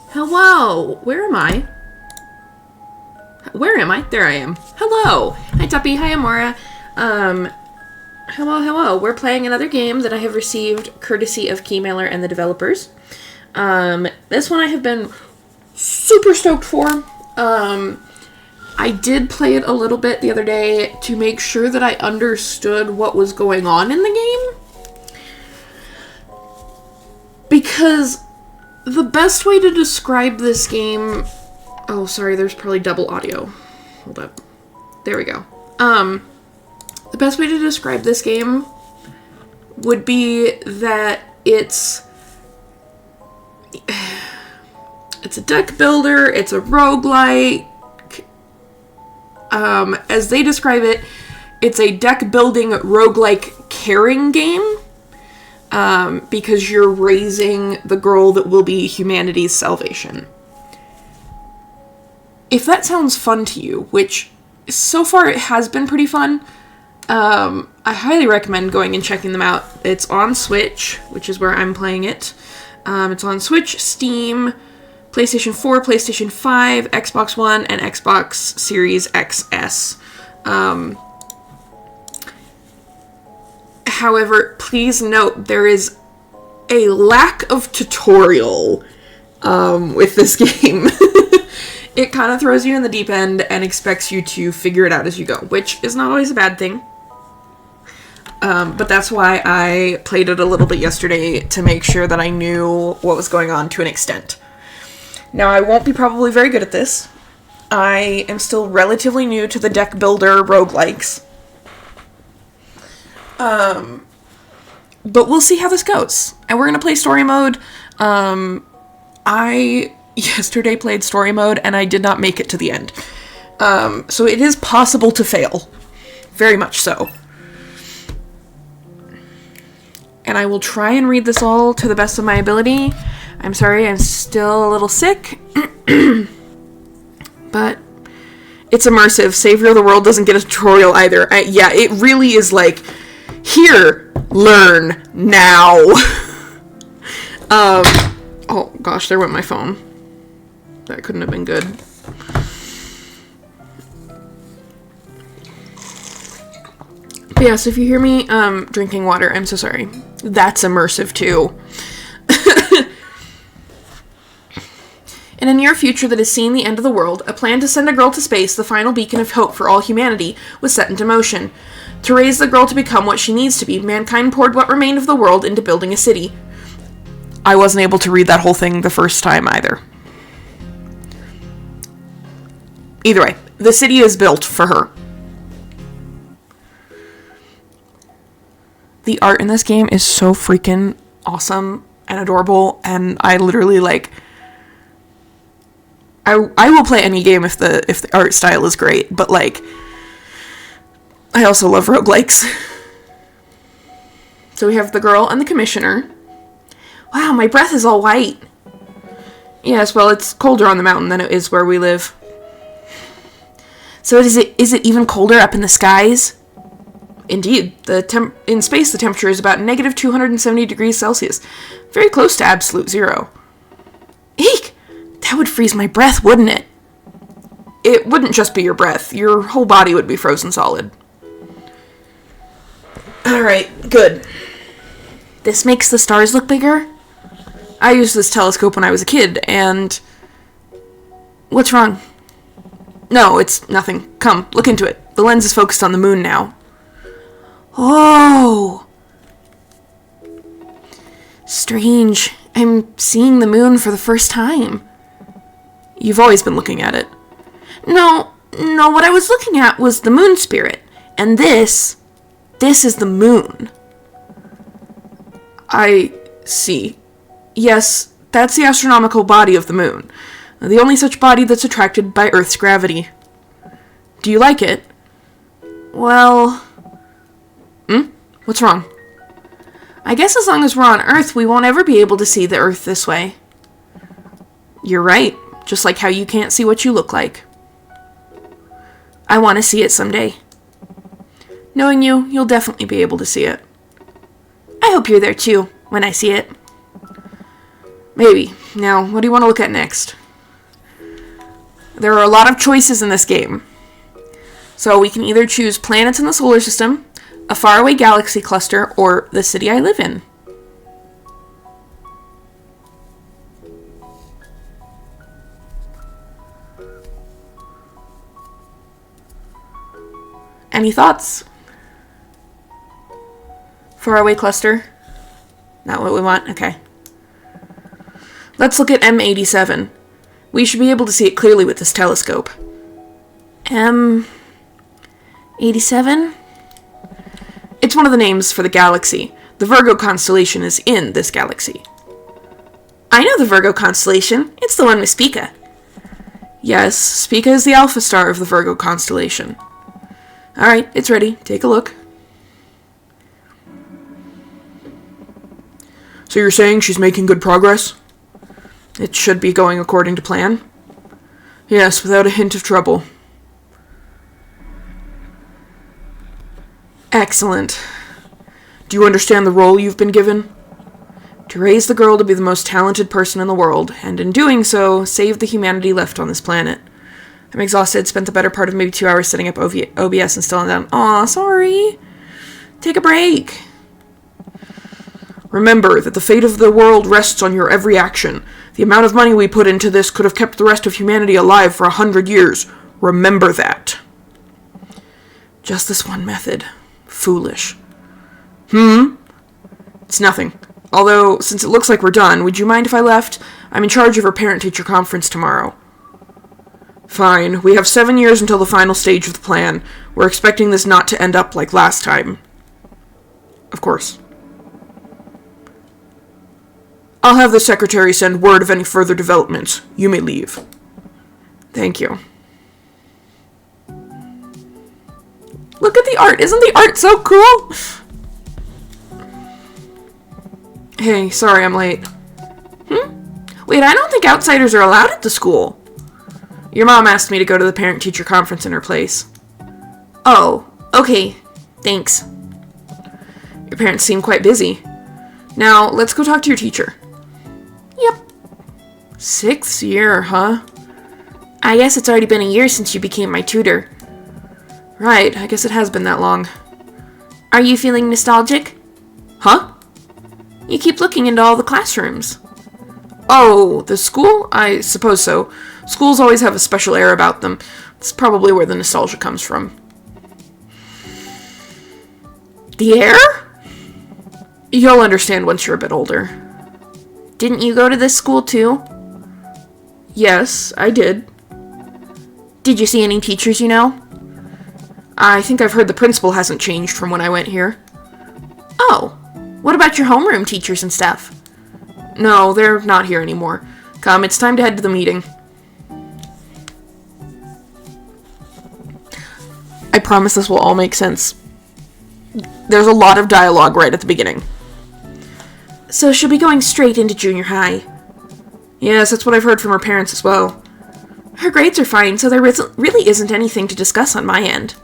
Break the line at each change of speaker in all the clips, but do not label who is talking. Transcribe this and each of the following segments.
Hello! Where am I? Where am I? There I am. Hello! Hi, Tuppy. Hi, Amora. Hello. We're playing another game that I have received courtesy of Keymailer and the developers. This one I have been super stoked for. I did play it a little bit the other day to make sure that I understood what was going on in the game. Because the best way to describe this game... Oh, sorry, there's probably double audio. Hold up. There we go. The best way to describe this game would be that it's a deck builder, it's a roguelike. As they describe it, it's a deck building roguelike caring game. Because you're raising the girl that will be humanity's salvation. If that sounds fun to you, which so far it has been pretty fun, I highly recommend going and checking them out. It's on Switch, which is where I'm playing it. It's on Switch, Steam, PlayStation 4, PlayStation 5, Xbox One, and Xbox Series XS. However, please note there is a lack of tutorial with this game. It kind of throws you in the deep end and expects you to figure it out as you go, which is not always a bad thing. But that's why I played it a little bit yesterday to make sure that I knew what was going on to an extent. Now, I won't be probably very good at this. I am still relatively new to the deck builder roguelikes. But we'll see how this goes. And we're going to play story mode. I yesterday played story mode and I did not make it to the end. So it is possible to fail. Very much so. And I will try and read this all to the best of my ability. I'm sorry, I'm still a little sick. But it's immersive. Savior of the World doesn't get a tutorial either. Yeah, it really is like, here, learn, now. Oh gosh, there went my phone. That couldn't have been good. But yeah, so if you hear me drinking water, I'm so sorry. That's immersive too. In a near future that is seeing the end of the world, a plan to send a girl to space, the final beacon of hope for all humanity, was set into motion. To raise the girl to become what she needs to be, mankind poured what remained of the world into building a city. I wasn't able to read that whole thing the first time either. Either way, the city is built for her. The art in this game is so freaking awesome and adorable, and I literally, like... I will play any game if the art style is great, but, like... I also love roguelikes. So we have the girl and the commissioner. Wow, my breath is all white. Yes, well, it's colder on the mountain than it is where we live. So is it even colder up in the skies? Indeed, in space the temperature is about negative 270 degrees Celsius. Very close to absolute zero. Eek! That would freeze my breath, wouldn't it? It wouldn't just be your breath. Your whole body would be frozen solid. Alright, good. This makes the stars look bigger? I used this telescope when I was a kid, and... What's wrong? No, it's nothing. Come, look into it. The lens is focused on the moon now. Oh! Strange. I'm seeing the moon for the first time. You've always been looking at it. No, what I was looking at was the moon spirit. And this is the moon. I see. Yes, that's the astronomical body of the moon. The only such body that's attracted by Earth's gravity. Do you like it? Well... What's wrong? I guess as long as we're on Earth, we won't ever be able to see the Earth this way. You're right. Just like how you can't see what you look like. I want to see it someday. Knowing you, you'll definitely be able to see it. I hope you're there too, when I see it. Maybe. Now, what do you want to look at next? There are a lot of choices in this game. So we can either choose planets in the solar system, a faraway galaxy cluster, or the city I live in. Any thoughts? Faraway cluster? Not what we want? Okay. Let's look at M87. We should be able to see it clearly with this telescope. M87? It's one of the names for the galaxy. The Virgo constellation is in this galaxy. I know the Virgo constellation. It's the one with Spica. Yes, Spica is the alpha star of the Virgo constellation. Alright, it's ready. Take a look. So you're saying she's making good progress? It should be going according to plan? Yes, without a hint of trouble. Excellent. Do you understand the role you've been given? To raise the girl to be the most talented person in the world, and in doing so, save the humanity left on this planet. I'm exhausted, spent the better part of maybe 2 hours setting up OBS and still down. Aw, sorry. Take a break. Remember that the fate of the world rests on your every action. The amount of money we put into this could have kept the rest of humanity alive for 100 years. Remember that. Just this one method. Foolish. It's nothing. Although, since it looks like we're done, would you mind if I left? I'm in charge of our parent-teacher conference tomorrow. Fine. We have 7 years until the final stage of the plan. We're expecting this not to end up like last time. Of course. I'll have the secretary send word of any further developments. You may leave. Thank you. Look at the art. Isn't the art so cool? Hey, sorry I'm late. Wait, I don't think outsiders are allowed at the school. Your mom asked me to go to the parent-teacher conference in her place. Oh, okay. Thanks. Your parents seem quite busy. Now, let's go talk to your teacher. Yep. 6th year, huh? I guess it's already been a year since you became my tutor. Right, I guess it has been that long. Are you feeling nostalgic? Huh? You keep looking into all the classrooms. Oh, the school? I suppose so. Schools always have a special air about them. It's probably where the nostalgia comes from. The air? You'll understand once you're a bit older. Didn't you go to this school too? Yes, I did. Did you see any teachers you know? I think I've heard the principal hasn't changed from when I went here. Oh, what about your homeroom teachers and stuff? No, they're not here anymore. Come, it's time to head to the meeting. I promise this will all make sense. There's a lot of dialogue right at the beginning. So she'll be going straight into junior high. Yes, that's what I've heard from her parents as well. Her grades are fine, so there really isn't anything to discuss on my end.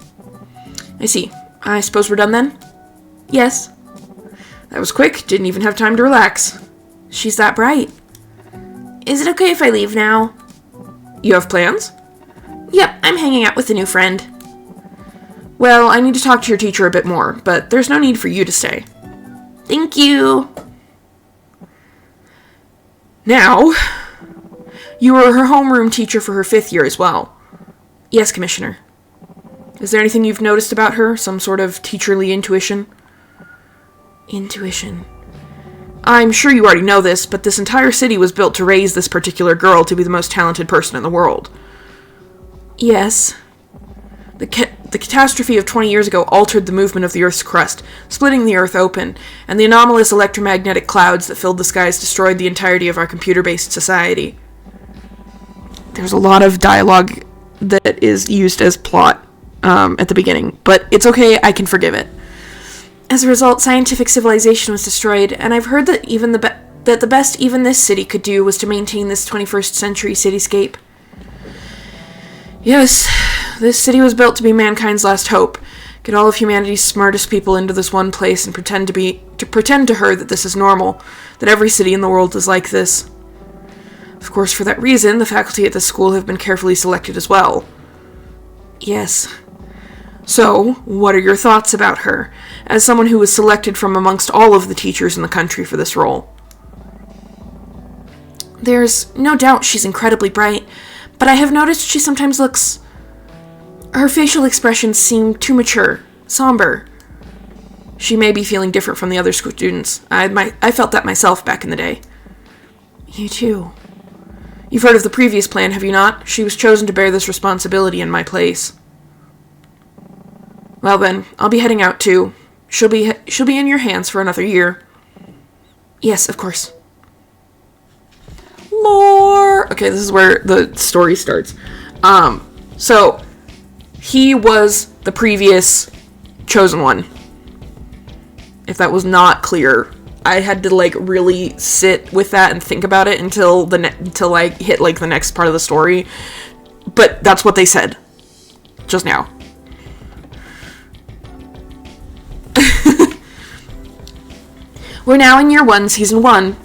I see. I suppose we're done then? Yes. That was quick. Didn't even have time to relax. She's that bright. Is it okay if I leave now? You have plans? Yep, I'm hanging out with a new friend. Well, I need to talk to your teacher a bit more, but there's no need for you to stay. Thank you. Now, you were her homeroom teacher for her 5th year as well. Yes, Commissioner. Is there anything you've noticed about her? Some sort of teacherly intuition? Intuition. I'm sure you already know this, but this entire city was built to raise this particular girl to be the most talented person in the world. Yes. The catastrophe of 20 years ago altered the movement of the Earth's crust, splitting the Earth open, and the anomalous electromagnetic clouds that filled the skies destroyed the entirety of our computer-based society. There's a lot of dialogue that is used as plot at the beginning, but it's okay, I can forgive it. As a result, scientific civilization was destroyed, and I've heard that the best even this city could do was to maintain this 21st century cityscape. Yes, this city was built to be mankind's last hope. Get all of humanity's smartest people into this one place and pretend to her that this is normal, that every city in the world is like this. course, for that reason, the faculty at the school have been carefully selected as well. Yes. So, what are your thoughts about her, as someone who was selected from amongst all of the teachers in the country for this role? There's no doubt she's incredibly bright, but I have noticed she sometimes looks... Her facial expressions seem too mature, somber. She may be feeling different from the other students. I felt that myself back in the day. You too. You've heard of the previous plan, have you not? She was chosen to bear this responsibility in my place. Well then, I'll be heading out too. She'll be in your hands for another year. Yes, of course. Lore! Okay, this is where the story starts. So, he was the previous chosen one. If that was not clear, I had to, really sit with that and think about it until I hit, the next part of the story. But that's what they said. Just now. We're now in Year 1, Season 1.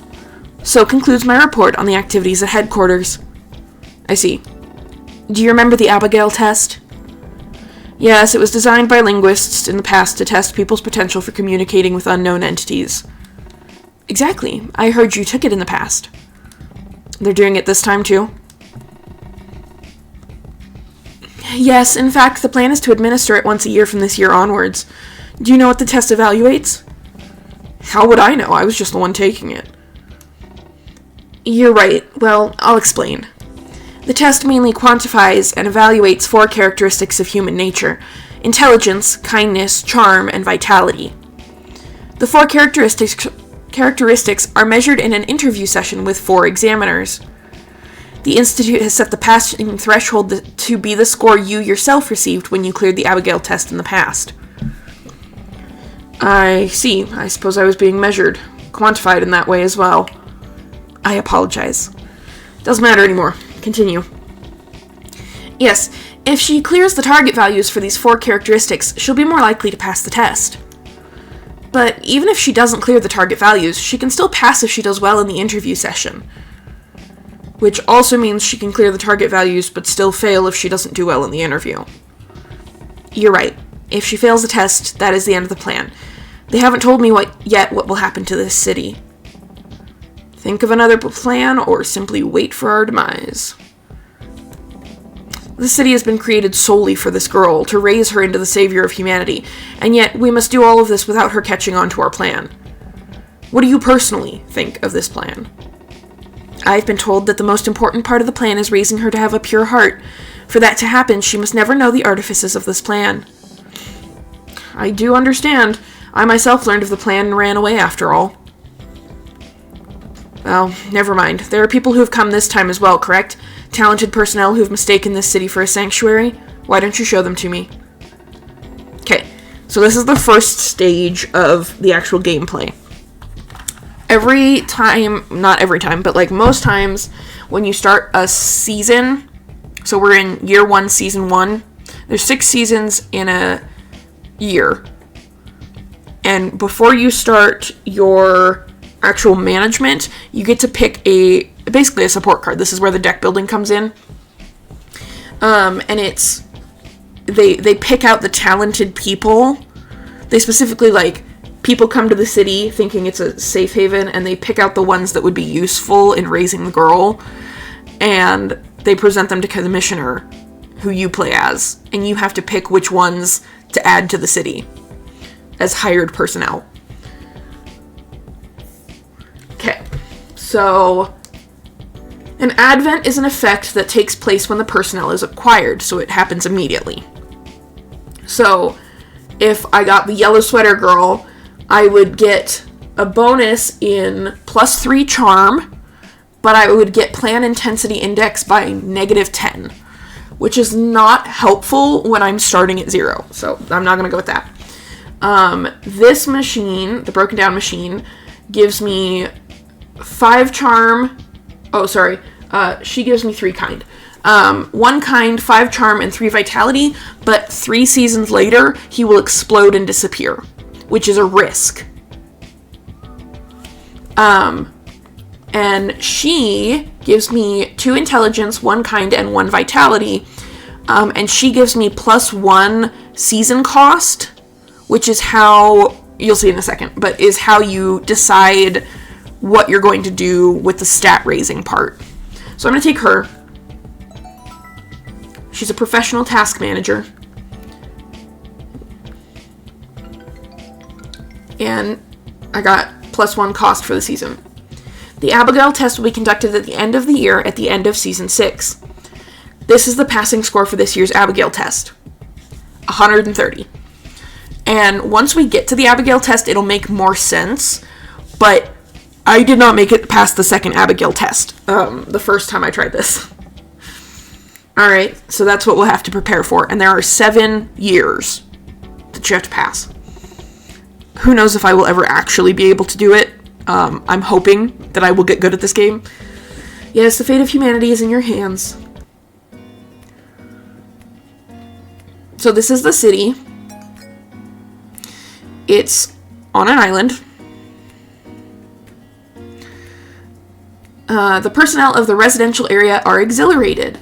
So concludes my report on the activities at headquarters. I see. Do you remember the Abigail test? Yes, it was designed by linguists in the past to test people's potential for communicating with unknown entities. Exactly. I heard you took it in the past. They're doing it this time too? Yes, in fact, the plan is to administer it once a year from this year onwards. Do you know what the test evaluates? How would I know? I was just the one taking it. You're right. Well, I'll explain. The test mainly quantifies and evaluates 4 characteristics of human nature: intelligence, kindness, charm, and vitality. The 4 characteristics are measured in an interview session with 4 examiners. The Institute has set the passing threshold to be the score you yourself received when you cleared the Abigail test in the past. I see. I suppose I was being measured, quantified in that way as well. I apologize. Doesn't matter anymore. Continue. Yes, if she clears the target values for these 4 characteristics, she'll be more likely to pass the test. But even if she doesn't clear the target values, she can still pass if she does well in the interview session. Which also means she can clear the target values, but still fail if she doesn't do well in the interview. You're right. If she fails the test, that is the end of the plan. They haven't told me yet what will happen to this city. Think of another plan, or simply wait for our demise. The city has been created solely for this girl, to raise her into the savior of humanity, and yet we must do all of this without her catching on to our plan. What do you personally think of this plan? I've been told that the most important part of the plan is raising her to have a pure heart. For that to happen, she must never know the artifices of this plan. I do understand. I myself learned of the plan and ran away after all. Well, never mind. There are people who have come this time as well, correct? Talented personnel who have mistaken this city for a sanctuary? Why don't you show them to me? Okay, so this is the first stage of the actual gameplay. Every time, not every time, but most times when you start a season, so we're in Year 1, Season 1, there's 6 seasons in a year. And before you start your actual management, you get to pick basically a support card. This is where the deck building comes in. And it's, they pick out the talented people. They specifically, people come to the city thinking it's a safe haven, and they pick out the ones that would be useful in raising the girl, and they present them to the commissioner, who you play as, and you have to pick which ones to add to the city as hired personnel. Okay, so an advent is an effect that takes place when the personnel is acquired, so it happens immediately. So if I got the yellow sweater girl, I would get a bonus in +3 charm, but I would get plan intensity index by -10, which is not helpful when I'm starting at 0, so I'm not going to go with that. This machine, the broken down machine, gives me 5 charm. Oh, sorry. She gives me 3 kind. 1 kind, 5 charm, and 3 vitality, but 3 seasons later, he will explode and disappear, which is a risk. And she gives me 2 intelligence, 1 kind, and 1 vitality. And she gives me +1 season cost, which is how, you'll see in a second, but is how you decide what you're going to do with the stat raising part. So I'm going to take her. She's a professional task manager. And I got +1 cost for the season. The Abigail test will be conducted at the end of the year at the end of season 6. This is the passing score for this year's Abigail test. 130. And once we get to the Abigail test, it'll make more sense. But I did not make it past the second Abigail test the first time I tried this. Alright, so that's what we'll have to prepare for. And there are 7 years that you have to pass. Who knows if I will ever actually be able to do it. I'm hoping that I will get good at this game. Yes, the fate of humanity is in your hands. So this is the city. It's on an island. The personnel of the residential area are exhilarated.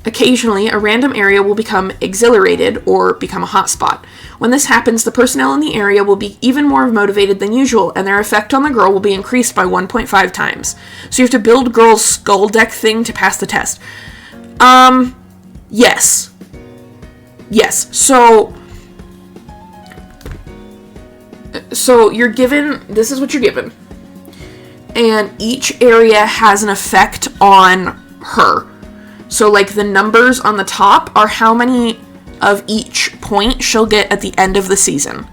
Occasionally, a random area will become exhilarated or become a hotspot. When this happens, the personnel in the area will be even more motivated than usual, and their effect on the girl will be increased by 1.5 times. So you have to build girl's skull deck thing to pass the test. Yes. Yes. So you're given, this is what you're given. And each area has an effect on her. So, like, the numbers on the top are how many of each point she'll get at the end of the season.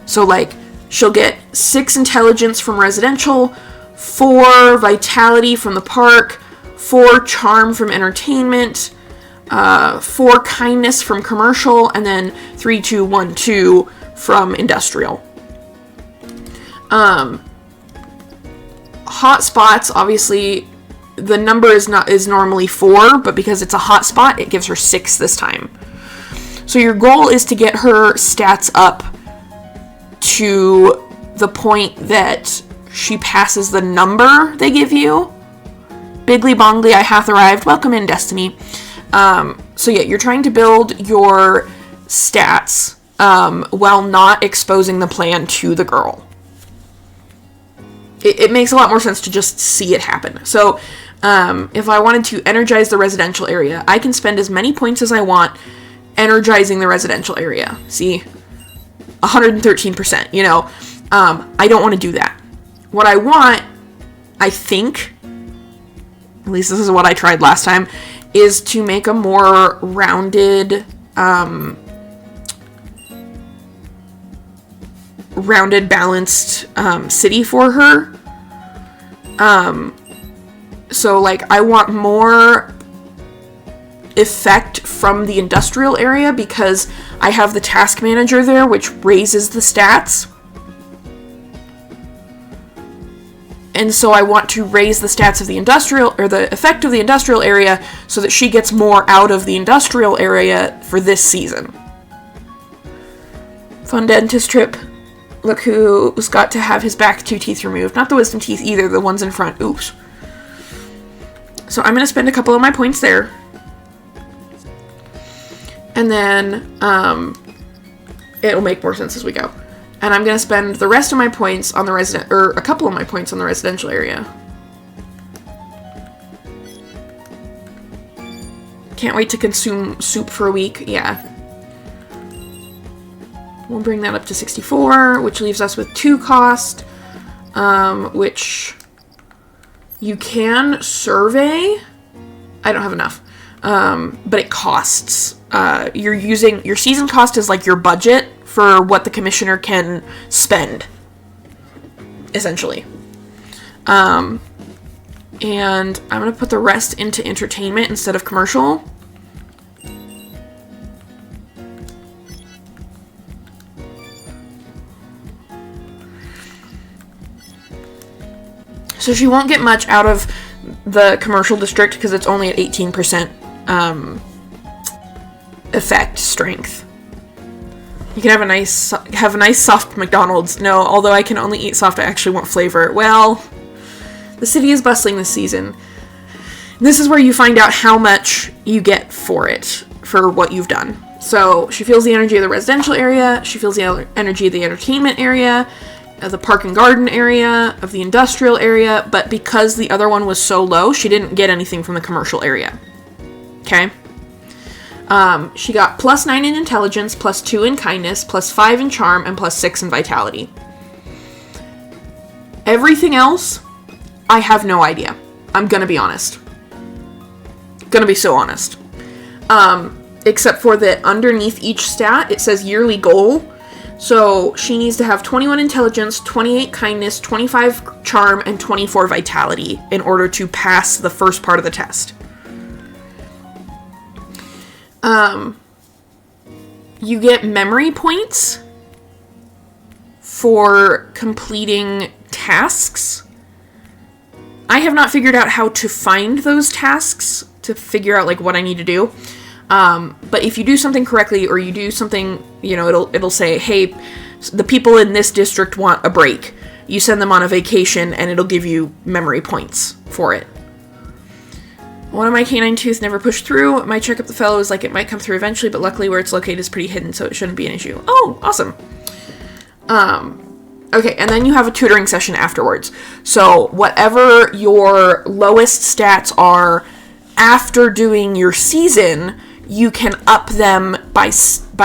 So, like, she'll get 6 intelligence from residential, 4 vitality from the park, 4 charm from entertainment, 4 kindness from commercial, and then 3, 2, 1, 2 from industrial. Hot spots, obviously, the number is normally 4, but because it's a hot spot, it gives her 6 this time. So your goal is to get her stats up to the point that she passes the number they give you. Bigly bongly, I hath arrived. Welcome in, Destiny. So yeah, you're trying to build your stats while not exposing the plan to the girl. It makes a lot more sense to just see it happen. So if I wanted to energize the residential area, I can spend as many points as I want energizing the residential area. See? 113%, you know? I don't want to do that. What I want, I think, at least this is what I tried last time, is to make a more rounded, balanced city for her. So, like, I want more effect from the industrial area because I have the task manager there, which raises the stats. And so I want to raise the stats of the industrial, or the effect of the industrial area, so that she gets more out of the industrial area for this season. Fun dentist trip. Look who's got to have his back 2 teeth removed. Not the wisdom teeth either, the ones in front. Oops. So I'm going to spend a couple of my points there. And then it'll make more sense as we go. And I'm going to spend the rest of my points on the a couple of my points on the residential area. Can't wait to consume soup for a week. Yeah. We'll bring that up to 64, which leaves us with 2 cost, which you can survey. I don't have enough, but it costs. Your season cost is like your budget for what the commissioner can spend, essentially. And I'm going to put the rest into entertainment instead of commercial. So she won't get much out of the commercial district because it's only at 18% effect strength. You can have a nice soft McDonald's. No, although I can only eat soft, I actually want flavor. Well, The city is bustling this season. This is where you find out how much you get for it, for what you've done. So she feels the energy of the residential area, she feels the energy of the entertainment area, of the park and garden area, of the industrial area, but because the other one was so low, she didn't get anything from the commercial area. Okay? She got +9 in intelligence, +2 in kindness, +5 in charm, and +6 in vitality. Everything else, I have no idea. I'm gonna be honest. Gonna be so honest. Except for that underneath each stat, it says yearly goal. So she needs to have 21 intelligence, 28 kindness, 25 charm, and 24 vitality in order to pass the first part of the test. You get memory points for completing tasks. I have not figured out how to find those tasks to figure out like what I need to do. But if you do something correctly, or you do something, you know, it'll say, hey, the people in this district want a break. You send them on a vacation, and it'll give you memory points for it. One of my canine tooth never pushed through. My check up the fellow is like it might come through eventually, but luckily where it's located is pretty hidden, so it shouldn't be an issue. Oh, awesome. Okay, and then you have a tutoring session afterwards. So whatever your lowest stats are after doing your season, you can up them by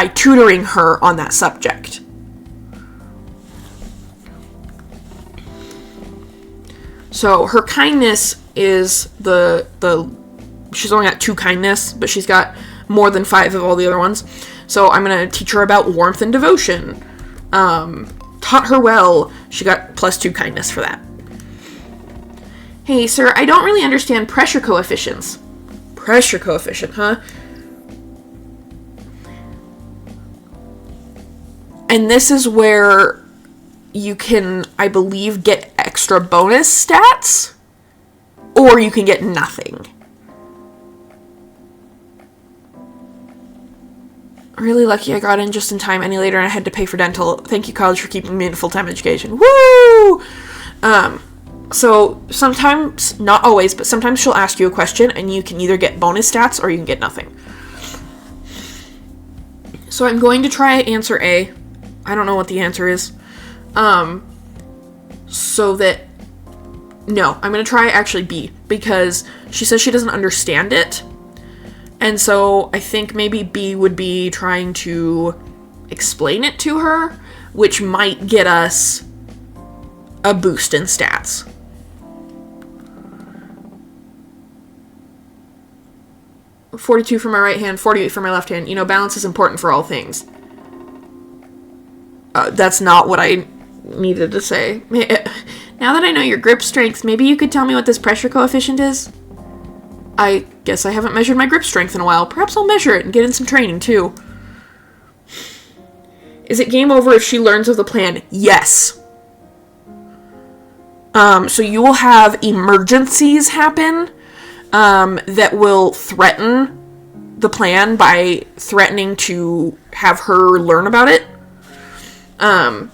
tutoring her on that subject. So her kindness is she's only got 2 kindness, but she's got more than 5 of all the other ones. So I'm going to teach her about warmth and devotion. Taught her well. She got +2 kindness for that. Hey, sir, I don't really understand pressure coefficients. Pressure coefficient, huh? And this is where you can, I believe, get extra bonus stats, or you can get nothing. Really lucky I got in just in time. Any later and I had to pay for dental. Thank you, college, for keeping me in full-time education. Woo! So sometimes, not always, but sometimes she'll ask you a question and you can either get bonus stats or you can get nothing. So I'm going to try answer A. I don't know what the answer is. I'm going to try actually B, because she says she doesn't understand it. And so I think maybe B would be trying to explain it to her, which might get us a boost in stats. "42 for my right hand, 48 for my left hand. You know, balance is important for all things." That's not what I needed to say. Now that I know your grip strength, maybe you could tell me what this pressure coefficient is? I guess I haven't measured my grip strength in a while. Perhaps I'll measure it and get in some training, too. Is it game over if she learns of the plan? Yes. So you will have emergencies happen that will threaten the plan by threatening to have her learn about it. And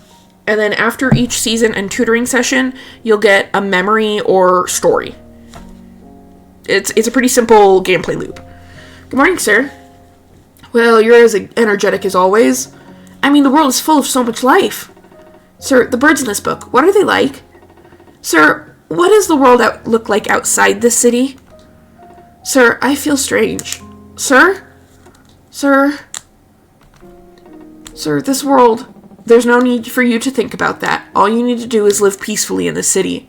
then after each season and tutoring session, you'll get a memory or story. It's a pretty simple gameplay loop. Good morning, sir. Well, you're as energetic as always. I mean, the world is full of so much life. Sir, the birds in this book, what are they like? Sir, what does the world look like outside this city? Sir, I feel strange. Sir? Sir? Sir, this world, there's no need for you to think about that. All you need to do is live peacefully in the city.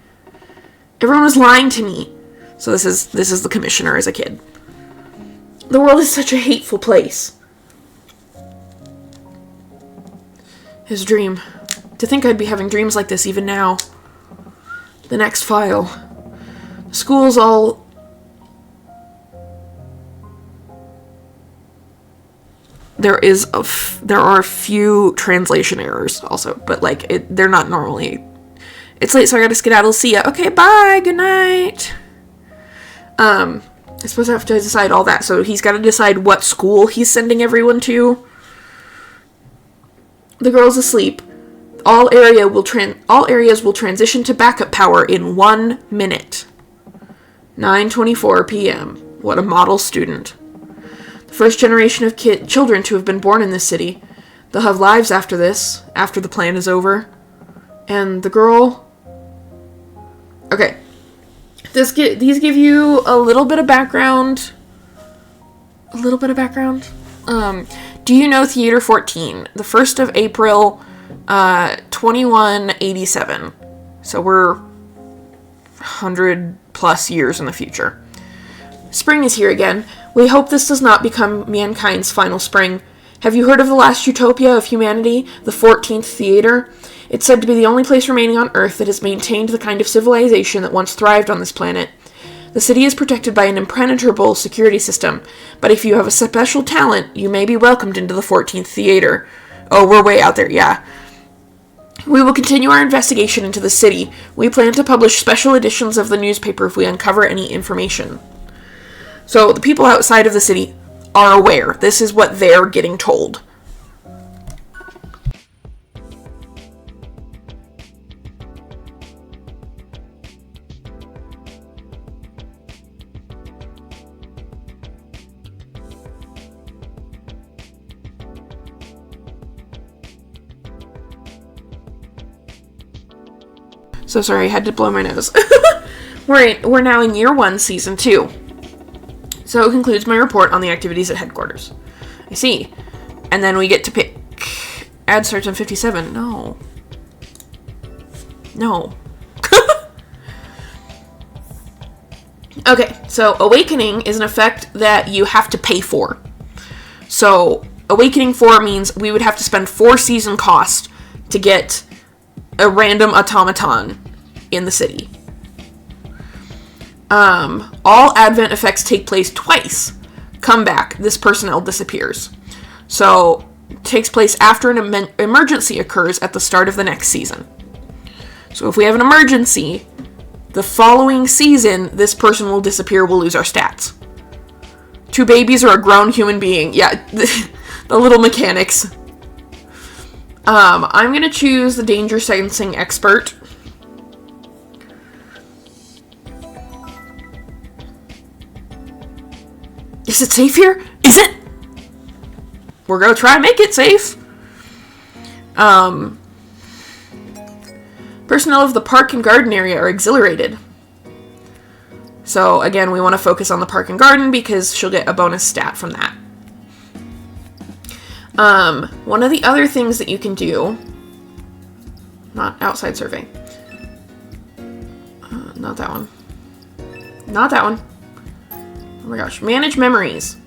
Everyone was lying to me. So this is the commissioner as a kid. The world is such a hateful place. His dream. To think I'd be having dreams like this even now. The next file. The school's all... There are a few translation errors also, but they're not normally... It's late, so I gotta skedaddle. See ya. Okay, bye. Good night. I suppose I have to decide all that. So he's got to decide what school he's sending everyone to. The girl's asleep. All areas will transition to backup power in 1 minute. 9:24 p.m. What a model student. The first generation of children to have been born in this city. They'll have lives after this, after the plan is over. And the girl... Okay. These give you a little bit of background. Do you know Theater 14? The 1st of April, 2187. So we're 100 plus years in the future. Spring is here again. We hope this does not become mankind's final spring. Have you heard of the last utopia of humanity, the 14th Theater? It's said to be the only place remaining on Earth that has maintained the kind of civilization that once thrived on this planet. The city is protected by an impenetrable security system, but if you have a special talent, you may be welcomed into the 14th Theater. Oh, we're way out there, yeah. We will continue our investigation into the city. We plan to publish special editions of the newspaper if we uncover any information. So the people outside of the city are aware. This is what they're getting told. So sorry, I had to blow my nose. We're now in year 1, season 2. So it concludes my report on the activities at headquarters. I see. And then we get to pick... Ad starts on 57. No. Okay, so Awakening is an effect that you have to pay for. So Awakening 4 means we would have to spend 4 season cost to get a random automaton in the city. All Advent effects take place twice. Come back. This personnel disappears. So, it takes place after an emergency occurs at the start of the next season. So if we have an emergency, the following season, this person will disappear, we'll lose our stats. 2 babies or a grown human being. Yeah, the little mechanics. I'm going to choose the danger sensing expert. Is it safe here? Is it? We're going to try and make it safe. Personnel of the park and garden area are exhilarated. So again, we want to focus on the park and garden because she'll get a bonus stat from that. One of the other things that you can do, not outside survey, not that one, oh my gosh, manage memories.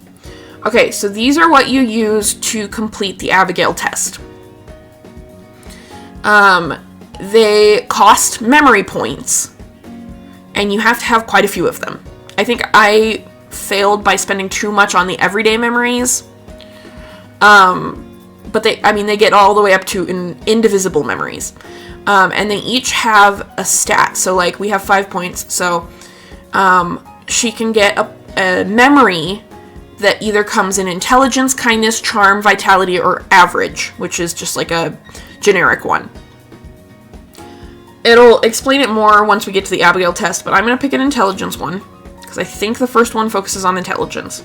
Okay, so these are what you use to complete the Abigail test. They cost memory points, and you have to have quite a few of them. I think I failed by spending too much on the everyday memories. But they get all the way up to indivisible memories. And they each have a stat. So, like, we have 5 points. So, she can get a memory that either comes in intelligence, kindness, charm, vitality, or average, which is just like a generic one. It'll explain it more once we get to the Abigail test, but I'm going to pick an intelligence one, because I think the first one focuses on intelligence.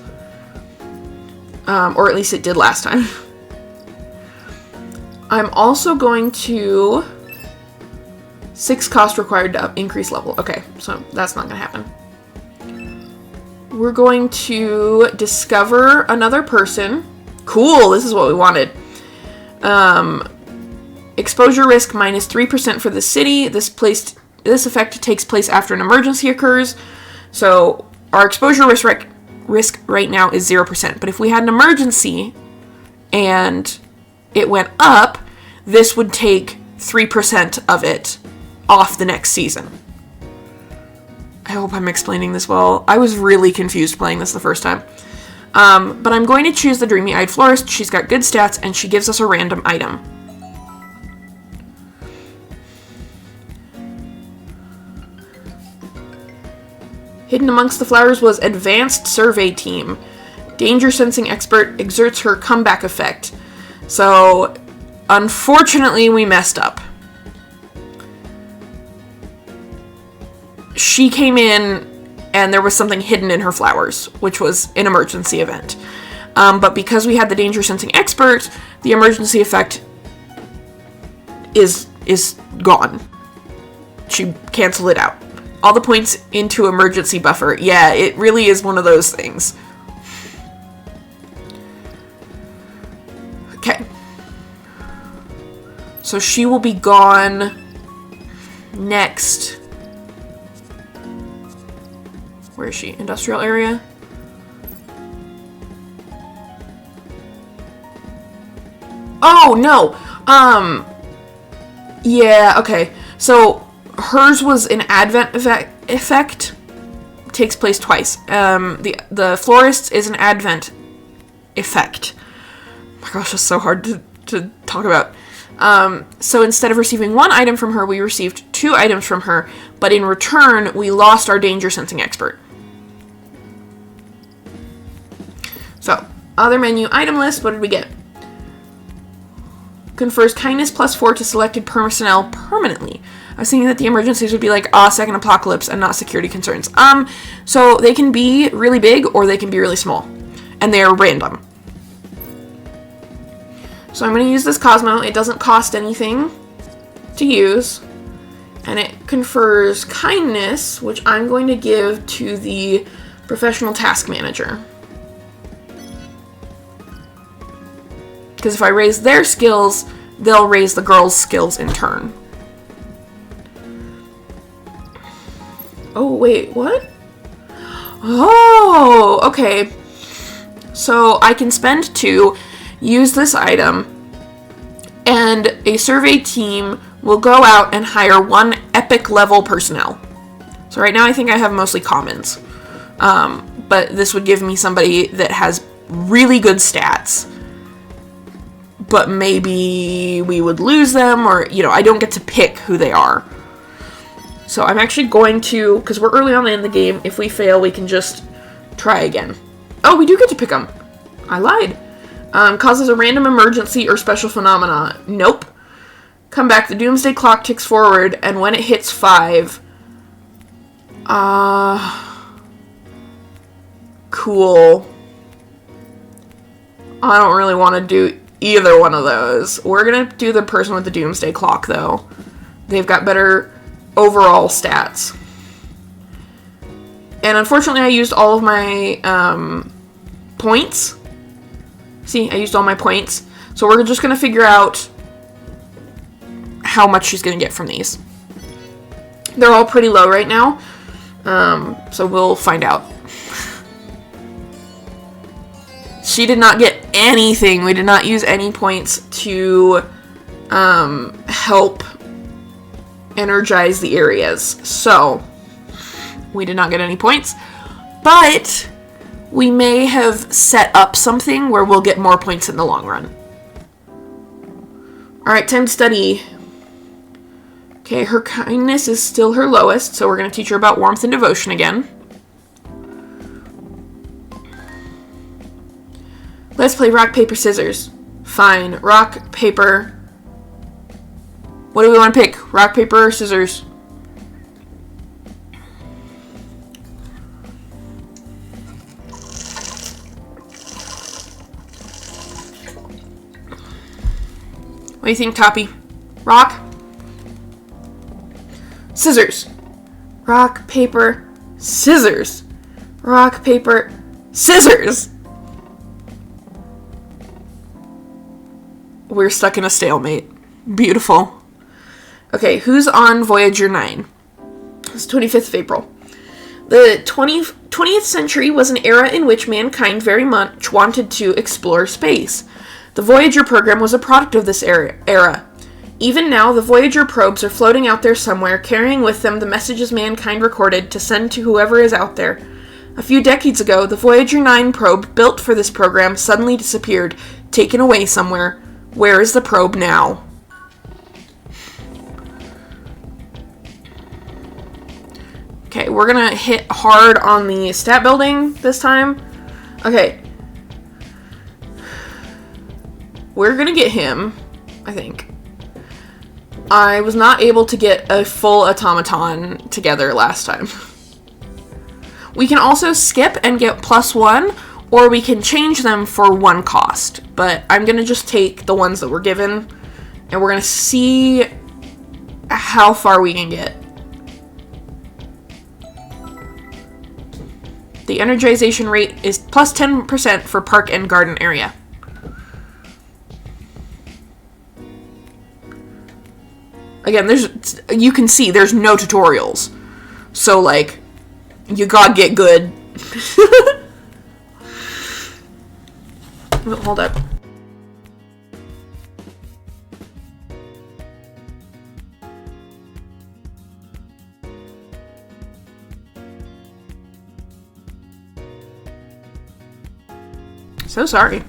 Or at least it did last time. I'm also going to... 6 cost required to increase level. Okay, so that's not going to happen. We're going to discover another person. Cool, this is what we wanted. Exposure risk minus 3% for the city. This effect takes place after an emergency occurs. So our exposure risk right now is 0%. But if we had an emergency and it went up, this would take 3% of it off the next season. I hope I'm explaining this well. I was really confused playing this the first time. But I'm going to choose the Dreamy-Eyed Florist. She's got good stats, and she gives us a random item. Hidden amongst the flowers was Advanced Survey Team. Danger Sensing Expert exerts her comeback effect. So, unfortunately, we messed up. she came in and there was something hidden in her flowers, which was an emergency event. But because we had the danger sensing expert, the emergency effect is gone. She canceled it out. All the points into emergency buffer. Yeah, it really is one of those things. Okay. So she will be gone next. Where is she? Industrial area? Oh, no. Yeah, okay. So hers was an advent effect. Takes place twice. The florist's is an advent effect. Oh my gosh, that's so hard to talk about. So instead of receiving 1 item from her, we received 2 items from her, but in return, we lost our danger sensing expert. So, other menu item list, what did we get? Confers kindness +4 to selected personnel permanently. I was thinking that the emergencies would be like, second apocalypse and not security concerns. So they can be really big or they can be really small. And they are random. So I'm going to use this Cosmo. It doesn't cost anything to use. And it confers kindness, which I'm going to give to the professional task manager. Because if I raise their skills, they'll raise the girls' skills in turn. Oh, wait, what? Oh, okay. So I can spend 2, use this item, and a survey team will go out and hire 1 epic level personnel. So right now I think I have mostly commons. But this would give me somebody that has really good stats. But maybe we would lose them, or, I don't get to pick who they are. So I'm actually going to, because we're early on in the game, if we fail, we can just try again. Oh, we do get to pick them. I lied. Causes a random emergency or special phenomena. Nope. Come back, the doomsday clock ticks forward, and when it hits 5... Cool. I don't really want to do either one of those. We're going to do the person with the doomsday clock, though. They've got better overall stats. And unfortunately, I used all of my points. See, I used all my points. So we're just going to figure out how much she's going to get from these. They're all pretty low right now. So we'll find out. She did not get anything. We did not use any points to help energize the areas. So, we did not get any points. But, we may have set up something where we'll get more points in the long run. Alright, time to study. Okay, her kindness is still her lowest, so we're going to teach her about warmth and devotion again. Let's play rock, paper, scissors. Fine. Rock, paper. What do we want to pick? Rock, paper, or scissors? What do you think, Toppy? Rock? Scissors. Rock, paper, scissors. Rock, paper, scissors. We're stuck in a stalemate. Beautiful. Okay, who's on Voyager 9? It's 25th of April. The 20th century was an era in which mankind very much wanted to explore space. The Voyager program was a product of this era. Even now, the Voyager probes are floating out there somewhere, carrying with them the messages mankind recorded to send to whoever is out there. A few decades ago, the Voyager 9 probe built for this program suddenly disappeared, taken away somewhere. Where is the probe now? Okay, we're gonna hit hard on the stat building this time. Okay. We're gonna get him, I think. I was not able to get a full automaton together last time. We can also skip and get +1, or we can change them for 1 cost. But I'm going to just take the ones that we're given, and we're going to see how far we can get. The energization rate is +10% for park and garden area. Again, you can see there's no tutorials. So, like, you gotta get good. Hold up. So sorry.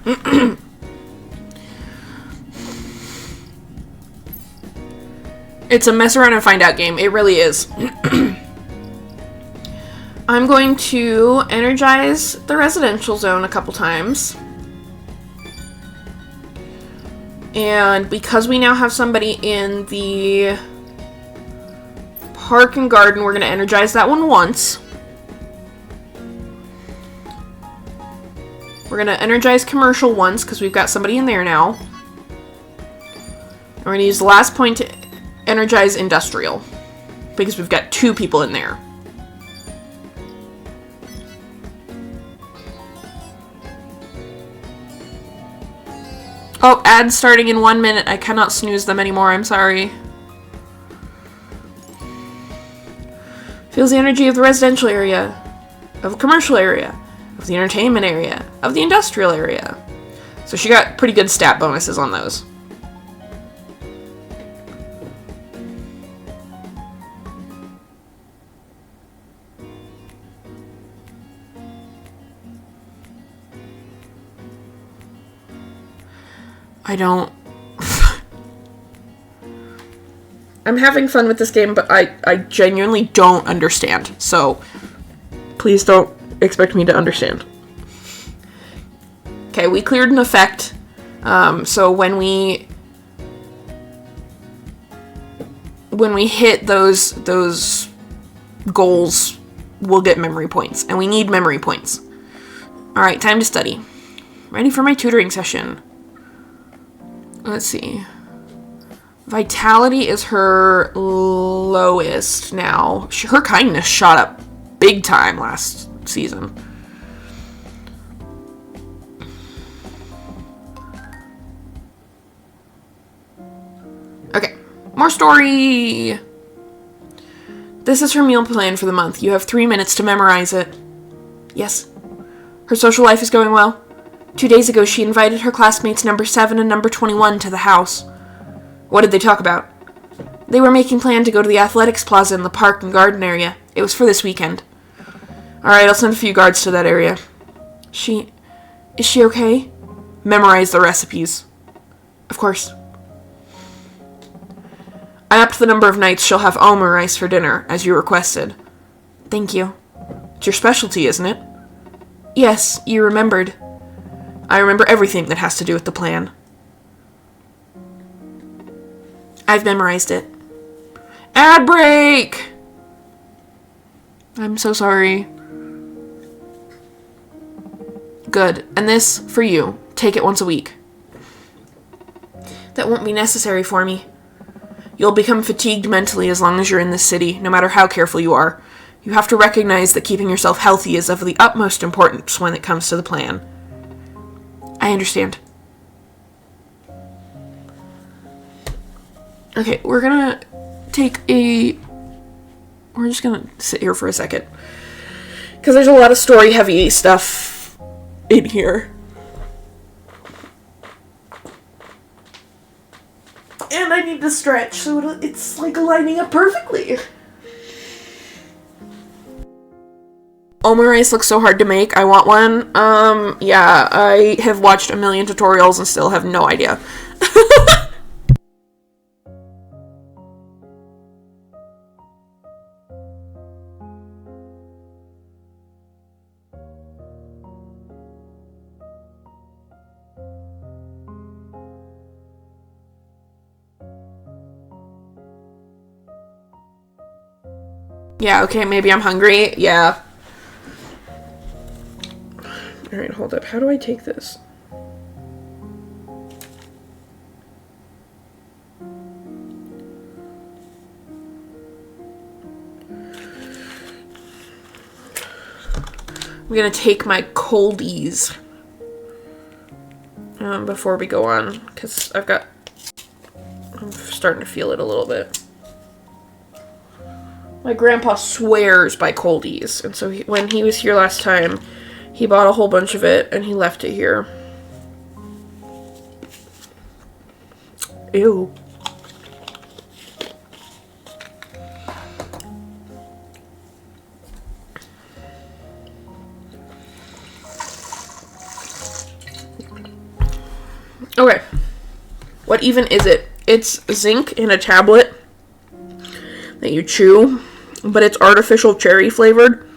It's a mess around and find out game. It really is. I'm going to energize the residential zone a couple times. And because we now have somebody in the park and garden, we're going to energize that one once. We're going to energize commercial once because we've got somebody in there now. And we're going to use the last point to energize industrial because we've got 2 people in there. Oh, ads starting in 1 minute. I cannot snooze them anymore. I'm sorry. Feels the energy of the residential area, of the commercial area, of the entertainment area, of the industrial area. So she got pretty good stat bonuses on those. I don't... I'm having fun with this game, but I genuinely don't understand. So, please don't expect me to understand. Okay, we cleared an effect. So when we hit those goals, we'll get memory points. And we need memory points. Alright, time to study. Ready for my tutoring session. Let's see. Vitality is her lowest now. Her kindness shot up big time last season. Okay, more story. This is her meal plan for the month. You have 3 minutes to memorize it. Yes. Her social life is going well. 2 days ago, she invited her classmates number 7 and number 21 to the house. What did they talk about? They were making plan to go to the athletics plaza in the park and garden area. It was for this weekend. Alright, I'll send a few guards to that area. Is she okay? Memorize the recipes. Of course. I upped the number of nights she'll have Omer rice for dinner, as you requested. Thank you. It's your specialty, isn't it? Yes, you remembered. I remember everything that has to do with the plan. I've memorized it. Ad break! I'm so sorry. Good. And this, for you. Take it once a week. That won't be necessary for me. You'll become fatigued mentally as long as you're in this city, no matter how careful you are. You have to recognize that keeping yourself healthy is of the utmost importance when it comes to the plan. I understand. Okay, we're just gonna sit here for a second. Because there's a lot of story-heavy stuff in here. And I need to stretch, so it's like lining up perfectly. Omer rice looks so hard to make. I want one. Yeah, I have watched a million tutorials and still have no idea. Yeah, okay, maybe I'm hungry. Yeah. Alright, hold up. How do I take this? I'm gonna take my coldies before we go on, because I'm starting to feel it a little bit. My grandpa swears by coldies, and so when he was here last time, he bought a whole bunch of it, and he left it here. Ew. Okay. What even is it? It's zinc in a tablet that you chew, but it's artificial cherry flavored.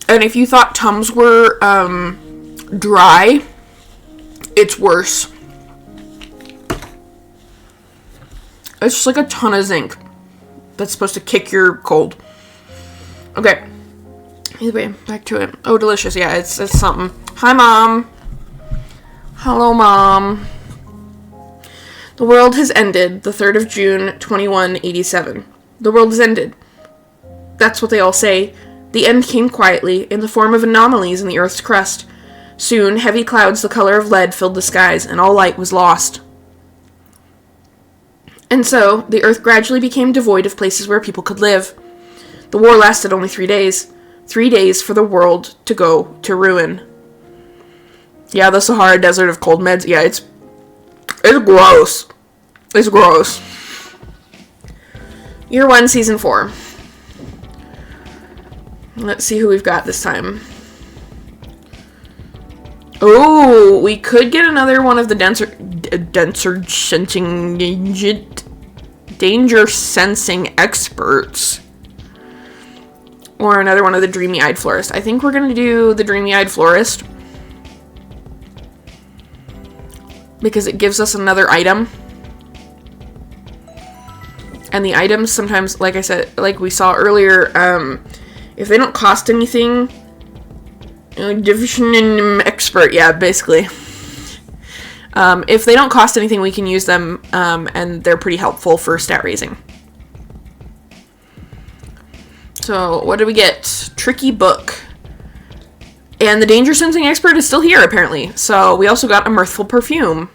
And if you thought Tums were dry, it's worse. It's just like a ton of zinc that's supposed to kick your cold. Okay. Either way, back to it. Oh, delicious. Yeah, it's something. Hi, Mom. Hello, Mom. The world has ended. The 3rd of June, 2187. The world has ended. That's what they all say. The end came quietly, in the form of anomalies in the Earth's crust. Soon, heavy clouds the color of lead filled the skies, and all light was lost. And so, the Earth gradually became devoid of places where people could live. The war lasted only 3 days. 3 days for the world to go to ruin. Yeah, the Sahara Desert of cold meds. Yeah, it's gross. It's gross. Year 1, Season 4. Let's see who we've got this time. Oh, we could get another one of the danger sensing experts. Or another one of the dreamy-eyed florist. I think we're going to do the dreamy-eyed florist. Because it gives us another item. And the items sometimes, like I said, like we saw earlier, if they don't cost anything, division expert, yeah, basically. If they don't cost anything, we can use them, and they're pretty helpful for stat raising. So, what do we get? Tricky book. And the danger sensing expert is still here, apparently. So, we also got a mirthful perfume.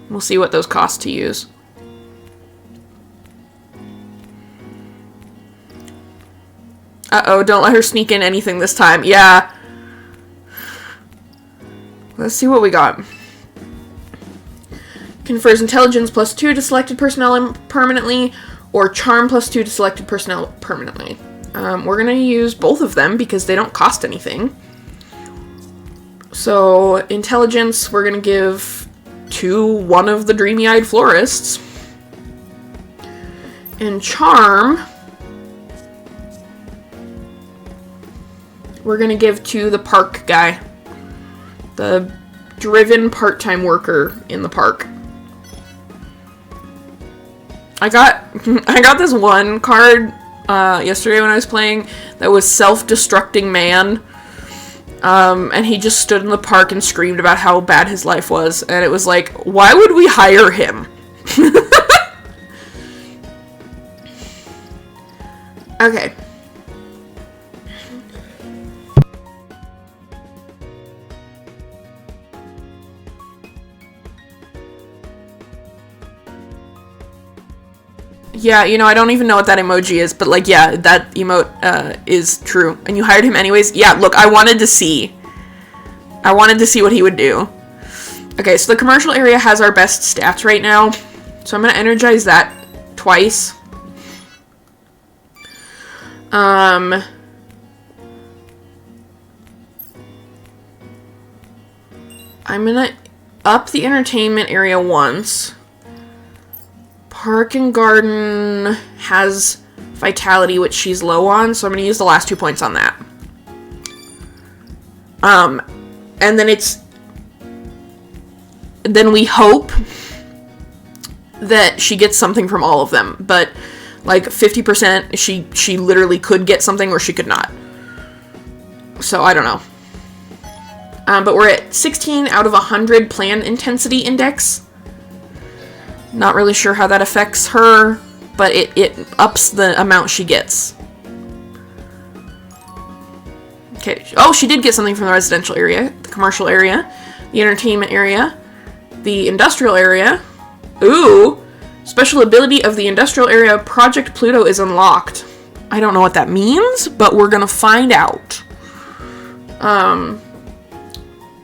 We'll see what those cost to use. Uh-oh, don't let her sneak in anything this time. Yeah. Let's see what we got. Confers intelligence +2 to selected personnel permanently, or charm +2 to selected personnel permanently. We're going to use both of them because they don't cost anything. So, intelligence, we're going to give to one of the dreamy-eyed florists. And charm, we're going to give to the park guy. The driven part-time worker in the park. I got this one card yesterday when I was playing that was self-destructing man. And he just stood in the park and screamed about how bad his life was. And it was like, why would we hire him? Okay. Yeah, I don't even know what that emoji is, but, like, yeah, that emote is true. And you hired him anyways? Yeah, look, I wanted to see what he would do. Okay, so the commercial area has our best stats right now. So I'm going to energize that twice. I'm going to up the entertainment area once. Park and Garden has Vitality, which she's low on, so I'm going to use the last 2 points on that. And then we hope that she gets something from all of them, but Like 50%, she literally could get something or she could not. So I don't know. But we're at 16 out of 100 plan intensity index. Not really sure how that affects her, but it ups the amount she gets. Okay. Oh, she did get something from the residential area, the commercial area, the entertainment area, the industrial area. Ooh! Special ability of the industrial area, Project Pluto, is unlocked. I don't know what that means, but we're gonna find out.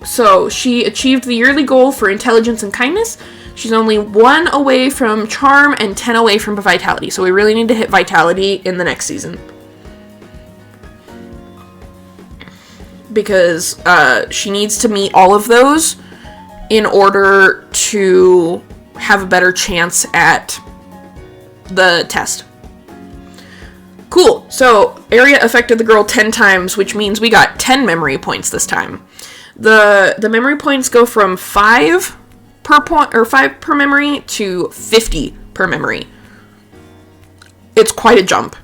So she achieved the yearly goal for intelligence and kindness. She's only 1 away from charm and 10 away from vitality. So we really need to hit vitality in the next season. Because she needs to meet all of those in order to have a better chance at the test. Cool. So area affected the girl 10 times, which means we got 10 memory points this time. The memory points go from 5 per point, or 5 per memory, to 50 per memory. It's quite a jump.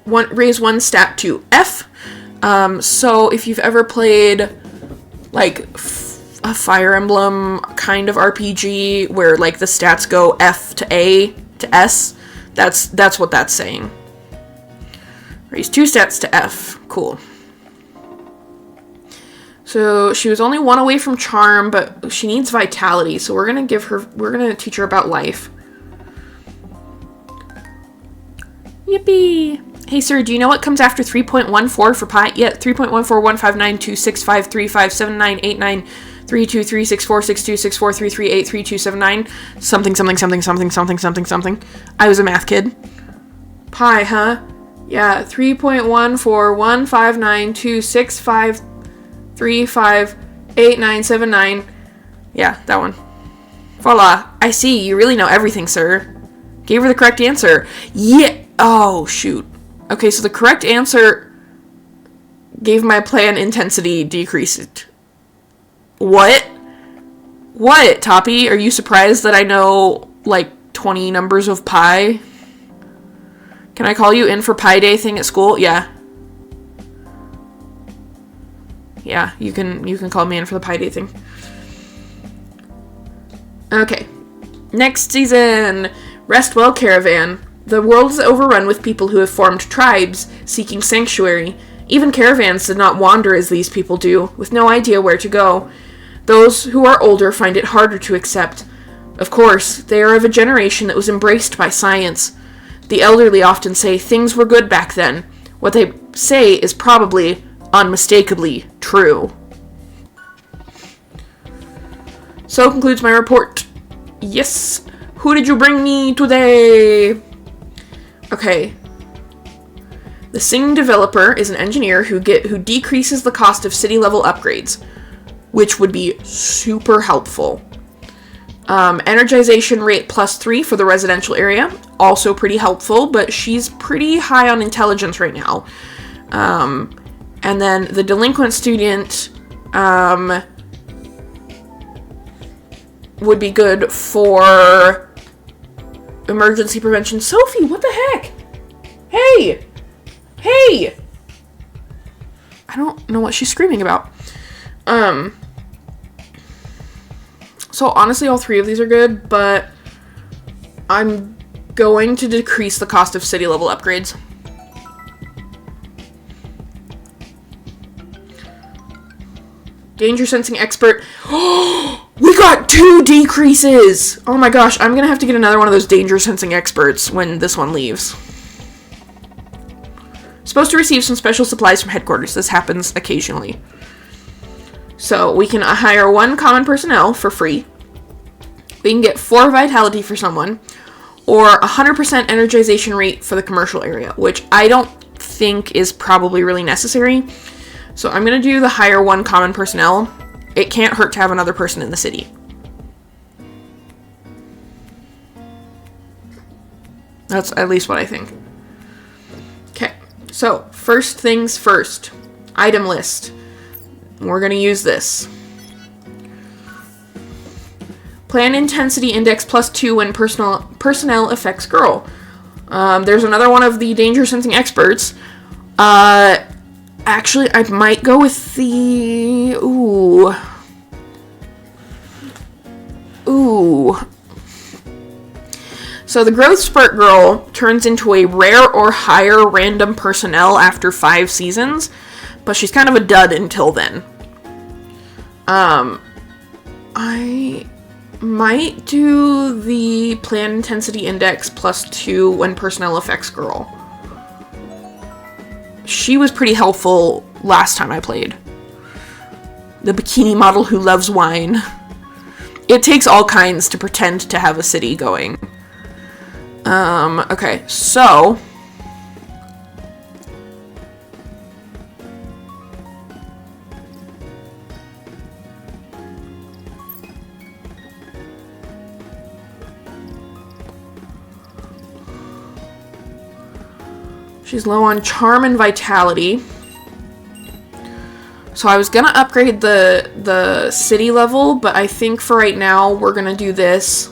Raise 1 stat to F. So if you've ever played like a Fire Emblem kind of RPG where like the stats go F to A to S, that's what that's saying. Raise 2 stats to F. Cool. So she was only 1 away from charm, but she needs vitality. So we're gonna teach her about life. Yippee! Hey sir, do you know what comes after 3.14 for pi? Yeah, 3.141592653579893236462643383279 something. I was a math kid. Pi, huh? Yeah, 3.141592653588979. Yeah, that one. Voila. I see. You really know everything, sir. Gave her the correct answer. Yeah. Oh, shoot. Okay, so the correct answer gave my plan intensity decreased. What? What, Toppy? Are you surprised that I know, like, 20 numbers of pi? Can I call you in for Pi Day thing at school? Yeah. Yeah, you can call me in for the Pi Day thing. Okay. Next season, Restwell Caravan. The world is overrun with people who have formed tribes, seeking sanctuary. Even caravans did not wander as these people do, with no idea where to go. Those who are older find it harder to accept. Of course, they are of a generation that was embraced by science. The elderly often say things were good back then. What they say is probably, unmistakably, true. So concludes my report. Yes. Who did you bring me today? Okay. The Sing developer is an engineer who decreases the cost of city level upgrades, which would be super helpful. Energization rate +3 for the residential area, also pretty helpful, but she's pretty high on intelligence right now. And then the delinquent student would be good for emergency prevention. Sophie, what the heck? Hey! Hey! I don't know what she's screaming about. So honestly, all 3 of these are good, but I'm going to decrease the cost of city level upgrades. Danger sensing expert. We got 2 decreases! Oh my gosh, I'm gonna have to get another one of those danger sensing experts when this one leaves. Supposed to receive some special supplies from headquarters. This happens occasionally. So we can hire 1 common personnel for free. We can get 4 vitality for someone, or 100% energization rate for the commercial area, which I don't think is probably really necessary. So I'm going to do the hire 1 common personnel. It can't hurt to have another person in the city. That's at least what I think. Okay, so first things first. Item list. We're going to use this. Plan intensity index +2 when personnel affects girl. There's another one of the danger sensing experts. Actually, I might go with the... Ooh. So the growth spurt girl turns into a rare or higher random personnel after 5 seasons, but she's kind of a dud until then. I might do the plan intensity index +2 when personnel affects girl. She was pretty helpful last time I played. The bikini model who loves wine. It takes all kinds to pretend to have a city going. Okay, so... She's low on charm and vitality. So I was gonna upgrade the city level, but I think for right now we're gonna do this.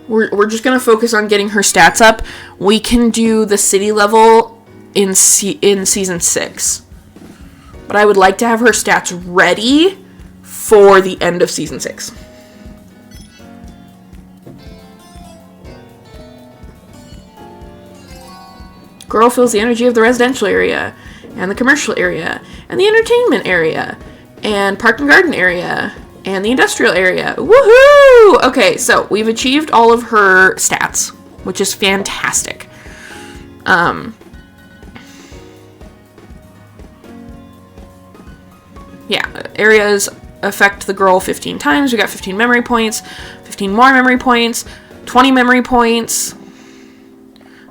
We're just gonna focus on getting her stats up. We can do the city level in season 6. But I would like to have her stats ready for the end of season 6. Girl feels the energy of the residential area, and the commercial area, and the entertainment area, and park and garden area, and the industrial area. Woohoo! Okay, so we've achieved all of her stats, which is fantastic. Yeah, areas affect the girl 15 times. We got 15 memory points, 15 more memory points, 20 memory points.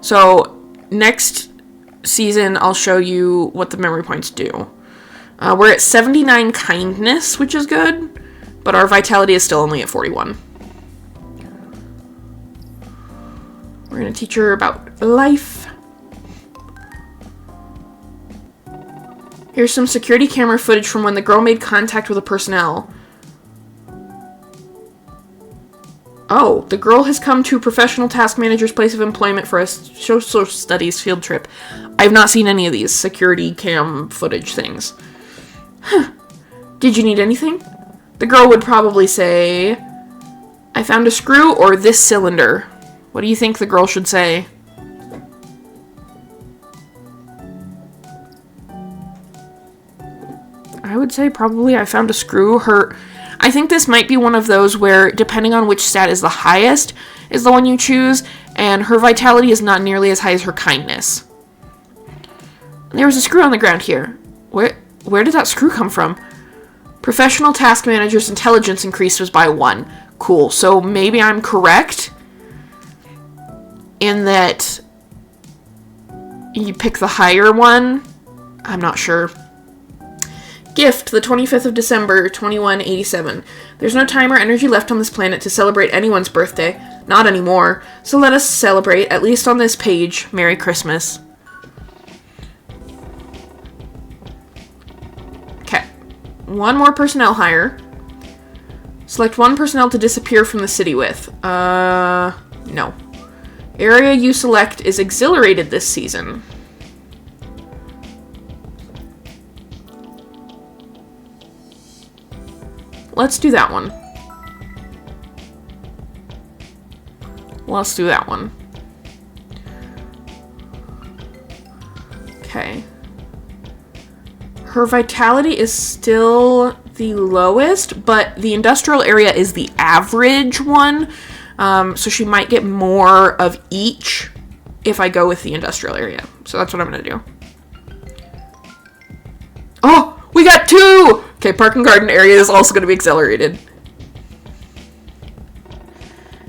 So next season, I'll show you what the memory points do. We're at 79 kindness, which is good, but our vitality is still only at 41. We're going to teach her about life. Here's some security camera footage from when the girl made contact with a personnel. Oh, the girl has come to professional task manager's place of employment for a social studies field trip. I've not seen any of these security cam footage things. Huh. Did you need anything? The girl would probably say, I found a screw or this cylinder. What do you think the girl should say? I would say probably I found a screw. I think this might be one of those where, depending on which stat is the highest, is the one you choose, and her vitality is not nearly as high as her kindness. There was a screw on the ground here. Where did that screw come from? Professional task manager's intelligence increased was by 1. Cool. So maybe I'm correct in that you pick the higher one. I'm not sure. Gift, the 25th of December, 2187. There's no time or energy left on this planet to celebrate anyone's birthday. Not anymore. So let us celebrate, at least on this page. Merry Christmas. Okay. One more personnel hire. Select one personnel to disappear from the city with. No. Area you select is exhilarated this season. Let's do that one. Let's do that one. Okay. Her vitality is still the lowest, but the industrial area is the average one. So she might get more of each if I go with the industrial area. So that's what I'm going to do. Oh, we got 2! Okay, park and garden area is also going to be accelerated.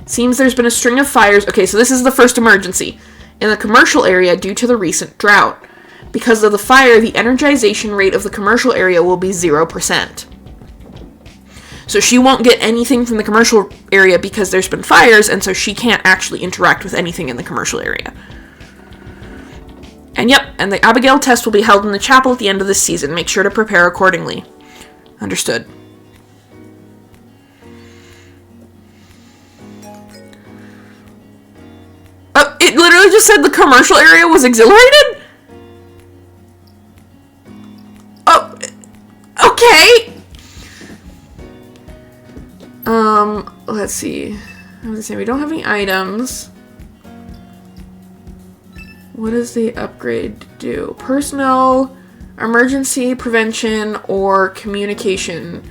Seems there's been a string of fires. Okay, so this is the first emergency. In the commercial area due to the recent drought. Because of the fire, the energization rate of the commercial area will be 0%. So she won't get anything from the commercial area because there's been fires, and so she can't actually interact with anything in the commercial area. And yep, and the Abigail test will be held in the chapel at the end of this season. Make sure to prepare accordingly. Understood. Oh, it literally just said the commercial area was exhilarated? Oh, okay. Let's see. I was gonna say, we don't have any items. What does the upgrade do? Personnel, emergency, prevention, or communication.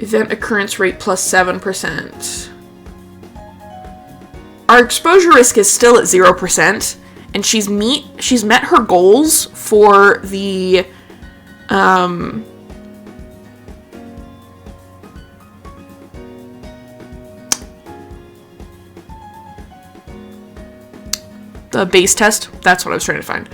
Event occurrence rate plus 7%. Our exposure risk is still at 0%, and she's met her goals for the base test. That's what I was trying to find.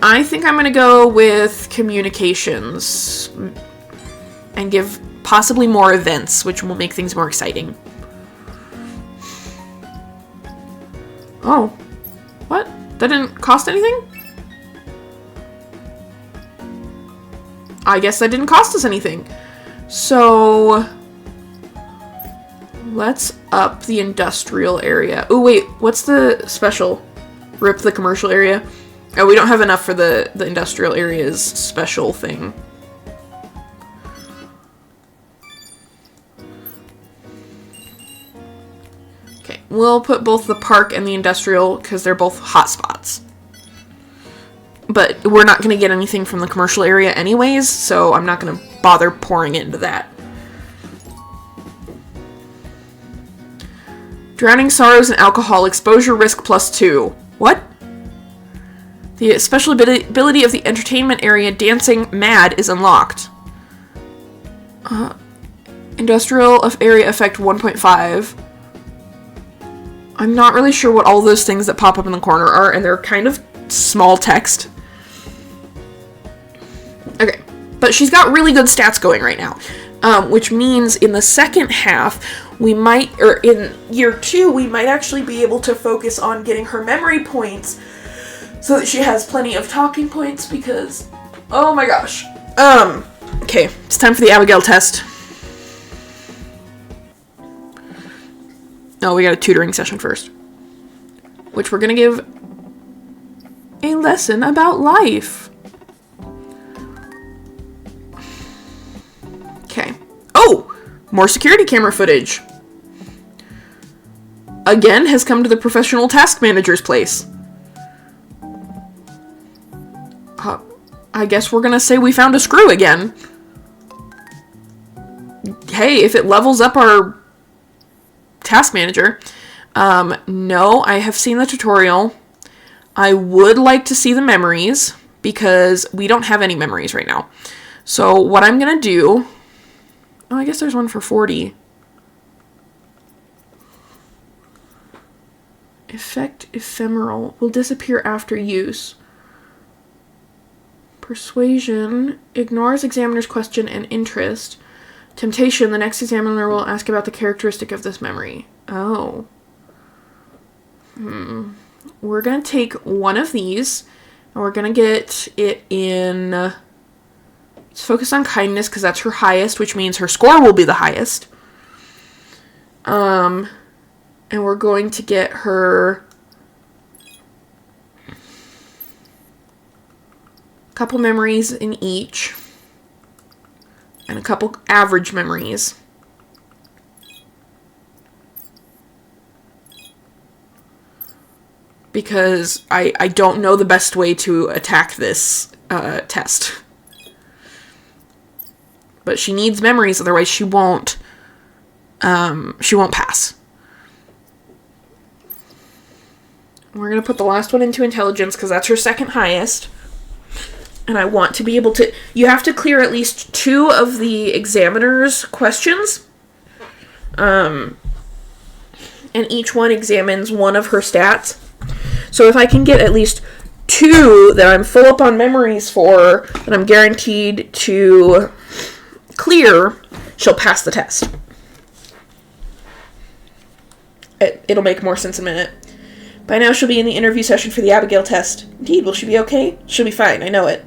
I think I'm gonna go with communications and give possibly more events, which will make things more exciting. Oh, what? That didn't cost anything? I guess that didn't cost us anything. So let's up the industrial area. Oh wait, what's the special? Rip the commercial area? Oh, we don't have enough for the industrial area's special thing. Okay, we'll put both the park and the industrial because they're both hotspots. But we're not going to get anything from the commercial area anyways, so I'm not going to bother pouring into that. Drowning sorrows and alcohol exposure risk +2. What? The special ability of the entertainment area dancing mad is unlocked. Industrial area effect 1.5. I'm not really sure what all those things that pop up in the corner are, and they're kind of small text. Okay, but she's got really good stats going right now, which means in the second half, we might, or in year 2, we might actually be able to focus on getting her memory points so that she has plenty of talking points because, oh my gosh. Okay, it's time for the Abigail test. Oh, we got a tutoring session first, which we're gonna give a lesson about life. Okay. Oh, more security camera footage. Again has come to the professional task manager's place. I guess we're gonna say we found a screw again. Hey, if it levels up our task manager. No, I have seen the tutorial. I would like to see the memories because we don't have any memories right now. So what I'm gonna do, oh, I guess there's one for 40. Effect ephemeral will disappear after use. Persuasion ignores examiner's question and interest. Temptation, the next examiner will ask about the characteristic of this memory. Oh. We're going to take one of these, and we're going to get it in... let's focus on kindness, because that's her highest, which means her score will be the highest. And we're going to get her... a couple memories in each. And a couple average memories. Because I don't know the best way to attack this test. But she needs memories, otherwise she won't pass. We're going to put the last one into intelligence because that's her second highest. And I want to be able to... you have to clear at least 2 of the examiner's questions. And each one examines one of her stats. So if I can get at least 2 that I'm full up on memories for, that I'm guaranteed to clear, she'll pass the test. It'll make more sense in a minute. By now she'll be in the interview session for the Abigail test. Indeed, will she be okay? She'll be fine, I know it.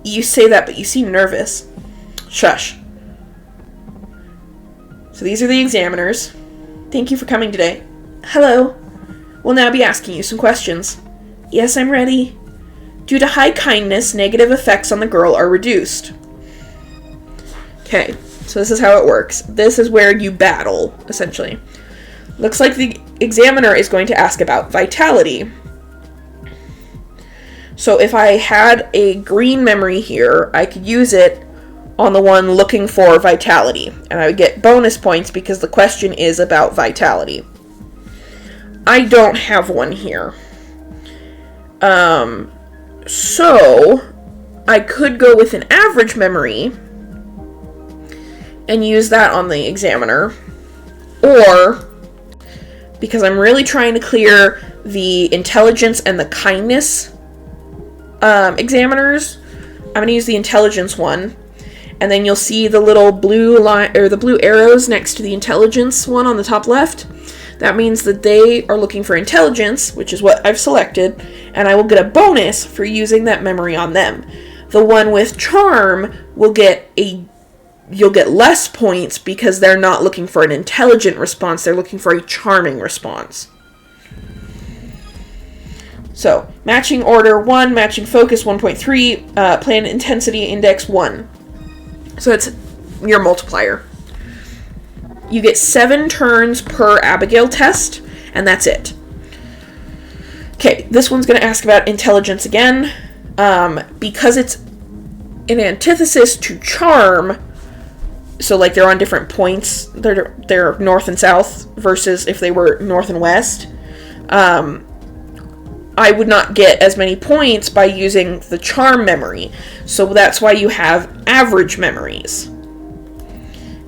You say that, but you seem nervous. Shush. So these are the examiners. Thank you for coming today. Hello. We'll now be asking you some questions. Yes, I'm ready. Due to high kindness, negative effects on the girl are reduced. Okay, so this is how it works. This is where you battle, essentially. Looks like the examiner is going to ask about vitality. So if I had a green memory here, I could use it on the one looking for vitality. And I would get bonus points because the question is about vitality. I don't have one here. So I could go with an average memory and use that on the examiner. Or, because I'm really trying to clear the intelligence and the kindness examiners, I'm going to use the intelligence one. And then you'll see the little blue line, or the blue arrows next to the intelligence one on the top left. That means that they are looking for intelligence, which is what I've selected, and I will get a bonus for using that memory on them. The one with charm will you'll get less points because they're not looking for an intelligent response, they're looking for a charming response. So, matching order 1, matching focus 1.3, plan intensity index 1. So that's your multiplier. You get 7 turns per Abigail test, and that's it. Okay, this one's going to ask about intelligence again. Because it's an antithesis to charm, so like they're on different points, they're north and south, versus if they were north and west, I would not get as many points by using the charm memory. So that's why you have average memories.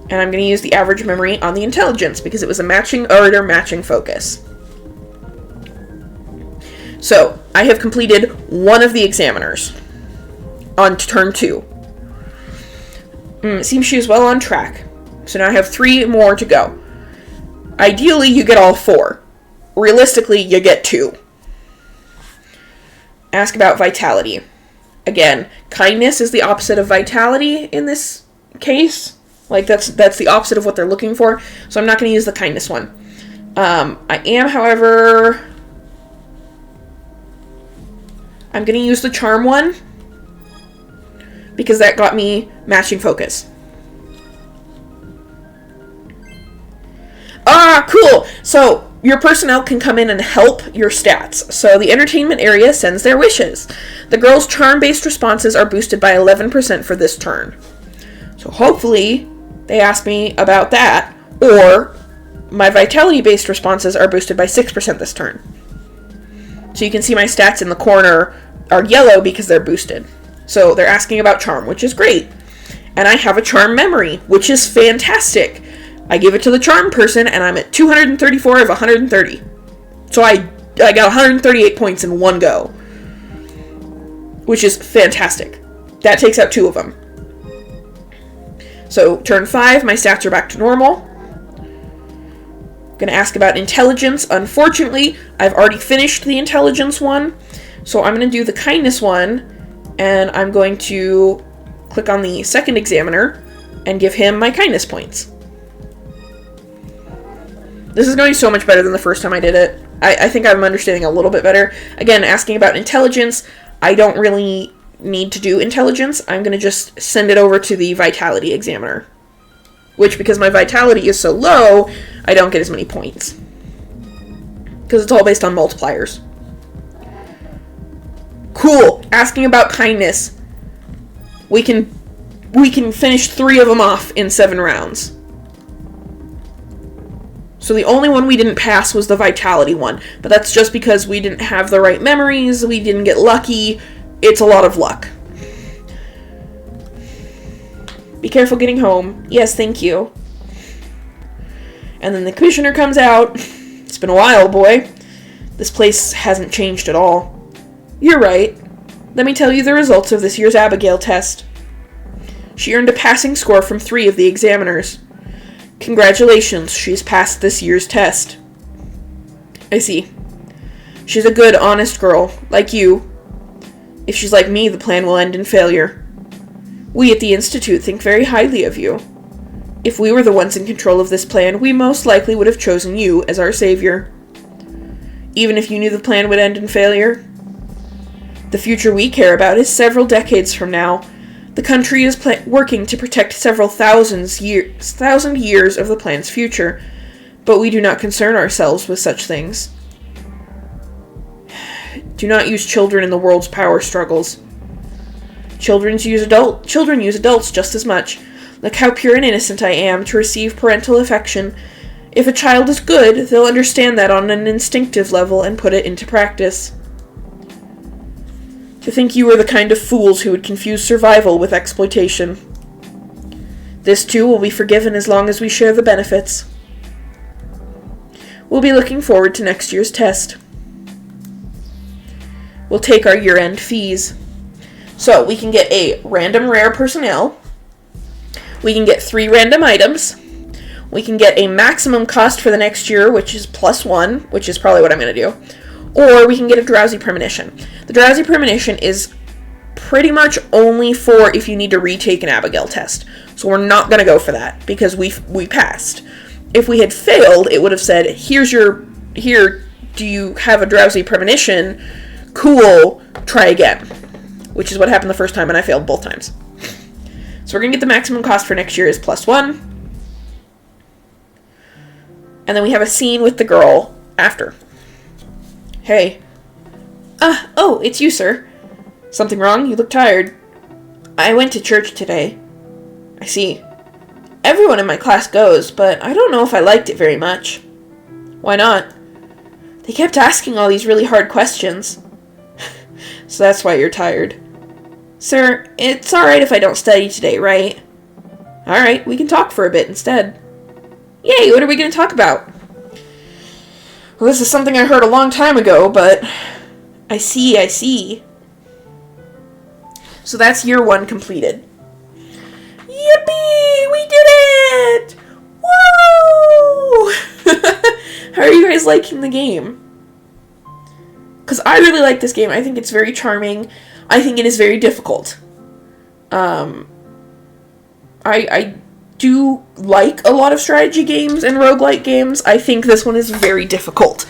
And I'm going to use the average memory on the intelligence because it was a matching order, matching focus. So I have completed one of the examiners on turn 2. It seems she was well on track. So now I have 3 more to go. Ideally, you get all 4. Realistically, you get 2. Ask about vitality. Again, kindness is the opposite of vitality in this case. Like, that's the opposite of what they're looking for. So I'm not going to use the kindness one. I am, however... I'm going to use the charm one. Because that got me matching focus. Ah, cool! So, your personnel can come in and help your stats. So the entertainment area sends their wishes. The girls' charm-based responses are boosted by 11% for this turn. So hopefully they ask me about that, or my vitality-based responses are boosted by 6% this turn. So you can see my stats in the corner are yellow because they're boosted. So they're asking about charm, which is great. And I have a charm memory, which is fantastic. I give it to the charm person, and I'm at 234 of 130. So I got 138 points in one go. Which is fantastic. That takes out 2 of them. So, turn 5, my stats are back to normal. Going to ask about intelligence. Unfortunately, I've already finished the intelligence one. So I'm going to do the kindness one, and I'm going to click on the second examiner and give him my kindness points. This is going so much better than the first time I did it. I think I'm understanding a little bit better. Again, asking about intelligence, I don't really need to do intelligence. I'm going to just send it over to the vitality examiner. Which, because my vitality is so low, I don't get as many points. Because it's all based on multipliers. Cool! Asking about kindness. We can finish 3 of them off in 7 rounds. So the only one we didn't pass was the vitality one. But that's just because we didn't have the right memories, we didn't get lucky. It's a lot of luck. Be careful getting home. Yes, thank you. And then the commissioner comes out. It's been a while, boy. This place hasn't changed at all. You're right. Let me tell you the results of this year's Abigail test. She earned a passing score from 3 of the examiners. Congratulations, she's passed this year's test. I see. She's a good, honest girl, like you. If she's like me, the plan will end in failure. We at the Institute think very highly of you. If we were the ones in control of this plan, we most likely would have chosen you as our savior. Even if you knew the plan would end in failure, the future we care about is several decades from now. The country is working to protect several thousand years of the plan's future, but we do not concern ourselves with such things. Do not use children in the world's power struggles. Children use adults just as much. Look how pure and innocent I am to receive parental affection. If a child is good, they'll understand that on an instinctive level and put it into practice. To think you are the kind of fools who would confuse survival with exploitation. This too will be forgiven as long as we share the benefits. We'll be looking forward to next year's test. We'll take our year-end fees. So, we can get a random rare personnel. We can get 3 random items. We can get a maximum cost for the next year, which is +1, which is probably what I'm going to do. Or we can get a drowsy premonition. The drowsy premonition is pretty much only for if you need to retake an Abigail test. So we're not going to go for that because we passed. If we had failed, it would have said, here, do you have a drowsy premonition? Cool, try again. Which is what happened the first time, and I failed both times. So we're going to get the maximum cost for next year is +1. And then we have a scene with the girl after. Hey. Oh, it's you, sir. Something wrong? You look tired. I went to church today. I see. Everyone in my class goes, but I don't know if I liked it very much. Why not? They kept asking all these really hard questions. So that's why you're tired. Sir, it's alright if I don't study today, right? Alright, we can talk for a bit instead. Yay, what are we going to talk about? Well, this is something I heard a long time ago, but I see. So that's year 1 completed. Yippee! We did it! Woo! How are you guys liking the game? Because I really like this game. I think it's very charming. I think it is very difficult. I do like a lot of strategy games and roguelike games. I think this one is very difficult.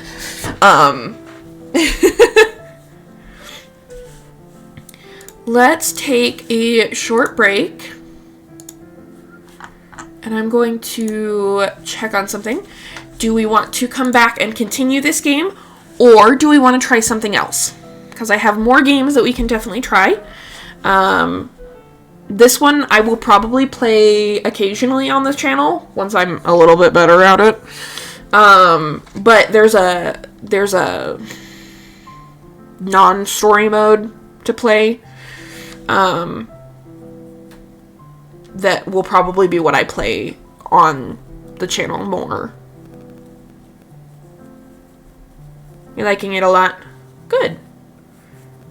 Let's take a short break. And I'm going to check on something. Do we want to come back and continue this game? Or do we want to try something else? Because I have more games that we can definitely try. This one I will probably play occasionally on this channel once I'm a little bit better at it. But there's a non-story mode to play. That will probably be what I play on the channel more. You're liking it a lot? Good.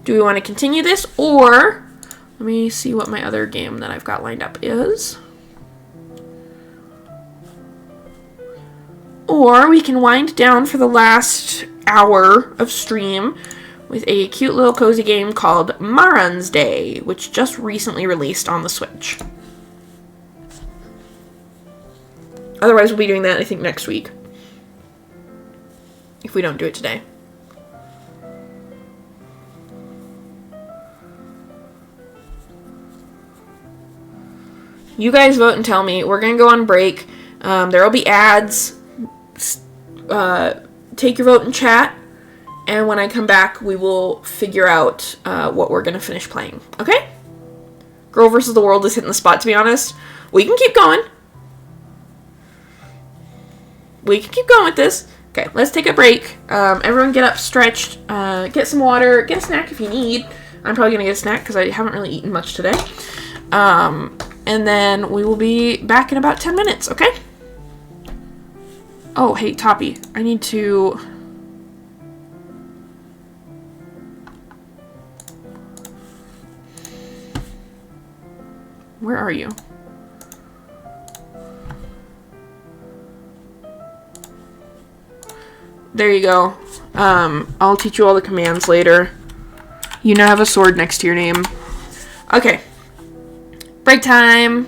Do we want to continue this, or let me see what my other game that I've got lined up is. Or we can wind down for the last hour of stream with a cute little cozy game called Maran's Day, which just recently released on the Switch. Otherwise, we'll be doing that, I think, next week. If we don't do it today. You guys vote and tell me. We're going to go on break. There will be ads. Take your vote in chat. And when I come back, we will figure out what we're going to finish playing. Okay? Girl vs. the World is hitting the spot, to be honest. We can keep going. We can keep going with this. Okay, let's take a break. Everyone get up, stretched, get some water, get a snack if you need. I'm probably going to get a snack because I haven't really eaten much today. And then we will be back in about 10 minutes, okay? Oh, hey, Toppy. I need to... Where are you? There you go. I'll teach you all the commands later. You now have a sword next to your name. Okay. Break time.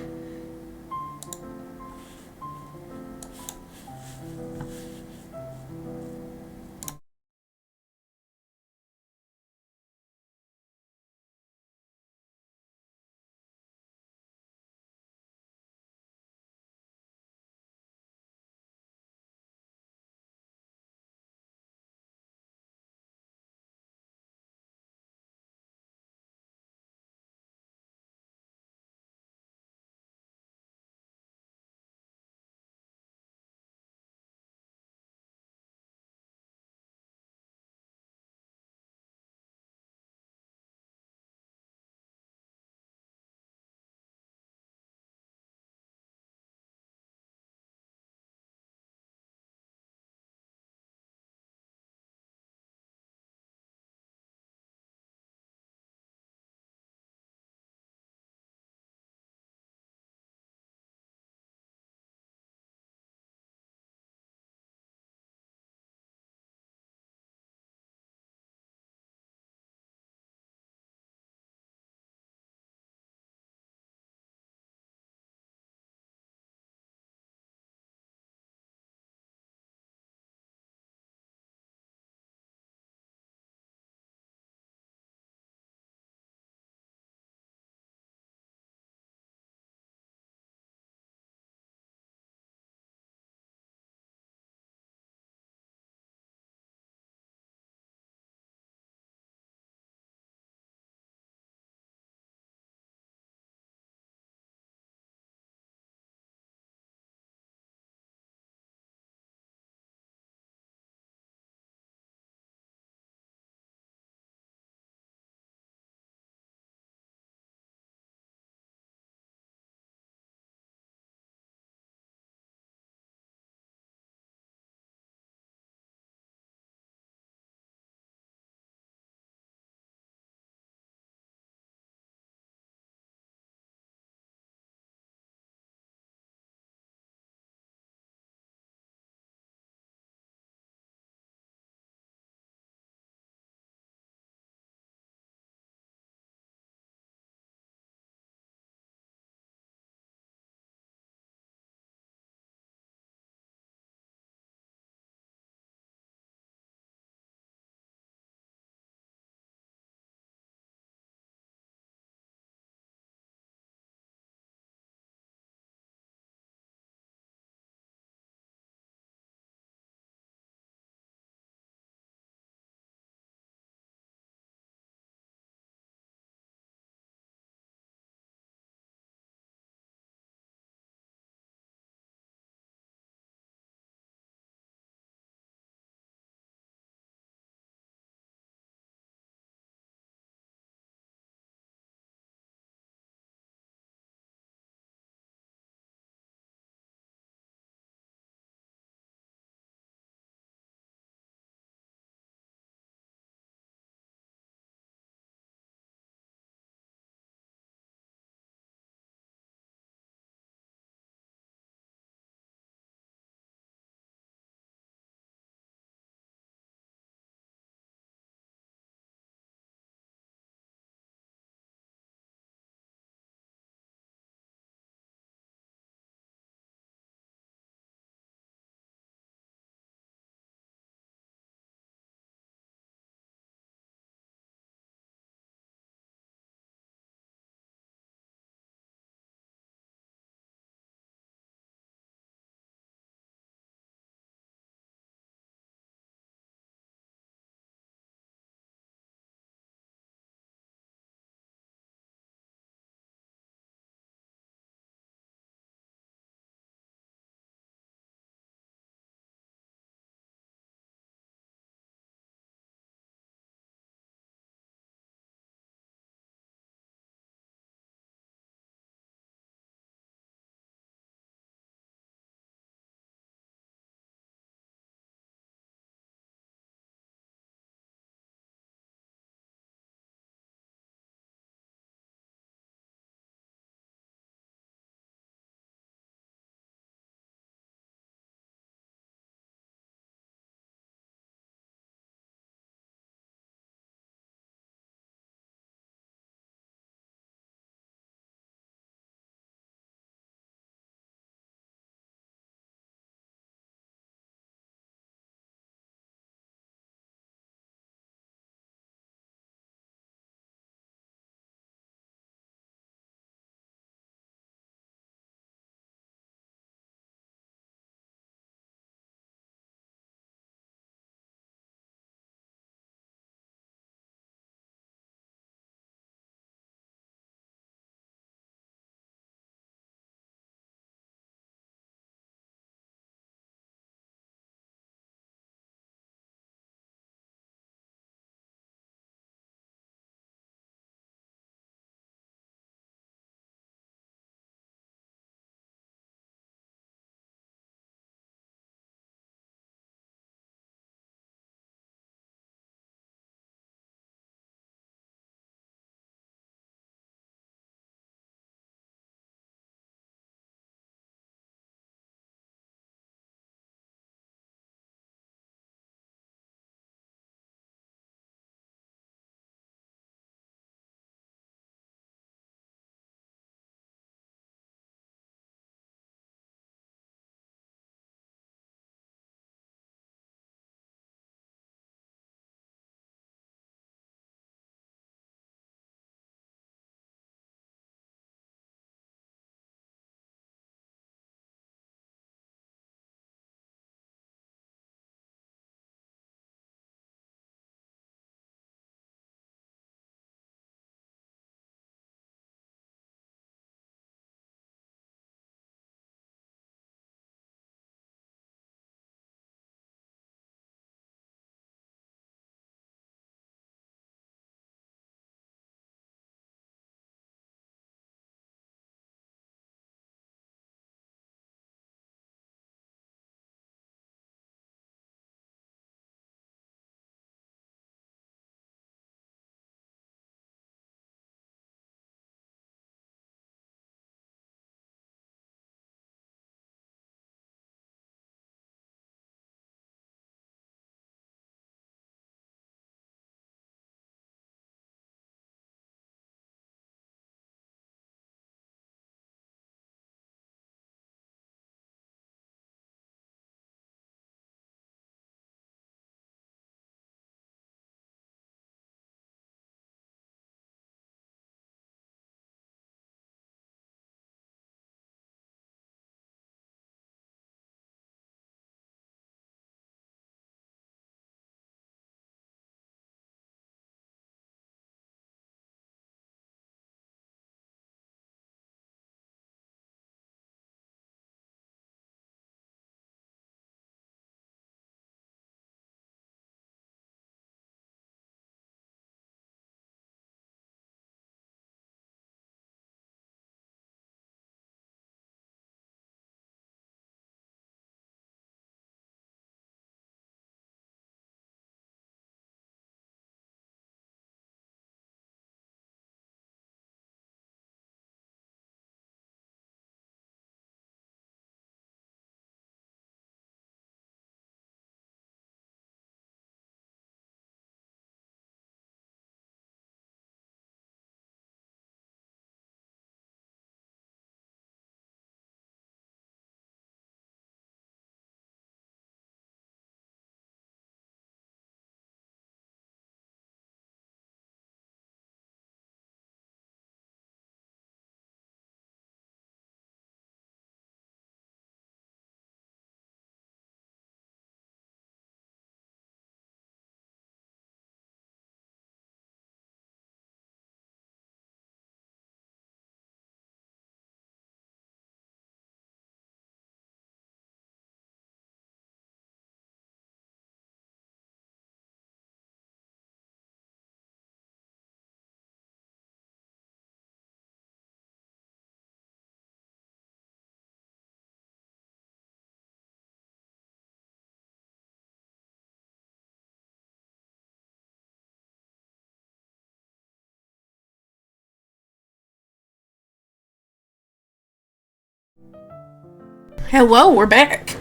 Hello, we're back.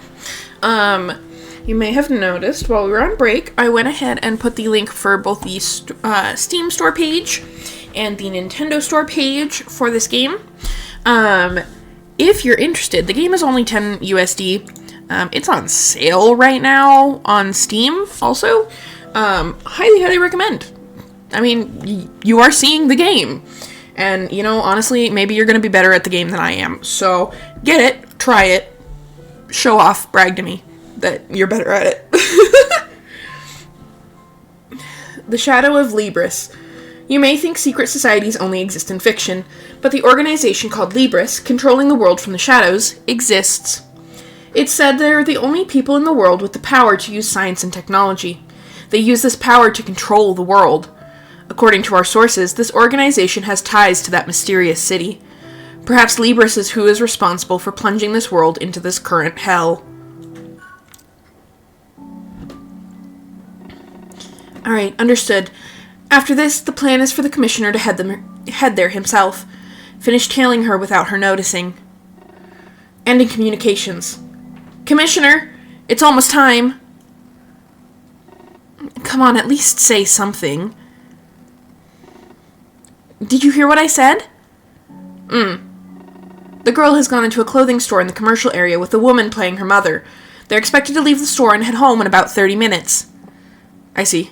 You may have noticed while we were on break, I went ahead and put the link for both the Steam store page and the Nintendo store page for this game. If you're interested, the game is only 10 USD. It's on sale right now on Steam also. Highly recommend. I mean, you are seeing the game. And, honestly, maybe you're going to be better at the game than I am. So, get it, try it, show off, brag to me that you're better at it. The Shadow of Libris. You may think secret societies only exist in fiction, but the organization called Libris, controlling the world from the shadows, exists. It's said they're the only people in the world with the power to use science and technology. They use this power to control the world. According to our sources, this organization has ties to that mysterious city. Perhaps Libris is who is responsible for plunging this world into this current hell. Alright, understood. After this, the plan is for the commissioner to head there himself. Finish tailing her without her noticing. Ending communications. Commissioner, it's almost time. Come on, at least say something. Did you hear what I said? The girl has gone into a clothing store in the commercial area with a woman playing her mother. They're expected to leave the store and head home in about 30 minutes. I see.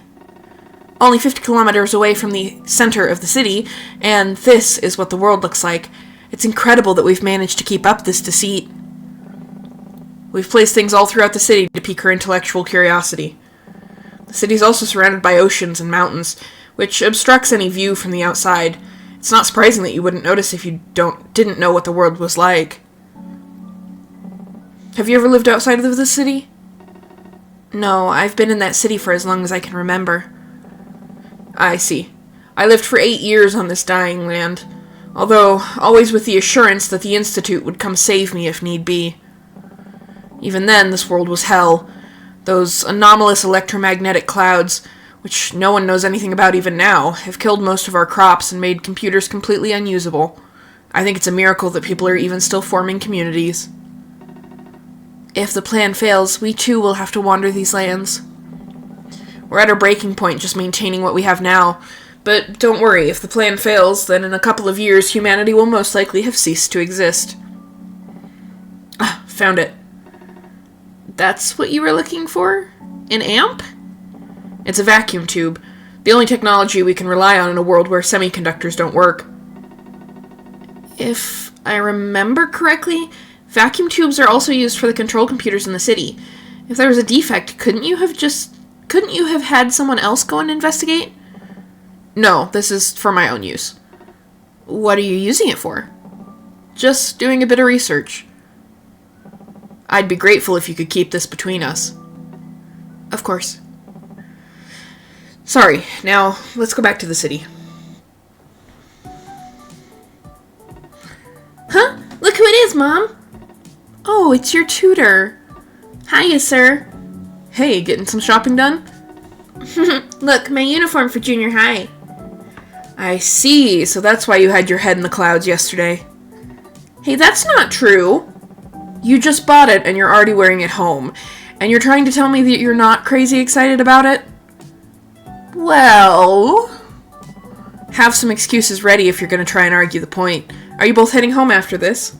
Only 50 kilometers away from the center of the city, and this is what the world looks like. It's incredible that we've managed to keep up this deceit. We've placed things all throughout the city to pique her intellectual curiosity. The city's also surrounded by oceans and mountains, which obstructs any view from the outside. It's not surprising that you wouldn't notice if you didn't know what the world was like. Have you ever lived outside of the city? No, I've been in that city for as long as I can remember. I see. I lived for 8 years on this dying land, although always with the assurance that the Institute would come save me if need be. Even then, this world was hell. Those anomalous electromagnetic clouds, which no one knows anything about even now, have killed most of our crops and made computers completely unusable. I think it's a miracle that people are even still forming communities. If the plan fails, we too will have to wander these lands. We're at our breaking point, just maintaining what we have now. But don't worry, if the plan fails, then in a couple of years, humanity will most likely have ceased to exist. Ah, found it. That's what you were looking for? An amp? It's a vacuum tube. The only technology we can rely on in a world where semiconductors don't work. If I remember correctly, vacuum tubes are also used for the control computers in the city. If there was a defect, couldn't you have had someone else go and investigate? No, this is for my own use. What are you using it for? Just doing a bit of research. I'd be grateful if you could keep this between us. Of course. Sorry, now let's go back to the city. Huh? Look who it is, Mom! Oh, it's your tutor. Hiya, sir. Hey, getting some shopping done? Look, my uniform for junior high. I see, so that's why you had your head in the clouds yesterday. Hey, that's not true. You just bought it and you're already wearing it home. And you're trying to tell me that you're not crazy excited about it? Well, have some excuses ready if you're going to try and argue the point. Are you both heading home after this?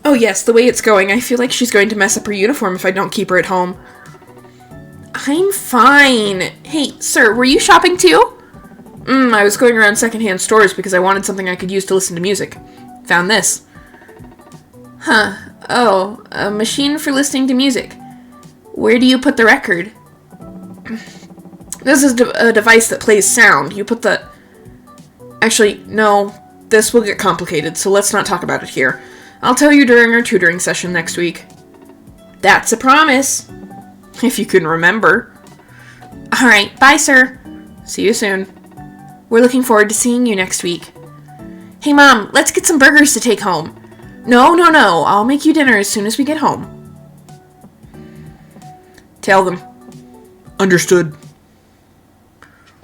Oh yes, the way it's going, I feel like she's going to mess up her uniform if I don't keep her at home. I'm fine. Hey, sir, were you shopping too? I was going around secondhand stores because I wanted something I could use to listen to music. Found this. Huh. Oh, a machine for listening to music. Where do you put the record? This is a device that plays sound. You put the... Actually, no. This will get complicated, so let's not talk about it here. I'll tell you during our tutoring session next week. That's a promise. If you can remember. Alright, bye, sir. See you soon. We're looking forward to seeing you next week. Hey, Mom, let's get some burgers to take home. No. I'll make you dinner as soon as we get home. Tell them. Understood.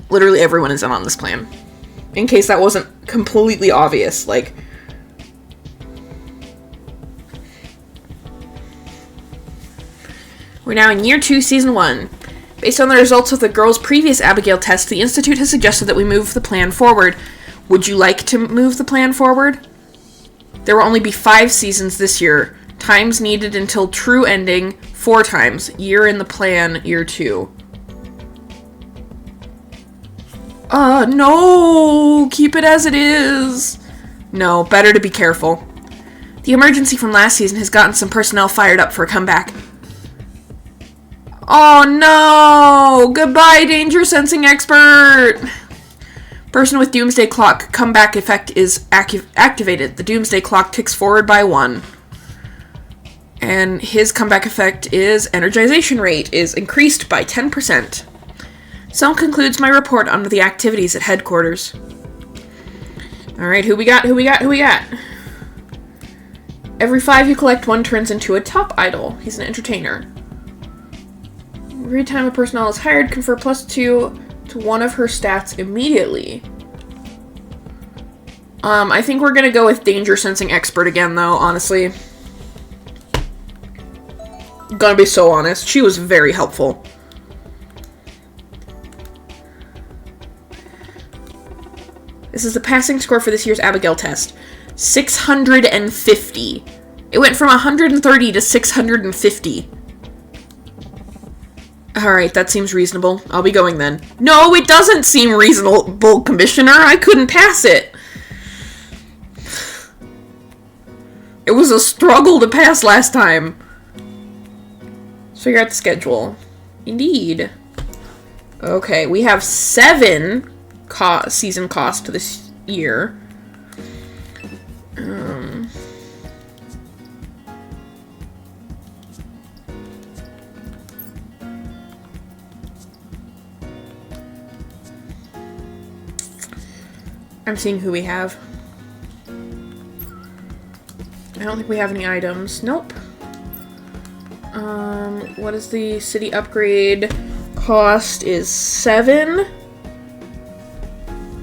Literally everyone is in on this plan. In case that wasn't completely obvious, like... We're now in Year 2, Season 1. Based on the results of the girls' previous Abigail test, the Institute has suggested that we move the plan forward. Would you like to move the plan forward? There will only be 5 seasons this year. Times needed until true ending, 4 times. Year in the plan, Year 2. No! Keep it as it is! No, better to be careful. The emergency from last season has gotten some personnel fired up for a comeback. Oh no! Goodbye, danger sensing expert! Person with Doomsday Clock comeback effect is activated. The Doomsday Clock ticks forward by 1. And his comeback effect is energization rate is increased by 10%. So concludes my report on the activities at headquarters. Alright, who we got? Every 5 you collect, 1 turns into a top idol. He's an entertainer. Every time a personnel is hired, confer +2 to one of her stats immediately. I think we're gonna go with danger sensing expert again, though, honestly. Gonna be so honest. She was very helpful. This is the passing score for this year's Abigail test. 650. It went from 130 to 650. Alright, that seems reasonable. I'll be going then. No, it doesn't seem reasonable, Commissioner. I couldn't pass it. It was a struggle to pass last time. Let's figure out the schedule. Indeed. Okay, we have 7 season cost this year. I'm seeing who we have. I don't think we have any items. Nope. What is the city upgrade cost is 7.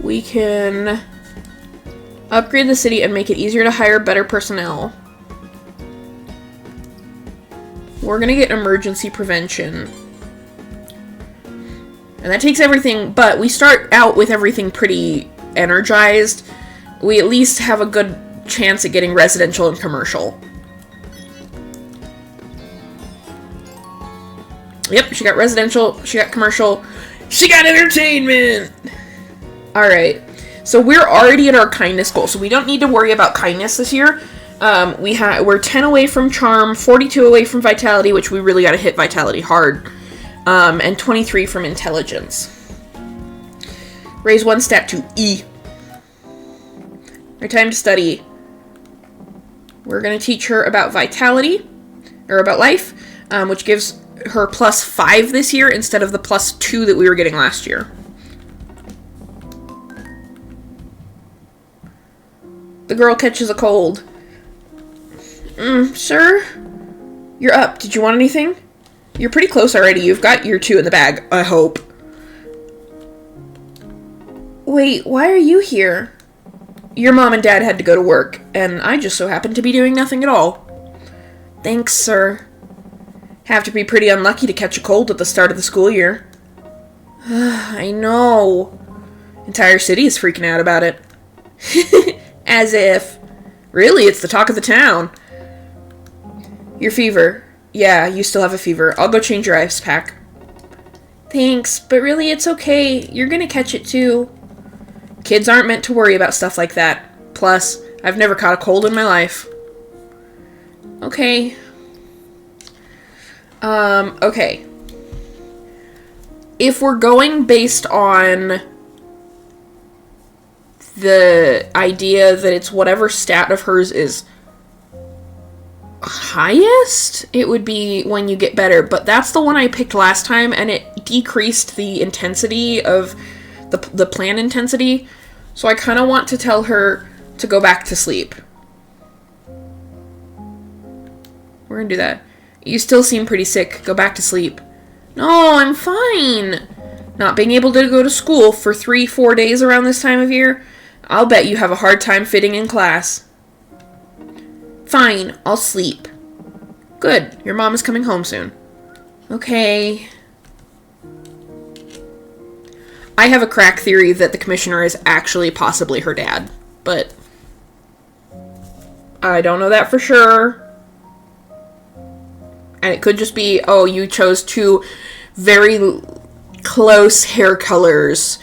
We can upgrade the city and make it easier to hire better personnel. We're gonna get emergency prevention. And that takes everything, but we start out with everything pretty energized. We at least have a good chance at getting residential and commercial. Yep, she got residential, she got commercial, she got entertainment! Alright, so we're already at our kindness goal, so we don't need to worry about kindness this year. We're 10 away from charm, 42 away from vitality, which we really gotta hit vitality hard, and 23 from intelligence. Raise 1 stat to E. Our time to study. We're gonna teach her about vitality, or about life, which gives her +5 this year instead of the +2 that we were getting last year. The girl catches a cold. Sir? You're up. Did you want anything? You're pretty close already. You've got your 2 in the bag, I hope. Wait, why are you here? Your mom and dad had to go to work, and I just so happened to be doing nothing at all. Thanks, sir. Have to be pretty unlucky to catch a cold at the start of the school year. I know. Entire city is freaking out about it. As if. Really, it's the talk of the town. Your fever. Yeah, you still have a fever. I'll go change your ice pack. Thanks, but really it's okay. You're gonna catch it too. Kids aren't meant to worry about stuff like that. Plus, I've never caught a cold in my life. Okay. Okay. If we're going based on the idea that it's whatever stat of hers is highest, it would be when you get better. But that's the one I picked last time, and it decreased the intensity of the plan intensity. So I kind of want to tell her to go back to sleep. We're gonna do that. You still seem pretty sick. Go back to sleep. No, I'm fine. Not being able to go to school for 3-4 days around this time of year, I'll bet you have a hard time fitting in class. Fine, I'll sleep. Good, your mom is coming home soon. Okay. I have a crack theory that the commissioner is actually possibly her dad, but I don't know that for sure. And it could just be, oh, you chose two very close hair colors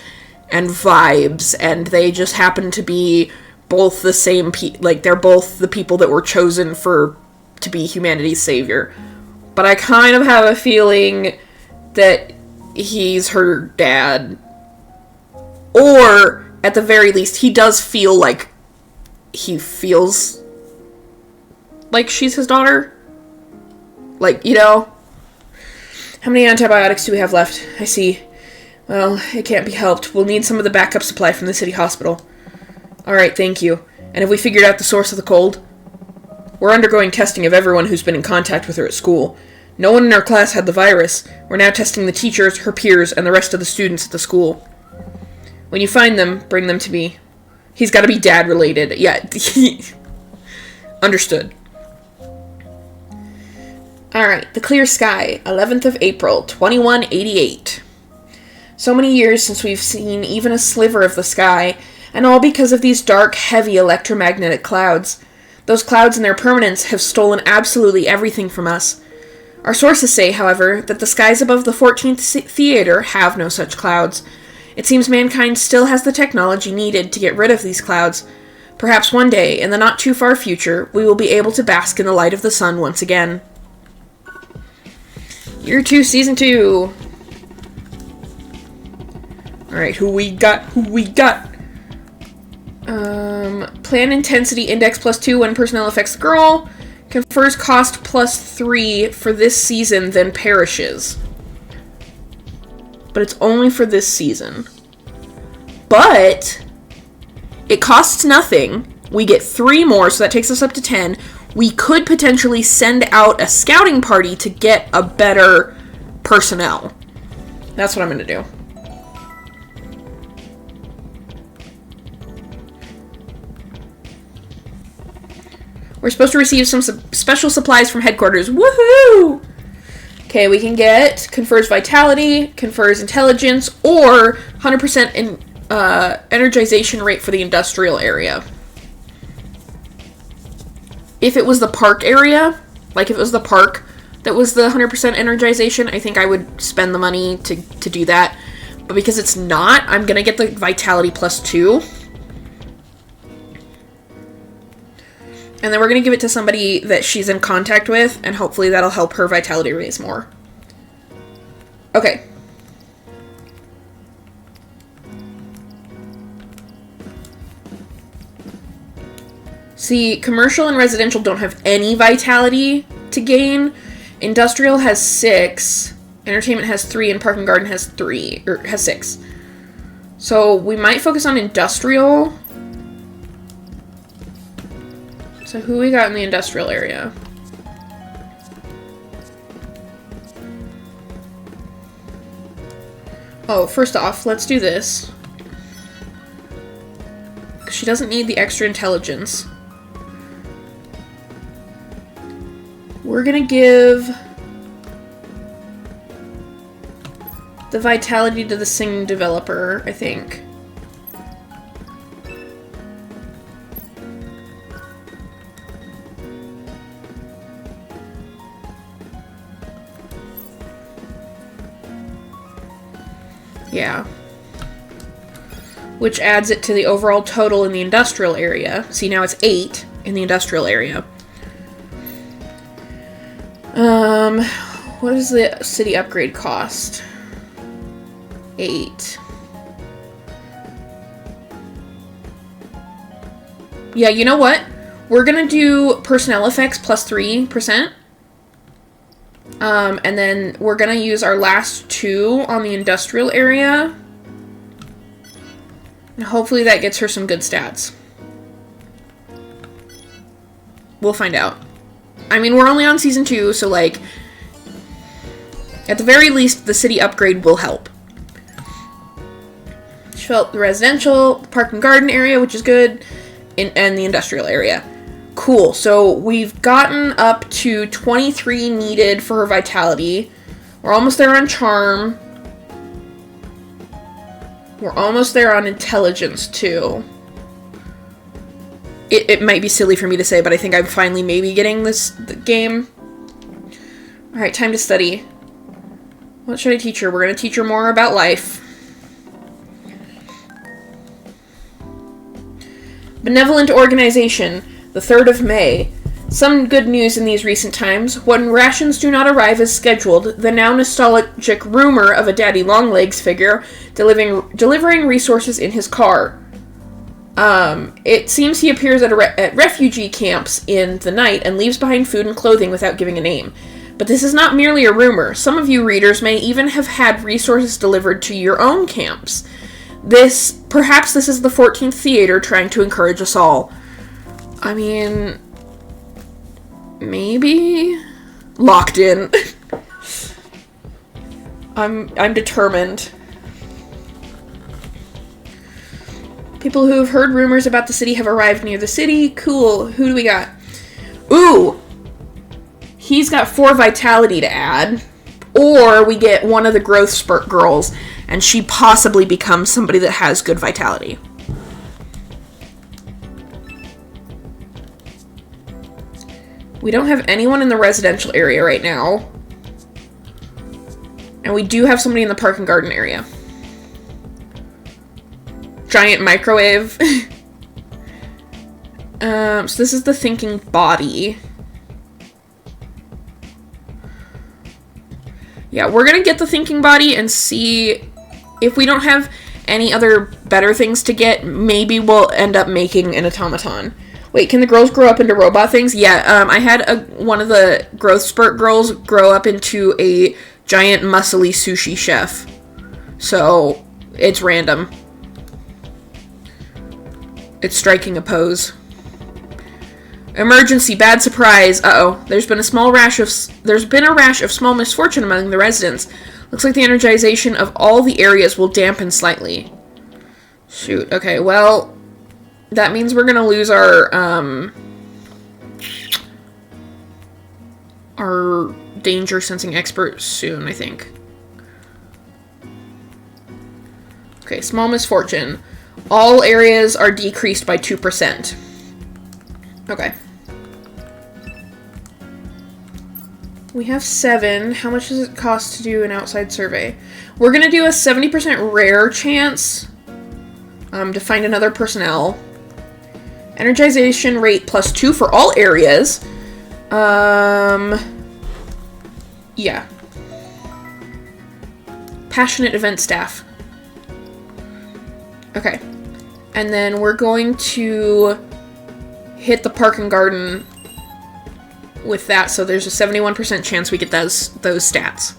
and vibes, and they just happen to be both the same like they're both the people that were chosen to be humanity's savior. But I kind of have a feeling that he's her dad. Or, at the very least, he does feel like he feels like she's his daughter. Like, you know. How many antibiotics do we have left? I see. Well, it can't be helped. We'll need some of the backup supply from the city hospital. Alright, thank you. And have we figured out the source of the cold? We're undergoing testing of everyone who's been in contact with her at school. No one in our class had the virus. We're now testing the teachers, her peers, and the rest of the students at the school. When you find them, bring them to me. He's got to be dad-related. Yeah. Understood. Alright, the clear sky, 11th of April, 2188. So many years since we've seen even a sliver of the sky, and all because of these dark, heavy electromagnetic clouds. Those clouds and their permanence have stolen absolutely everything from us. Our sources say, however, that the skies above the 14th Theater have no such clouds. It seems mankind still has the technology needed to get rid of these clouds. Perhaps one day, in the not-too-far future, we will be able to bask in the light of the sun once again. Year 2, Season 2. Alright, who we got? Plan intensity index +2 when personnel affects the girl. Confers cost +3 for this season, then perishes. But it's only for this season. But it costs nothing. We get 3 more, so that takes us up to 10. We could potentially send out a scouting party to get a better personnel. That's what I'm going to do. We're supposed to receive some special supplies from headquarters. Woohoo! Okay, we can get confers vitality, confers intelligence, or 100% energization rate for the industrial area. If it was the park area, like if it was the park that was the 100% energization, I think I would spend the money to do that. But because it's not, I'm going to get the vitality +2. And then we're going to give it to somebody that she's in contact with, and hopefully that'll help her vitality raise more. Okay. See, commercial and residential don't have any vitality to gain. Industrial has 6. Entertainment has 3, and Park and Garden has 6. So we might focus on industrial. So who we got in the industrial area? Oh, first off, let's do this. She doesn't need the extra intelligence. We're gonna give the vitality to the singing developer, I think. Yeah. Which adds it to the overall total in the industrial area. See, now it's 8 in the industrial area. What does the city upgrade cost? 8. Yeah, you know what? We're gonna do personnel effects +3%. And then we're gonna use our last 2 on the industrial area. And hopefully that gets her some good stats. We'll find out. I mean, we're only on Season 2, so, like, at the very least, the city upgrade will help. She felt the residential, Park and Garden area, which is good, and the industrial area. Cool, so we've gotten up to 23 needed for her vitality. We're almost there on charm. We're almost there on intelligence, too. It might be silly for me to say, but I think I'm finally maybe getting the game. Alright, time to study. What should I teach her? We're going to teach her more about life. Benevolent organization, the 3rd of May. Some good news in these recent times. When rations do not arrive as scheduled, the now nostalgic rumor of a Daddy Longlegs figure delivering resources in his car. It seems he appears at refugee camps in the night and leaves behind food and clothing without giving a name. But this is not merely a rumor. Some of you readers may even have had resources delivered to your own camps. Perhaps this is the 14th Theater trying to encourage us all. I mean, maybe? Locked in. I'm determined. People who have heard rumors about the city have arrived near the city. Cool. Who do we got? Ooh! He's got 4 vitality to add. Or we get one of the growth spurt girls, and she possibly becomes somebody that has good vitality. We don't have anyone in the residential area right now. And we do have somebody in the park and garden area. Giant microwave. So this is the thinking body. Yeah, we're gonna get the thinking body and see if we don't have any other better things to get. Maybe we'll end up making an automaton. Wait, can the girls grow up into robot things? Yeah, I had one of the growth spurt girls grow up into a giant muscly sushi chef. So, it's random. It's striking a pose. Emergency, bad surprise. Uh-oh. There's been a rash of small misfortune among the residents. Looks like the energization of all the areas will dampen slightly. Shoot. Okay, well, that means we're gonna lose our danger sensing expert soon, I think. Okay, small misfortune. All areas are decreased by 2%. Okay. We have 7. How much does it cost to do an outside survey? We're going to do a 70% rare chance to find another personnel. Energization rate +2 for all areas. Yeah. Passionate event staff. Okay. And then we're going to hit the park and garden with that, so there's a 71% chance we get those stats.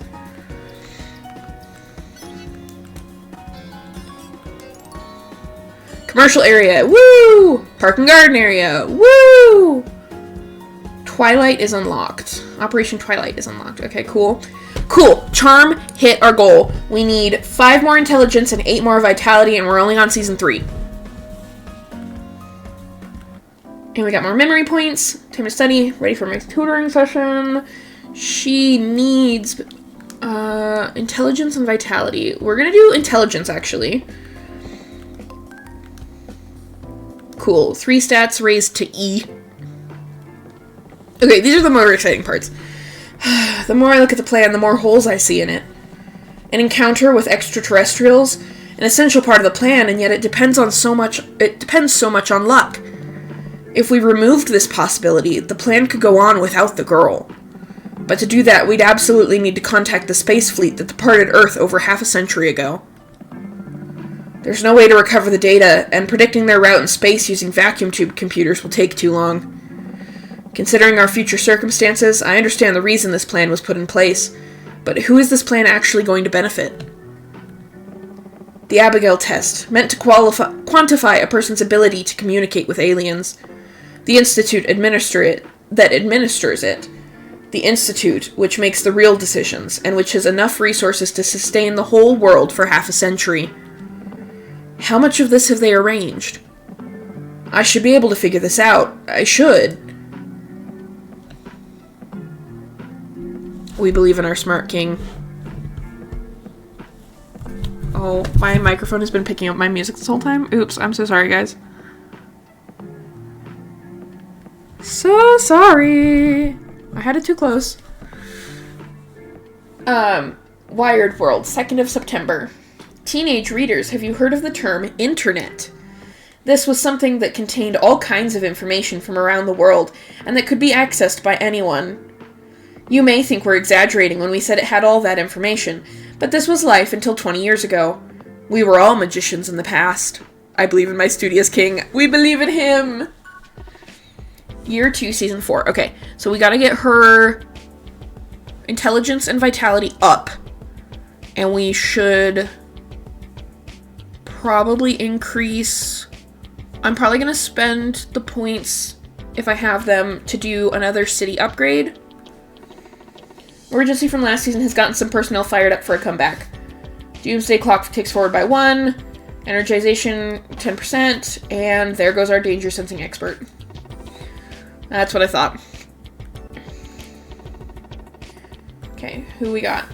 Commercial area, woo! Park and garden area, woo! Twilight is unlocked. Operation Twilight is unlocked. Okay, cool. Cool. Charm hit our goal. We need 5 more intelligence and 8 more vitality, and we're only on season 3. And we got more memory points. Time to study. Ready for my tutoring session. She needs intelligence and vitality. We're gonna do intelligence, actually. Cool. 3 stats raised to E. Okay, these are the more exciting parts. The more I look at the plan, the more holes I see in it. An encounter with extraterrestrials, an essential part of the plan, and yet it depends so much on luck. If we removed this possibility, the plan could go on without the girl. But to do that, we'd absolutely need to contact the space fleet that departed Earth over half a century ago. There's no way to recover the data, and predicting their route in space using vacuum tube computers will take too long. Considering our future circumstances, I understand the reason this plan was put in place, but who is this plan actually going to benefit? The Abigail test, meant to quantify a person's ability to communicate with aliens. The institute that administers it. The institute, which makes the real decisions, and which has enough resources to sustain the whole world for half a century. How much of this have they arranged? I should be able to figure this out. I should. We believe in our smart king. Oh, my microphone has been picking up my music this whole time. Oops, I'm so sorry, guys. So sorry. I had it too close. Wired World, 2nd of September. Teenage readers, have you heard of the term internet? This was something that contained all kinds of information from around the world, and that could be accessed by anyone. You may think we're exaggerating when we said it had all that information, but this was life until 20 years ago. We were all magicians in the past. I believe in my studious king. We believe in him! Year 2, Season 4. Okay, so we gotta get her intelligence and vitality up. And we should probably increase... I'm probably gonna spend the points, if I have them, to do another city upgrade. Emergency from last season has gotten some personnel fired up for a comeback. Doomsday Clock ticks forward by 1. Energization 10%. And there goes our danger sensing expert. That's what I thought. Okay, who we got?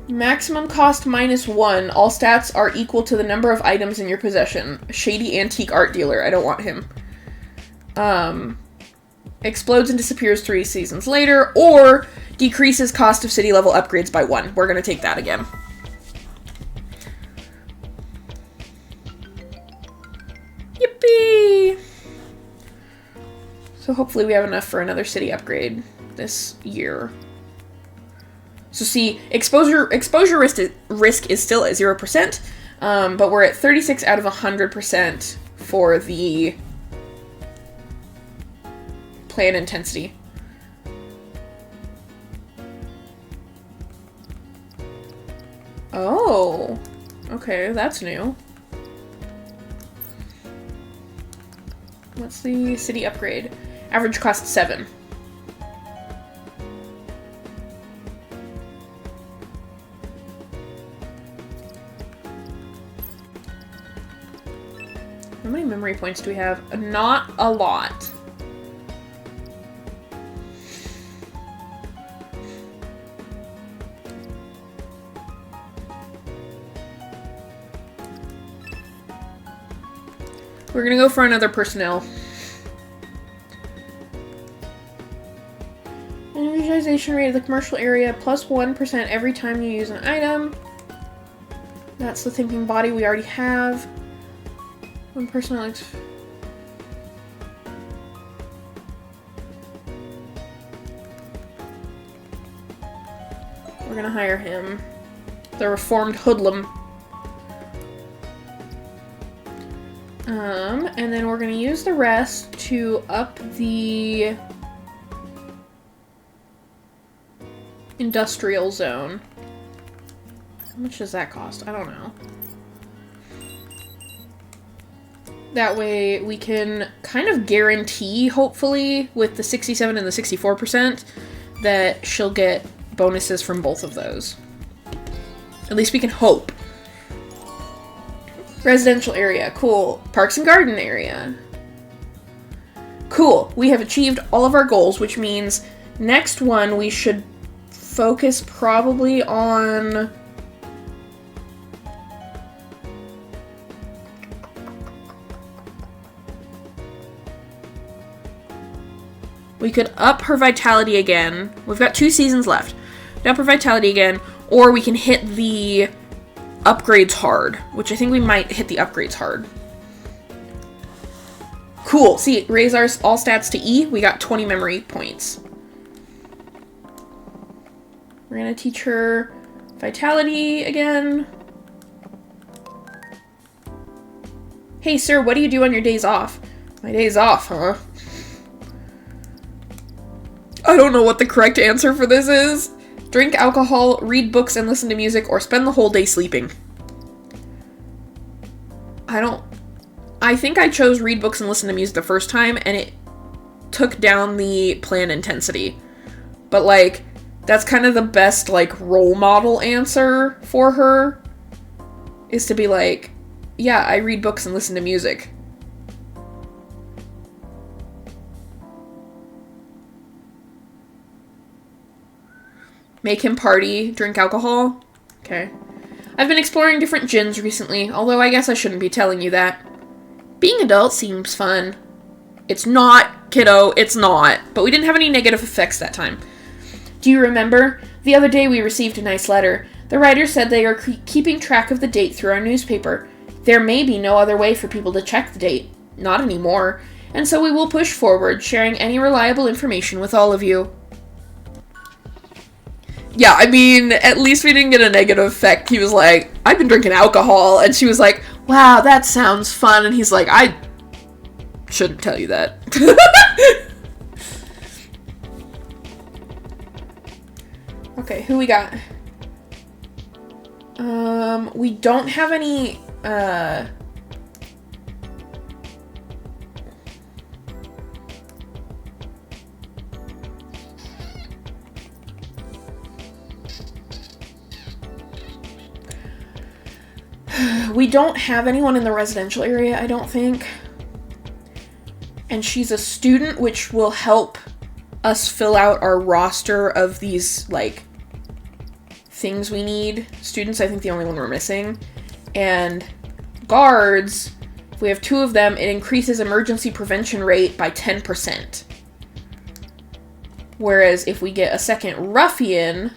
Maximum cost -1. All stats are equal to the number of items in your possession. Shady antique art dealer. I don't want him. Explodes and disappears 3 seasons later, or decreases cost of city level upgrades by 1. We're gonna take that again. Yippee! So hopefully we have enough for another city upgrade this year. So see, exposure risk is still at 0%, but we're at 36 out of 100% for the plan intensity. Oh, okay, that's new. What's the city upgrade? Average cost 7. How many memory points do we have? Not a lot. We're gonna go for another personnel. Energization rate of the commercial area plus 1% every time you use an item. That's the thinking body we already have. One personnel. We're gonna hire him. The reformed hoodlum. And then we're gonna use the rest to up the industrial zone. How much does that cost? I don't know. That way we can kind of guarantee, hopefully, with the 67 and the 64%, that she'll get bonuses from both of those. At least we can hope. Residential area. Cool. Parks and garden area. Cool. We have achieved all of our goals, which means next one we should focus probably on... We could up her vitality again. We've got 2 seasons left. Up her vitality again, or we can hit the upgrades hard, which I think we might hit the upgrades hard. Cool. See, raise our all stats to E. We got 20 memory points. We're gonna teach her vitality again. Hey, sir, what do you do on your days off? My days off, huh? I don't know what the correct answer for this is. Drink alcohol, read books and listen to music, or spend the whole day sleeping. I think I chose read books and listen to music the first time, and it took down the plan intensity. But, like, that's kind of the best, like, role model answer for her, is to be like, yeah, I read books and listen to music. Make him party, drink alcohol. Okay. I've been exploring different gyms recently, although I guess I shouldn't be telling you that. Being adult seems fun. It's not, kiddo, it's not. But we didn't have any negative effects that time. Do you remember? The other day we received a nice letter. The writer said they are keeping track of the date through our newspaper. There may be no other way for people to check the date. Not anymore. And so we will push forward, sharing any reliable information with all of you. Yeah, I mean, at least we didn't get a negative effect. He was like, I've been drinking alcohol. And she was like, wow, that sounds fun. And he's like, I shouldn't tell you that. Okay, who we got? We don't have any, we don't have anyone in the residential area, I don't think. And she's a student, which will help us fill out our roster of these, like, things we need. Students, I think the only one we're missing. And guards, if we have 2 of them, it increases emergency prevention rate by 10%. Whereas if we get a second ruffian,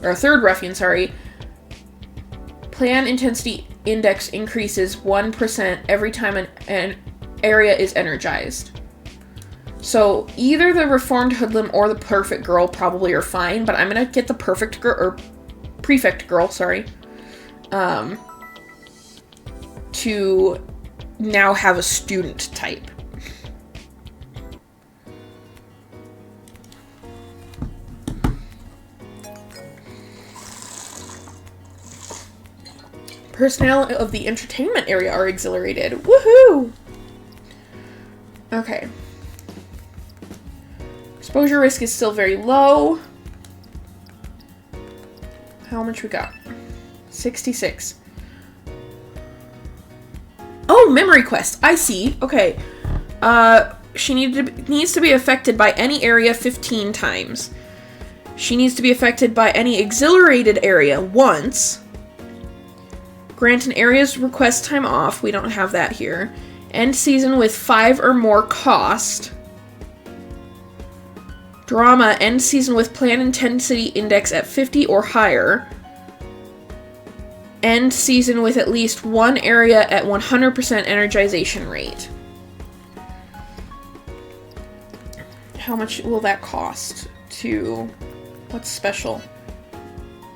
or a third ruffian, sorry, plan intensity index increases 1% every time an area is energized. So either the reformed hoodlum or the perfect girl probably are fine, but I'm gonna get the perfect girl, or prefect girl, sorry, to now have a student type. Personnel of the entertainment area are exhilarated. Woohoo! Okay. Exposure risk is still very low. How much we got? 66. Oh, memory quest. I see. Okay. She needs to be affected by any area 15 times. She needs to be affected by any exhilarated area once. Grant an area's request time off. We don't have that here. End season with 5 or more cost. Drama, end season with plan intensity index at 50 or higher. End season with at least 1 area at 100% energization rate. How much will that cost to... What's special?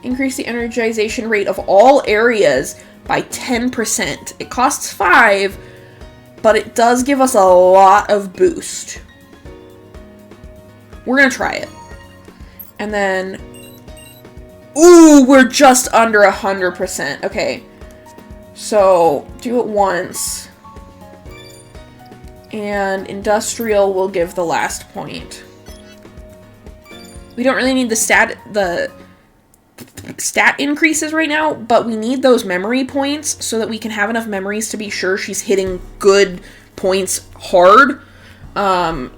Increase the energization rate of all areas by 10%. It costs 5, but it does give us a lot of boost. We're gonna try it. And then... Ooh, we're just under 100%. Okay. So, do it once. And industrial will give the last point. We don't really need the stat increases right now, but we need those memory points so that we can have enough memories to be sure she's hitting good points hard.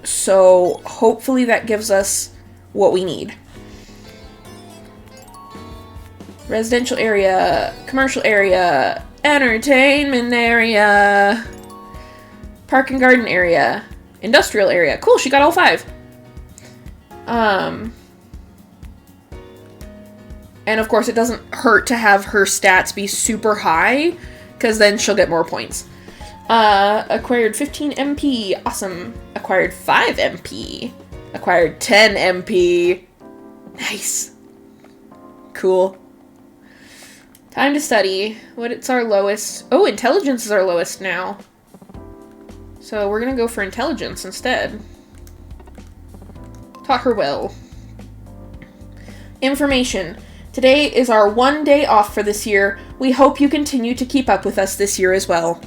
So hopefully that gives us what we need. Residential area, commercial area, entertainment area, park and garden area, industrial area. Cool, she got all 5. And of course, it doesn't hurt to have her stats be super high, because then she'll get more points. Acquired 15 MP. Awesome. Acquired 5 MP. Acquired 10 MP. Nice. Cool. Time to study. What's our lowest? Oh, intelligence is our lowest now. So we're gonna go for intelligence instead. Taught her well. Information. Today is our 1 day off for this year. We hope you continue to keep up with us this year as well.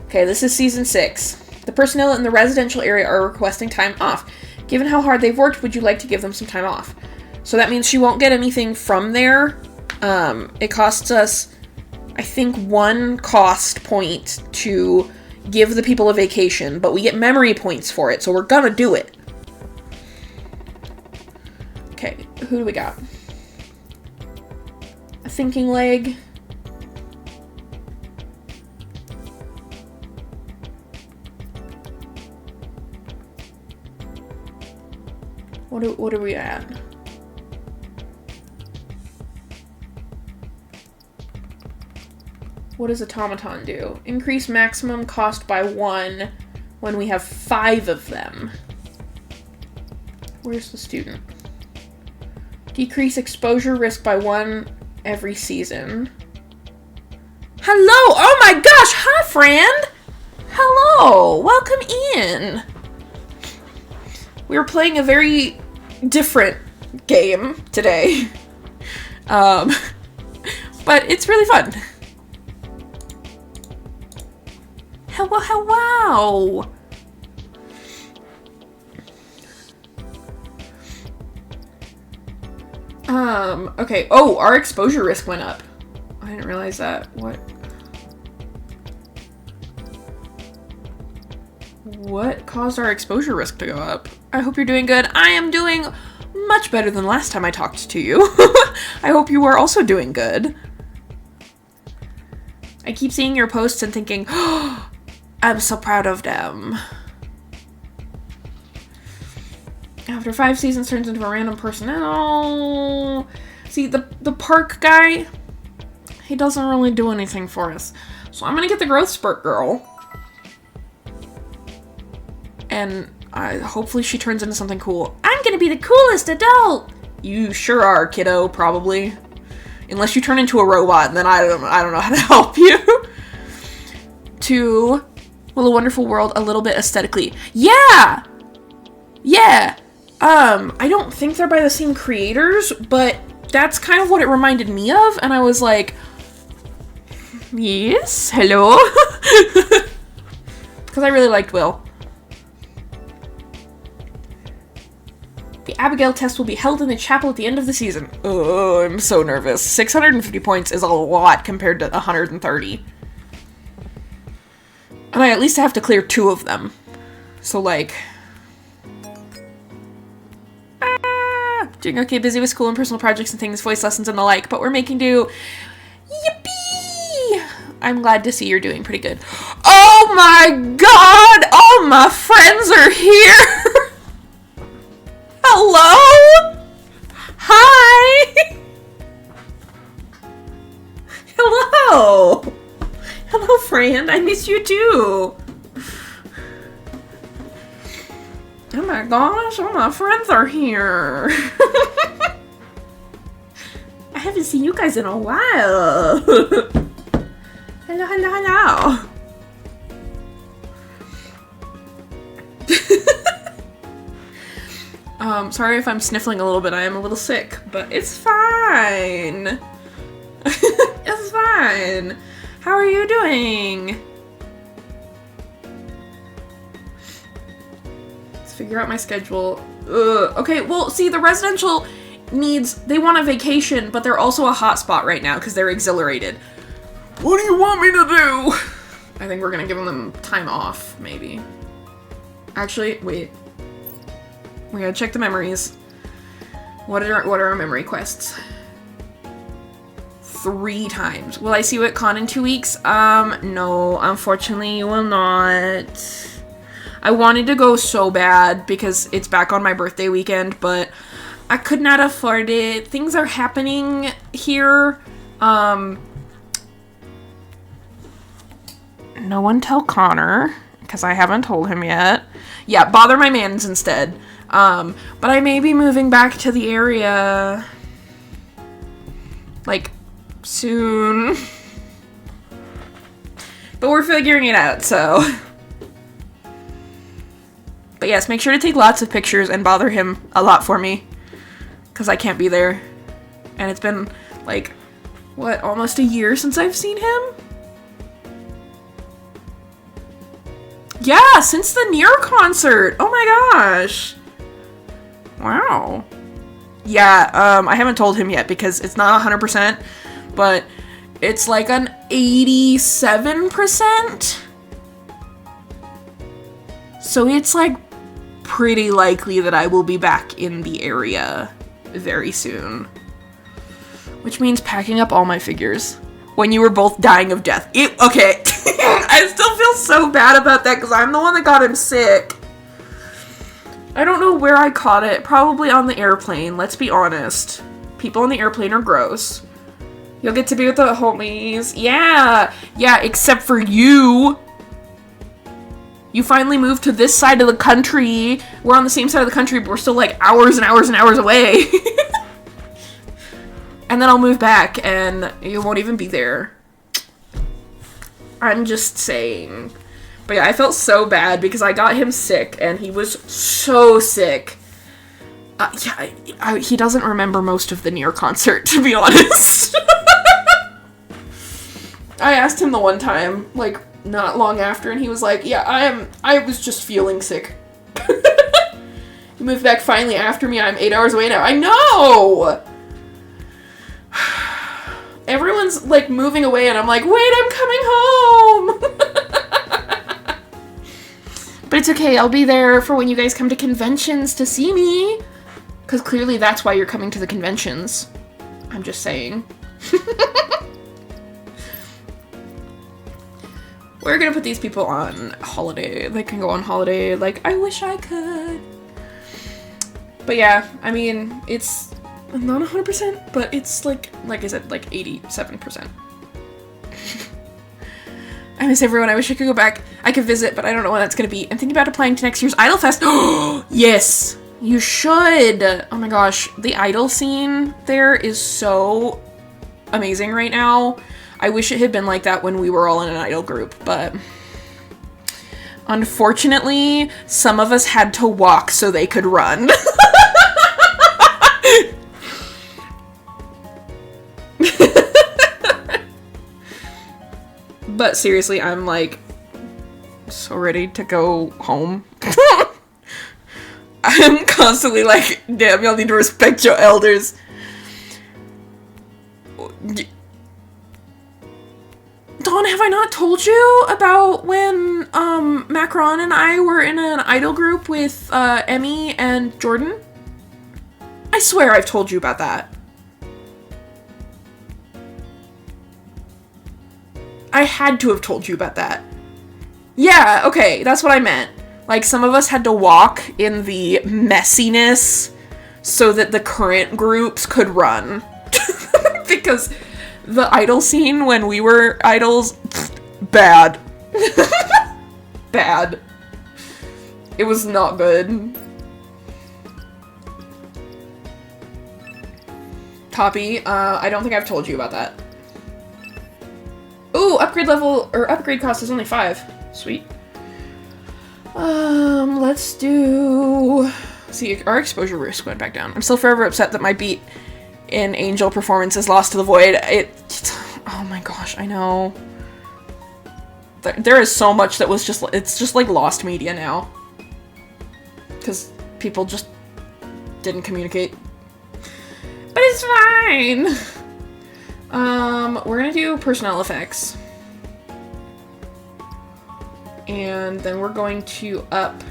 Okay, this is season 6. The personnel in the residential area are requesting time off. Given how hard they've worked, would you like to give them some time off? So that means she won't get anything from there. It costs us, I think, 1 cost point to give the people a vacation, but we get memory points for it, so we're gonna do it. Okay, who do we got? thinking leg. What are we at? What does automaton do? Increase maximum cost by 1 when we have 5 of them. Where's the student? Decrease exposure risk by 1 every season. Hello! Oh my gosh! Hi, friend! Hello! Welcome in! We were playing a very different game today. But it's really fun. Hello, hello! Okay. Oh, our exposure risk went up. I didn't realize that. What caused our exposure risk to go up? I hope you're doing good. I am doing much better than last time I talked to you. I hope you are also doing good. I keep seeing your posts and thinking, oh, I'm so proud of them. After 5 seasons turns into a random personnel. See, the park guy, he doesn't really do anything for us. So I'm gonna get the growth spurt girl. And hopefully she turns into something cool. I'm gonna be the coolest adult! You sure are, kiddo, probably. Unless you turn into a robot, and then I don't know how to help you. To Will a Wonderful World a little bit aesthetically. Yeah! Yeah! I don't think they're by the same creators, but that's kind of what it reminded me of, and I was like, yes, hello? Because I really liked Will. The Abigail test will be held in the chapel at the end of the season. Oh, I'm so nervous. 650 points is a lot compared to 130. And I at least have to clear 2 of them. So, like... doing okay, busy with school and personal projects and things, voice lessons and the like, but we're making do. Yippee! I'm glad to see you're doing pretty good. Oh my god! All my friends are here! Hello? Hi! Hello! Hello, friend. I miss you too. Oh my gosh, all my friends are here. I haven't seen you guys in a while. Hello, hello, hello. Sorry if I'm sniffling a little bit. I am a little sick, but it's fine. It's fine. How are you doing? Let's figure out my schedule. Okay, well, see, the residential they want a vacation, but they're also a hotspot right now because they're exhilarated. What do you want me to do? I think we're gonna give them time off, maybe. Actually, wait. We gotta check the memories. What are our memory quests? 3 times. Will I see you at con in 2 weeks? No, unfortunately you will not. I wanted to go so bad because it's back on my birthday weekend, but I could not afford it. Things are happening here. No one tell Connor, because I haven't told him yet. Yeah, bother my mans instead. But I may be moving back to the area, like, soon. But we're figuring it out, so. But yes, make sure to take lots of pictures and bother him a lot for me, because I can't be there. And it's been, like, what, almost a year since I've seen him? Yeah, since the Nier concert! Oh my gosh! Wow. Yeah, I haven't told him yet because it's not 100%, but it's like an 87%. So it's like pretty likely that I will be back in the area very soon. Which means packing up all my figures. When you were both dying of death. Okay. I still feel so bad about that because I'm the one that got him sick. I don't know where I caught it. Probably on the airplane. Let's be honest. People on the airplane are gross. You'll get to be with the homies. Yeah. Yeah, except for you. You finally moved to this side of the country. We're on the same side of the country, but we're still like hours and hours and hours away. And then I'll move back and you won't even be there. I'm just saying. But yeah, I felt so bad because I got him sick and he was so sick. He doesn't remember most of the Nier concert, to be honest. I asked him the one time, like, not long after, and he was like, yeah, I was just feeling sick. He moved back finally after me. I'm 8 hours away now. I know! Everyone's, like, moving away, and I'm like, wait, I'm coming home! But it's okay, I'll be there for when you guys come to conventions to see me. Because clearly that's why you're coming to the conventions. I'm just saying. We're gonna put these people on holiday. They can go on holiday. Like, I wish I could. But yeah, I mean, it's not 100%, but it's like I said, like 87%. I miss everyone. I wish I could go back. I could visit, but I don't know when that's gonna be. I'm thinking about applying to next year's Idol Fest. Yes, you should. Oh my gosh, the Idol scene there is so amazing right now. I wish it had been like that when we were all in an Idol group, but unfortunately, some of us had to walk so they could run. But seriously, I'm like so ready to go home. I'm constantly like, damn, y'all need to respect your elders. Dawn, have I not told you about when Macron and I were in an idol group with Emmy and Jordan? I swear I've told you about that. I had to have told you about that. Yeah, okay, that's what I meant. Like, some of us had to walk in the messiness so that the current groups could run. Because the idol scene when we were idols, bad. Bad. It was not good. Poppy, I don't think I've told you about that. Ooh, upgrade level, or upgrade cost is only 5. Sweet. Let's do... See, our exposure risk went back down. I'm still forever upset that my beat in Angel performance is lost to the void. Oh my gosh, I know. There is so much that was just, it's just like lost media now. Because people just didn't communicate. But it's fine! We're gonna do personnel effects. And then we're going to up...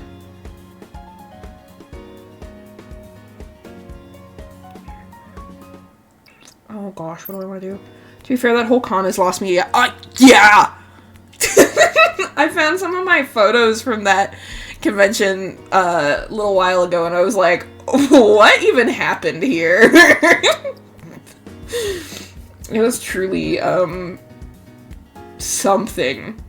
Oh gosh, what do I want to do? To be fair, that whole con has lost me. Yeah! I found some of my photos from that convention a little while ago, and I was like, what even happened here? It was truly, something.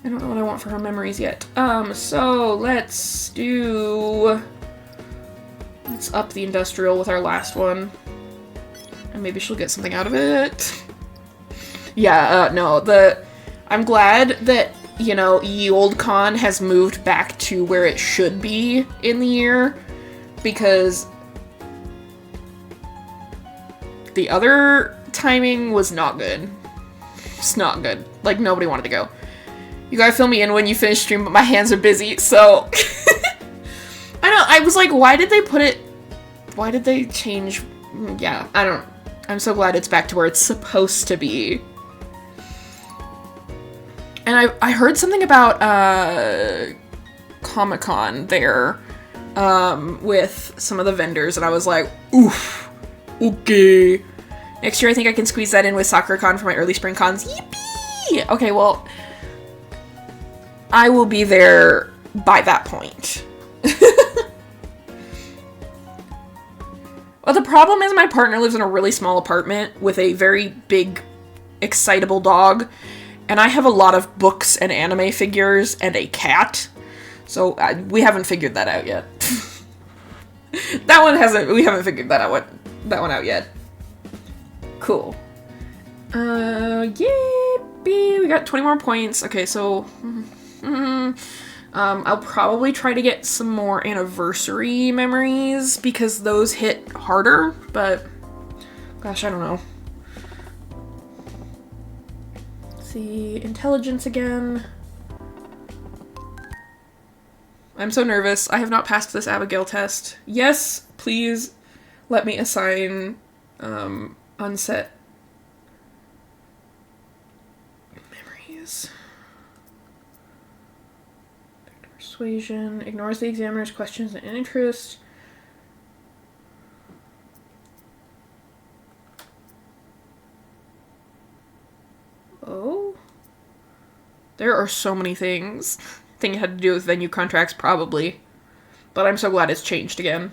I don't know what I want for her memories yet. So let's up the industrial with our last one. And maybe she'll get something out of it. Yeah, no, I'm glad that, you know, Ye Olde Con has moved back to where it should be in the year, because the other timing was not good. It's not good. Like, nobody wanted to go. You gotta fill me in when you finish stream, but my hands are busy, so... I know, I was like, why did they change... Yeah, I don't... I'm so glad it's back to where it's supposed to be. And I heard something about, Comic-Con there with some of the vendors, and I was like, oof, okay. Next year I think I can squeeze that in with SoccerCon for my early spring cons. Yippee! Okay, well, I will be there by that point. Well, the problem is my partner lives in a really small apartment with a very big, excitable dog, and I have a lot of books and anime figures and a cat, so we haven't figured that out yet. We haven't figured that one out yet. Cool. Yippee! We got 20 more points. Okay, so I'll probably try to get some more anniversary memories because those hit harder, but gosh, I don't know. Let's see, intelligence again. I'm so nervous. I have not passed this Abigail test. Yes, please let me assign unset memories. Persuasion ignores the examiner's questions and interest. Oh, there are so many things. I think it had to do with venue contracts, probably, but I'm so glad it's changed again.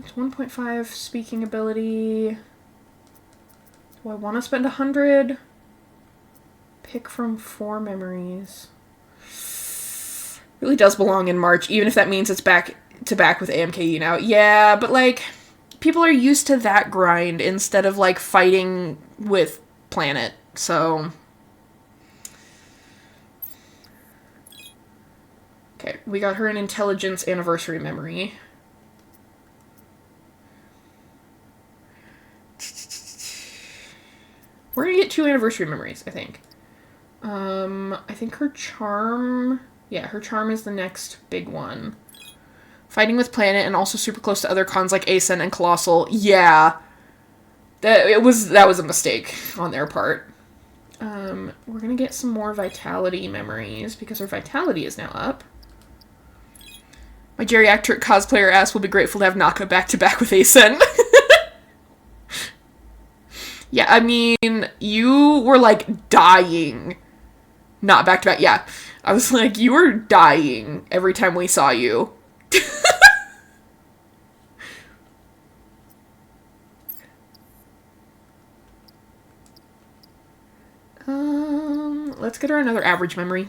It's 1.5 speaking ability. Do I want to spend 100? Pick from 4 memories. Really does belong in March, even if that means it's back to back with AMKE now. Yeah, but like, people are used to that grind instead of like fighting with Planet, so. Okay, we got her an intelligence anniversary memory. We're gonna get 2 anniversary memories, I think. I think her charm... Yeah, her charm is the next big one. Fighting with Planet and also super close to other cons like Ascent and Colossal. Yeah. That was a mistake on their part. We're gonna get some more Vitality memories because her Vitality is now up. My geriatric cosplayer ass will be grateful to have Naka back-to-back with Ascent. Yeah, I mean, you were, like, dying. Not back-to-back, yeah. I was like, you were dying every time we saw you. Let's get her another average memory.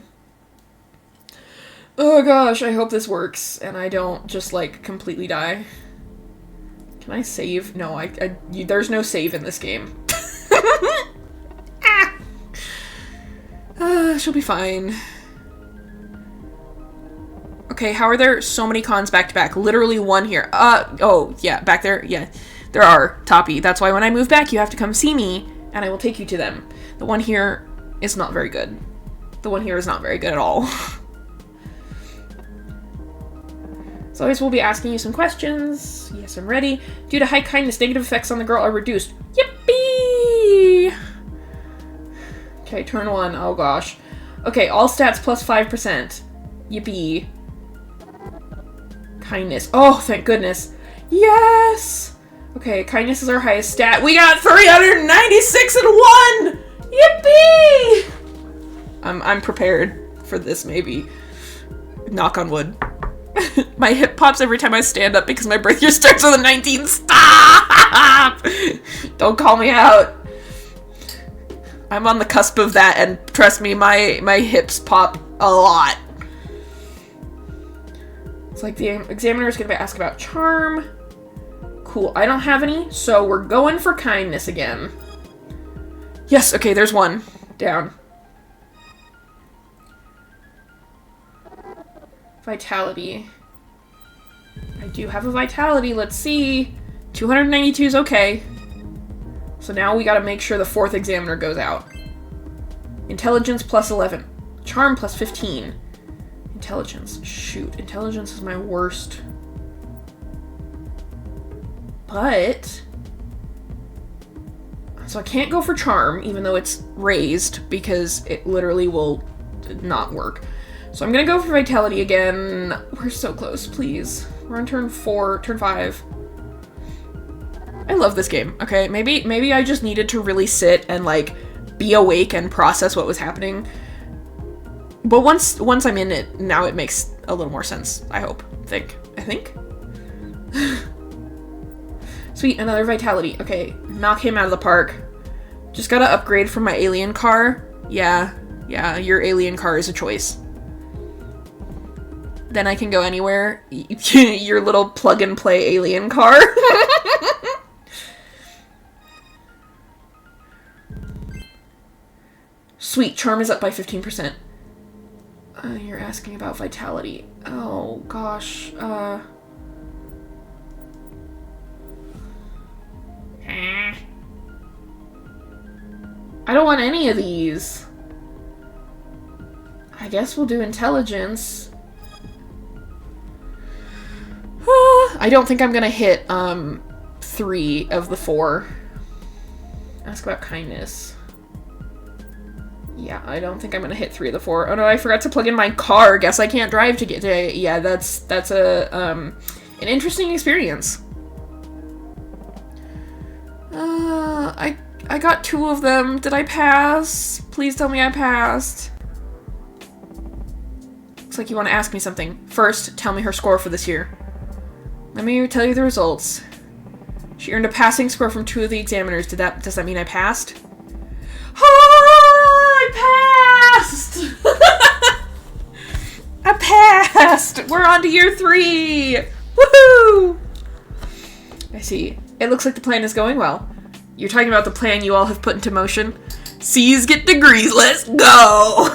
Oh gosh, I hope this works, and I don't just, like, completely die. Can I save? No, there's no save in this game. She'll be fine. Okay, how are there so many cons back to back? Literally one here. Oh, yeah, back there. Yeah, there are, Toppy. That's why when I move back, you have to come see me, and I will take you to them. The one here is not very good. The one here is not very good at all. As always, we'll be asking you some questions. Yes, I'm ready. Due to high kindness, negative effects on the girl are reduced. Yippee! Okay, turn 1. Oh gosh. Okay, all stats plus 5%. Yippee. Kindness. Oh, thank goodness. Yes! Okay, kindness is our highest stat. We got 396 and 1! Yippee! I'm prepared for this, maybe. Knock on wood. My hip pops every time I stand up because my birth year starts with a 19. Stop! Don't call me out. I'm on the cusp of that, and trust me, my hips pop a lot. It's like the examiner is going to ask about charm. Cool, I don't have any, so we're going for kindness again. Yes, okay, there's one. Down. Vitality. I do have a vitality, let's see. 292 is okay. So now we gotta make sure the 4th examiner goes out. Intelligence plus 11. Charm plus 15. Intelligence. Shoot, intelligence is my worst. But So I can't go for charm, even though it's raised, because it literally will not work. So I'm gonna go for vitality again. We're so close, please. We're on turn 5. I love this game, okay? Maybe I just needed to really sit and, like, be awake and process what was happening. But once I'm in it, now it makes a little more sense, I hope. I think? Sweet, another vitality. Okay, knock him out of the park. Just gotta upgrade from my alien car. Yeah, your alien car is a choice. Then I can go anywhere. Your little plug-and-play alien car. Sweet, charm is up by 15%. You're asking about vitality. Oh, gosh. I don't want any of these. I guess we'll do intelligence. I don't think I'm gonna hit 3 of the 4. Ask about kindness. Yeah, I don't think I'm gonna hit 3 of the 4. Oh no, I forgot to plug in my car. Guess I can't drive to get to. Yeah, that's an interesting experience. I got 2 of them. Did I pass? Please tell me I passed. Looks like you want to ask me something. First, tell me her score for this year. Let me tell you the results. She earned a passing score from 2 of the examiners. Does that mean I passed? Oh, I passed! I passed! We're on to year 3! Woohoo! I see. It looks like the plan is going well. You're talking about the plan you all have put into motion? C's get degrees, let's go!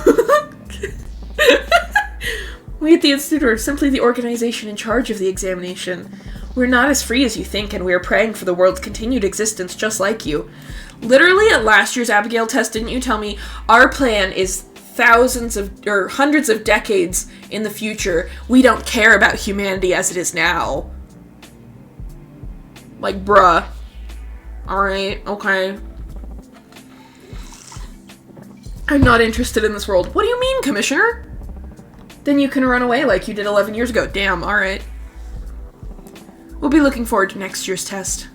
We at the Institute are simply the organization in charge of the examination. We're not as free as you think, and we are praying for the world's continued existence just like you. Literally at last year's Abigail test, didn't you tell me our plan is hundreds of decades in the future? We don't care about humanity as it is now. Like, bruh. Alright, okay. I'm not interested in this world. What do you mean, Commissioner? Then you can run away like you did 11 years ago. Damn, alright. We'll be looking forward to next year's test.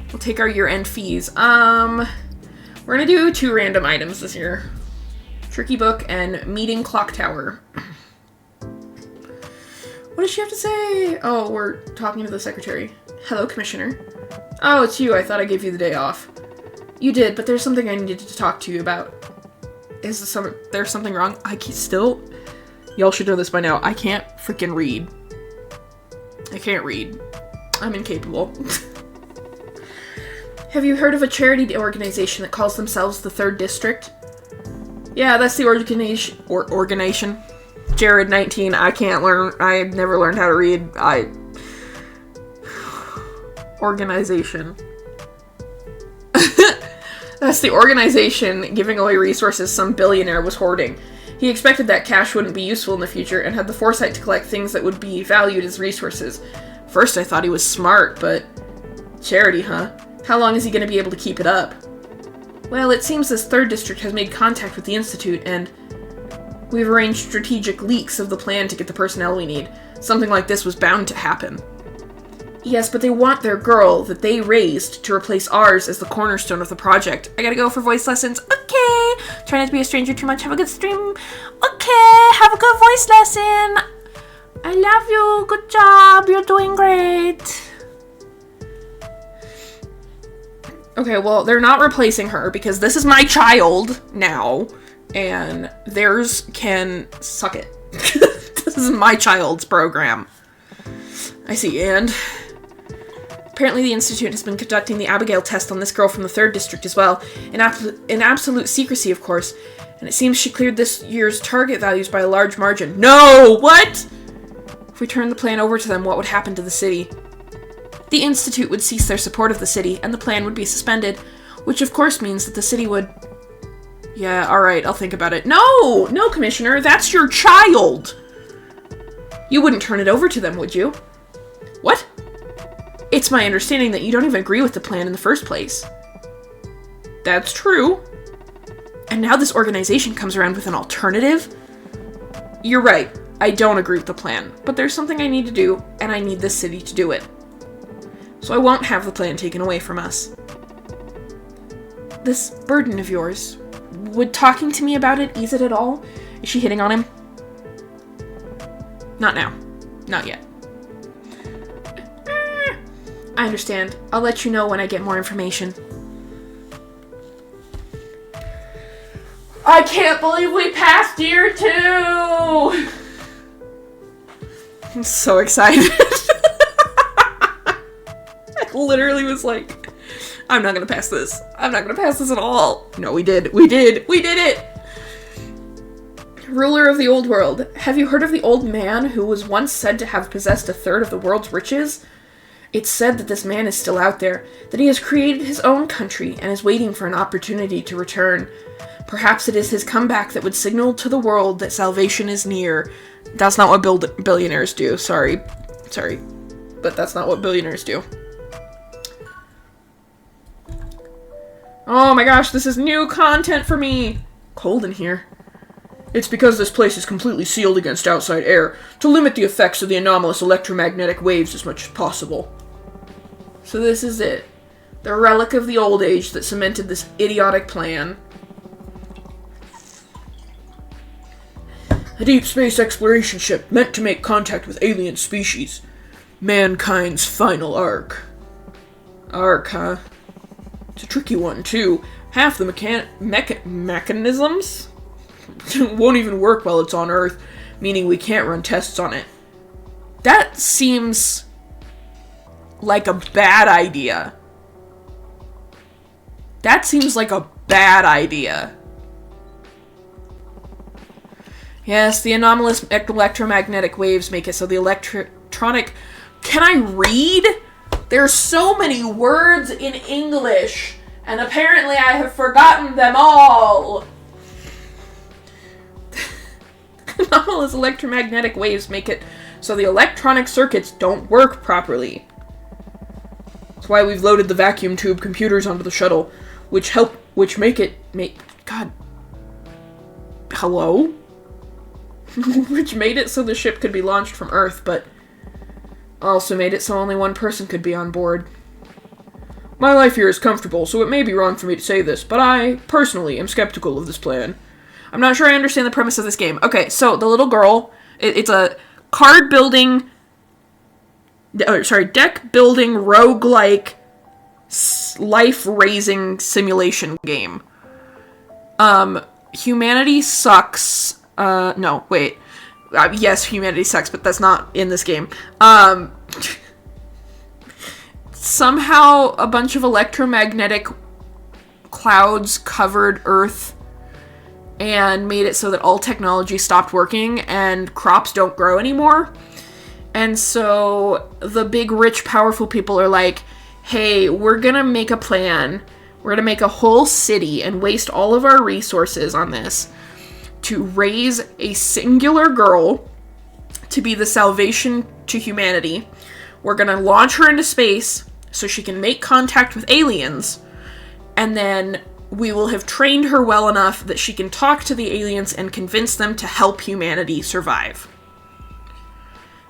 We'll take our year-end fees. We're gonna do 2 random items this year. Tricky Book and Meeting Clock Tower. What does she have to say? Oh, we're talking to the secretary. Hello, Commissioner. Oh, it's you. I thought I gave you the day off. You did, but there's something I needed to talk to you about. There's something wrong? Y'all should know this by now. I can't freaking read. I can't read. I'm incapable. Have you heard of a charity organization that calls themselves the 3rd District? Yeah, that's the organization. Jared, 19, I can't learn. I've never learned how to read. Organization. That's the organization giving away resources some billionaire was hoarding. He expected that cash wouldn't be useful in the future and had the foresight to collect things that would be valued as resources. First I thought he was smart, but... Charity, huh? How long is he going to be able to keep it up? Well, it seems this 3rd District has made contact with the Institute, and we've arranged strategic leaks of the plan to get the personnel we need. Something like this was bound to happen. Yes, but they want their girl that they raised to replace ours as the cornerstone of the project. I gotta go for voice lessons. Okay. Try not to be a stranger too much. Have a good stream. Okay. Have a good voice lesson. I love you. Good job. You're doing great. Okay, well, they're not replacing her because this is my child now, and theirs can suck it. This is my child's program. I see, and... Apparently the Institute has been conducting the Abigail test on this girl from the 3rd District as well, in absolute secrecy, of course, and it seems she cleared this year's target values by a large margin. No! What? If we turned the plan over to them, what would happen to the city? The Institute would cease their support of the city, and the plan would be suspended, which of course means that the city would... Yeah, alright, I'll think about it. No! No, Commissioner, that's your child! You wouldn't turn it over to them, would you? What? It's my understanding that you don't even agree with the plan in the first place. That's true. And now this organization comes around with an alternative? You're right. I don't agree with the plan, but there's something I need to do, and I need this city to do it. So I won't have the plan taken away from us. This burden of yours, would talking to me about it ease it at all? Is she hitting on him? Not now. Not yet. I understand. I'll let you know when I get more information. I can't believe we passed year 2! I'm so excited. I literally was like, I'm not gonna pass this. I'm not gonna pass this at all. No, we did. We did. We did it! Ruler of the old world, have you heard of the old man who was once said to have possessed a third of the world's riches? It's said that this man is still out there, that he has created his own country and is waiting for an opportunity to return. Perhaps it is his comeback that would signal to the world that salvation is near. That's not what billionaires do. Sorry. But that's not what billionaires do. Oh my gosh, this is new content for me. Cold in here. It's because this place is completely sealed against outside air, to limit the effects of the anomalous electromagnetic waves as much as possible. So this is it. The relic of the old age that cemented this idiotic plan. A deep space exploration ship meant to make contact with alien species. Mankind's final arc. Arc, huh? It's a tricky one, too. Half the mechanisms won't even work while it's on Earth, meaning we can't run tests on it. That seems like a bad idea. That seems like a bad idea. Yes, the anomalous electromagnetic waves make it so the electronic... Can I read? There's so many words in English, and apparently I have forgotten them all. Anomalous electromagnetic waves make it so the electronic circuits don't work properly. That's why we've loaded the vacuum tube computers onto the shuttle, which God. Hello? Which made it so the ship could be launched from Earth, but also made it so only one person could be on board. My life here is comfortable, so it may be wrong for me to say this, but I, personally, am skeptical of this plan. I'm not sure I understand the premise of this game. Okay, so the little girl, it's a deck building roguelike life-raising simulation game. Humanity sucks. No, wait. Yes, humanity sucks, but that's not in this game. Somehow a bunch of electromagnetic clouds covered Earth and made it so that all technology stopped working and crops don't grow anymore. And so the big, rich, powerful people are like, hey, we're gonna make a plan. We're gonna make a whole city and waste all of our resources on this to raise a singular girl to be the salvation to humanity. We're gonna launch her into space so she can make contact with aliens, and then we will have trained her well enough that she can talk to the aliens and convince them to help humanity survive.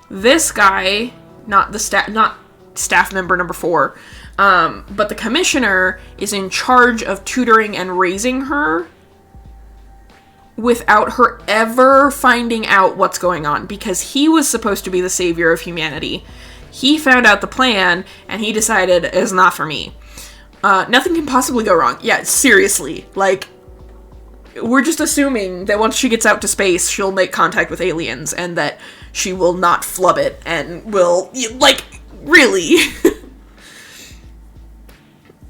This guy, not staff member number 4, but the commissioner is in charge of tutoring and raising her without her ever finding out what's going on, because he was supposed to be the savior of humanity. He found out the plan, and he decided it's not for me. Nothing can possibly go wrong. Yeah, seriously. Like, we're just assuming that once she gets out to space, she'll make contact with aliens, and that she will not flub it, and will, like, really.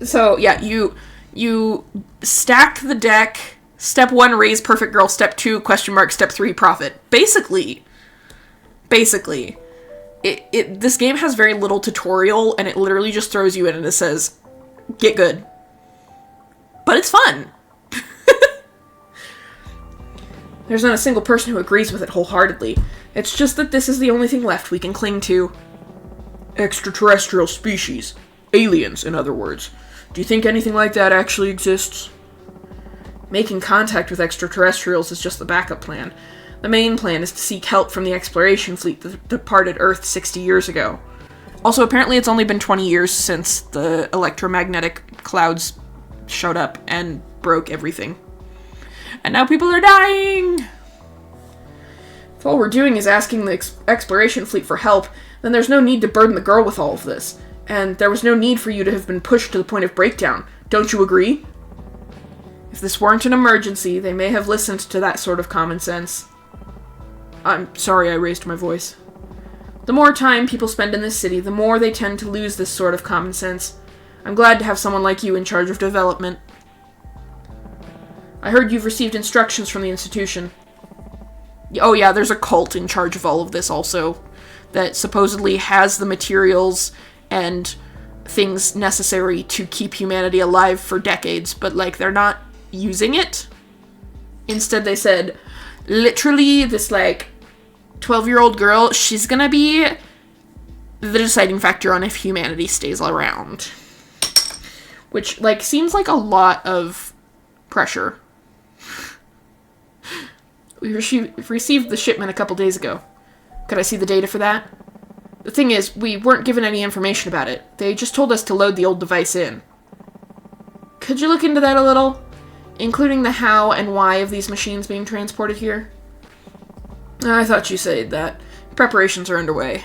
So, yeah, you stack the deck. Step 1, raise perfect girl. Step 2, question mark. Step 3, profit. Basically. This game has very little tutorial, and it literally just throws you in and it says, get good. But it's fun. There's not a single person who agrees with it wholeheartedly. It's just that this is the only thing left we can cling to. extraterrestrial species. Aliens, in other words. Do you think anything like that actually exists? Making contact with extraterrestrials is just the backup plan. The main plan is to seek help from the exploration fleet that departed Earth 60 years ago. Also, apparently it's only been 20 years since the electromagnetic clouds showed up and broke everything. And now people are dying! If all we're doing is asking the exploration fleet for help, then there's no need to burden the girl with all of this. And there was no need for you to have been pushed to the point of breakdown. Don't you agree? If this weren't an emergency, they may have listened to that sort of common sense. I'm sorry I raised my voice. The more time people spend in this city, the more they tend to lose this sort of common sense. I'm glad to have someone like you in charge of development. I heard you've received instructions from the institution. Oh yeah, there's a cult in charge of all of this also, that supposedly has the materials and things necessary to keep humanity alive for decades, but, like, they're not using it. Instead, they said, literally, this, like, 12-year-old girl, she's gonna be the deciding factor on if humanity stays around. Which, like, seems like a lot of pressure. We received the shipment a couple days ago. Could I see the data for that? The thing is, we weren't given any information about it. They just told us to load the old device in. Could you look into that a little? Including the how and why of these machines being transported here? I thought you said that. Preparations are underway.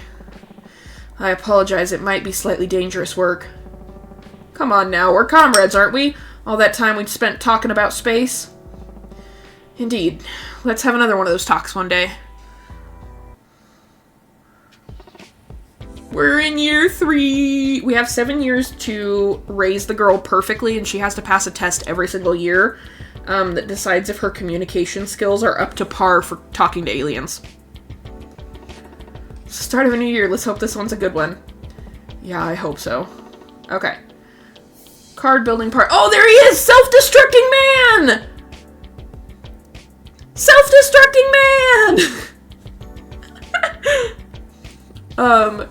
I apologize, it might be slightly dangerous work. Come on now, we're comrades, aren't we? All that time we'd spent talking about space? Indeed. Let's have another one of those talks one day. We're in year 3. We have 7 years to raise the girl perfectly, and she has to pass a test every single year that decides if her communication skills are up to par for talking to aliens. It's the start of a new year. Let's hope this one's a good one. Yeah, I hope so. Okay. Card building part. Oh, there he is! Self-destructing man! Self-destructing man!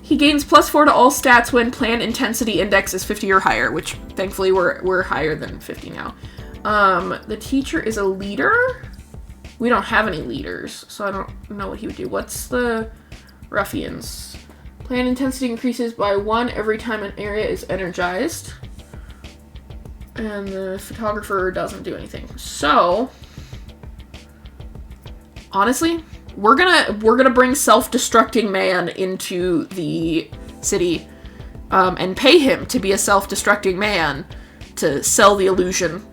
He gains +4 to all stats when plan intensity index is 50 or higher, which thankfully we're higher than 50 now. The teacher is a leader? We don't have any leaders, so I don't know what he would do. What's the ruffians? Plan intensity increases by 1 every time an area is energized. And the photographer doesn't do anything. So, honestly, we're gonna bring self-destructing man into the city, and pay him to be a self-destructing man to sell the illusion.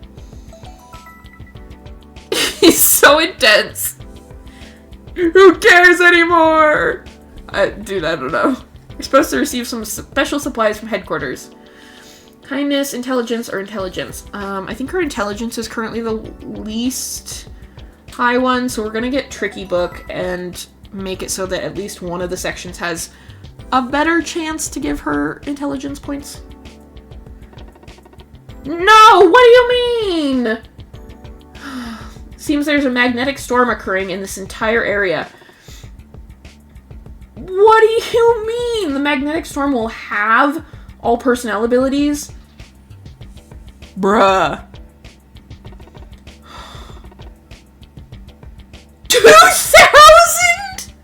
He's so intense. Who cares anymore? Dude, I don't know. You're supposed to receive some special supplies from headquarters. Kindness, intelligence, or intelligence. I think her intelligence is currently the least high one, so we're gonna get Tricky Book and make it so that at least one of the sections has a better chance to give her intelligence points. No! What do you mean? Seems there's a magnetic storm occurring in this entire area. What do you mean? The magnetic storm will have all personnel abilities? Bruh. 2,000?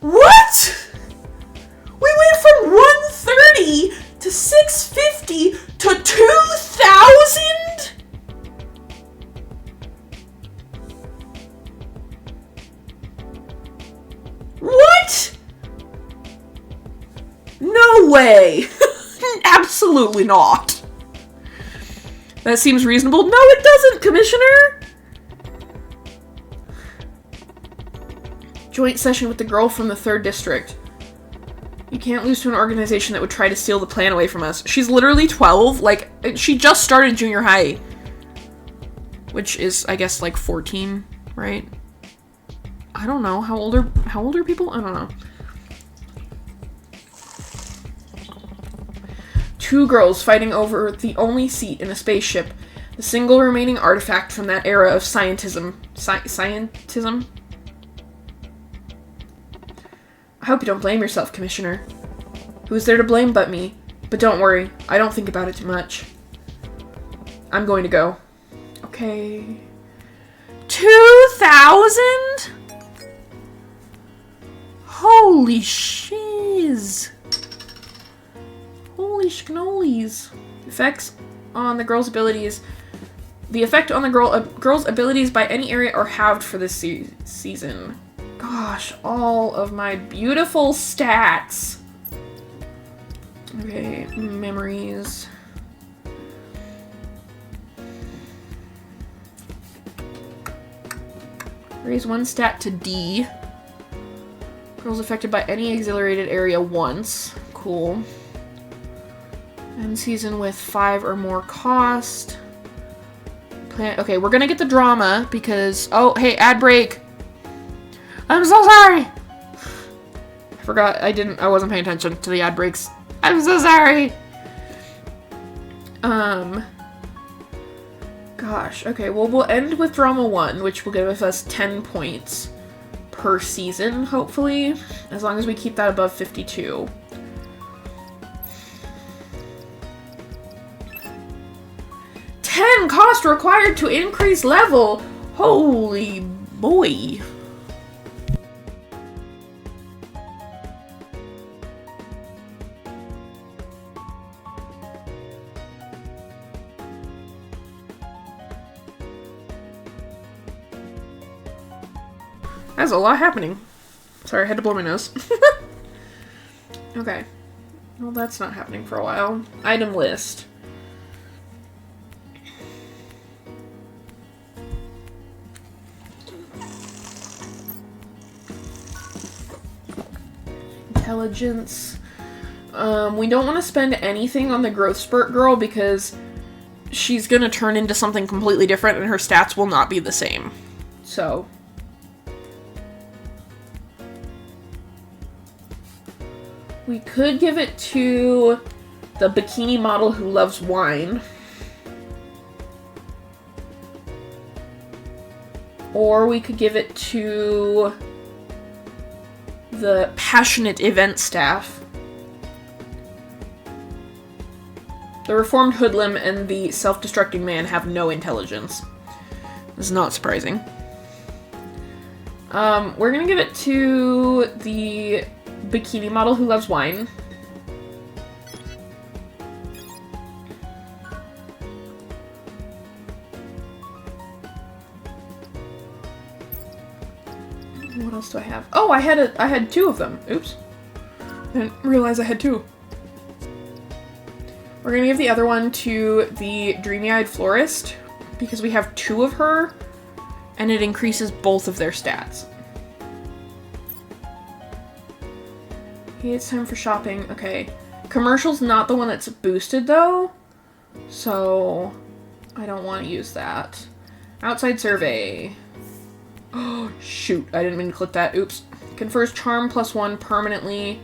What? We went from 130 to 650 to 2,000? What? No way. Absolutely not. That seems reasonable. No, it doesn't, Commissioner. Joint session with the girl from the 3rd district. You can't lose to an organization that would try to steal the plan away from us. She's literally 12. Like, she just started junior high. Which is, I guess, like 14, right? I don't know. How old are people? I don't know. 2 girls fighting over the only seat in a spaceship. The single remaining artifact from that era of scientism. Scientism? I hope you don't blame yourself, Commissioner. Who's there to blame but me? But don't worry, I don't think about it too much. I'm going to go. Okay. 2,000? Holy shiz. Holy schnolis. Effects on the girl's abilities. The effect on the girl's abilities by any area are halved for this season. Gosh, all of my beautiful stats. Okay, memories. Raise one stat to D. Girls affected by any exhilarated area once. Cool. End season with 5 or more cost. Okay, we're gonna get the drama because... Oh, hey, ad break! I'm so sorry! I forgot, I wasn't paying attention to the ad breaks. I'm so sorry! Gosh, okay, well, we'll end with drama 1, which will give us 10 points per season, hopefully, as long as we keep that above 52. Cost required to increase level. Holy boy. That's a lot happening. Sorry, I had to blow my nose. Okay. Well, that's not happening for a while. Item list. Intelligence. We don't want to spend anything on the growth spurt girl because she's gonna turn into something completely different and her stats will not be the same. So. We could give it to the bikini model who loves wine. Or we could give it to the passionate event staff. The reformed hoodlum and the self-destructing man have no intelligence. This is not surprising. We're gonna give it to the bikini model who loves wine. What else do I have? Oh, I had 2 of them. Oops. I didn't realize I had 2. We're gonna give the other one to the dreamy-eyed florist because we have 2 of her and it increases both of their stats. Okay, it's time for shopping. Okay. Commercial's not the one that's boosted though, so I don't want to use that. Outside survey. Oh, shoot. I didn't mean to click that. Oops. Confers charm +1 permanently.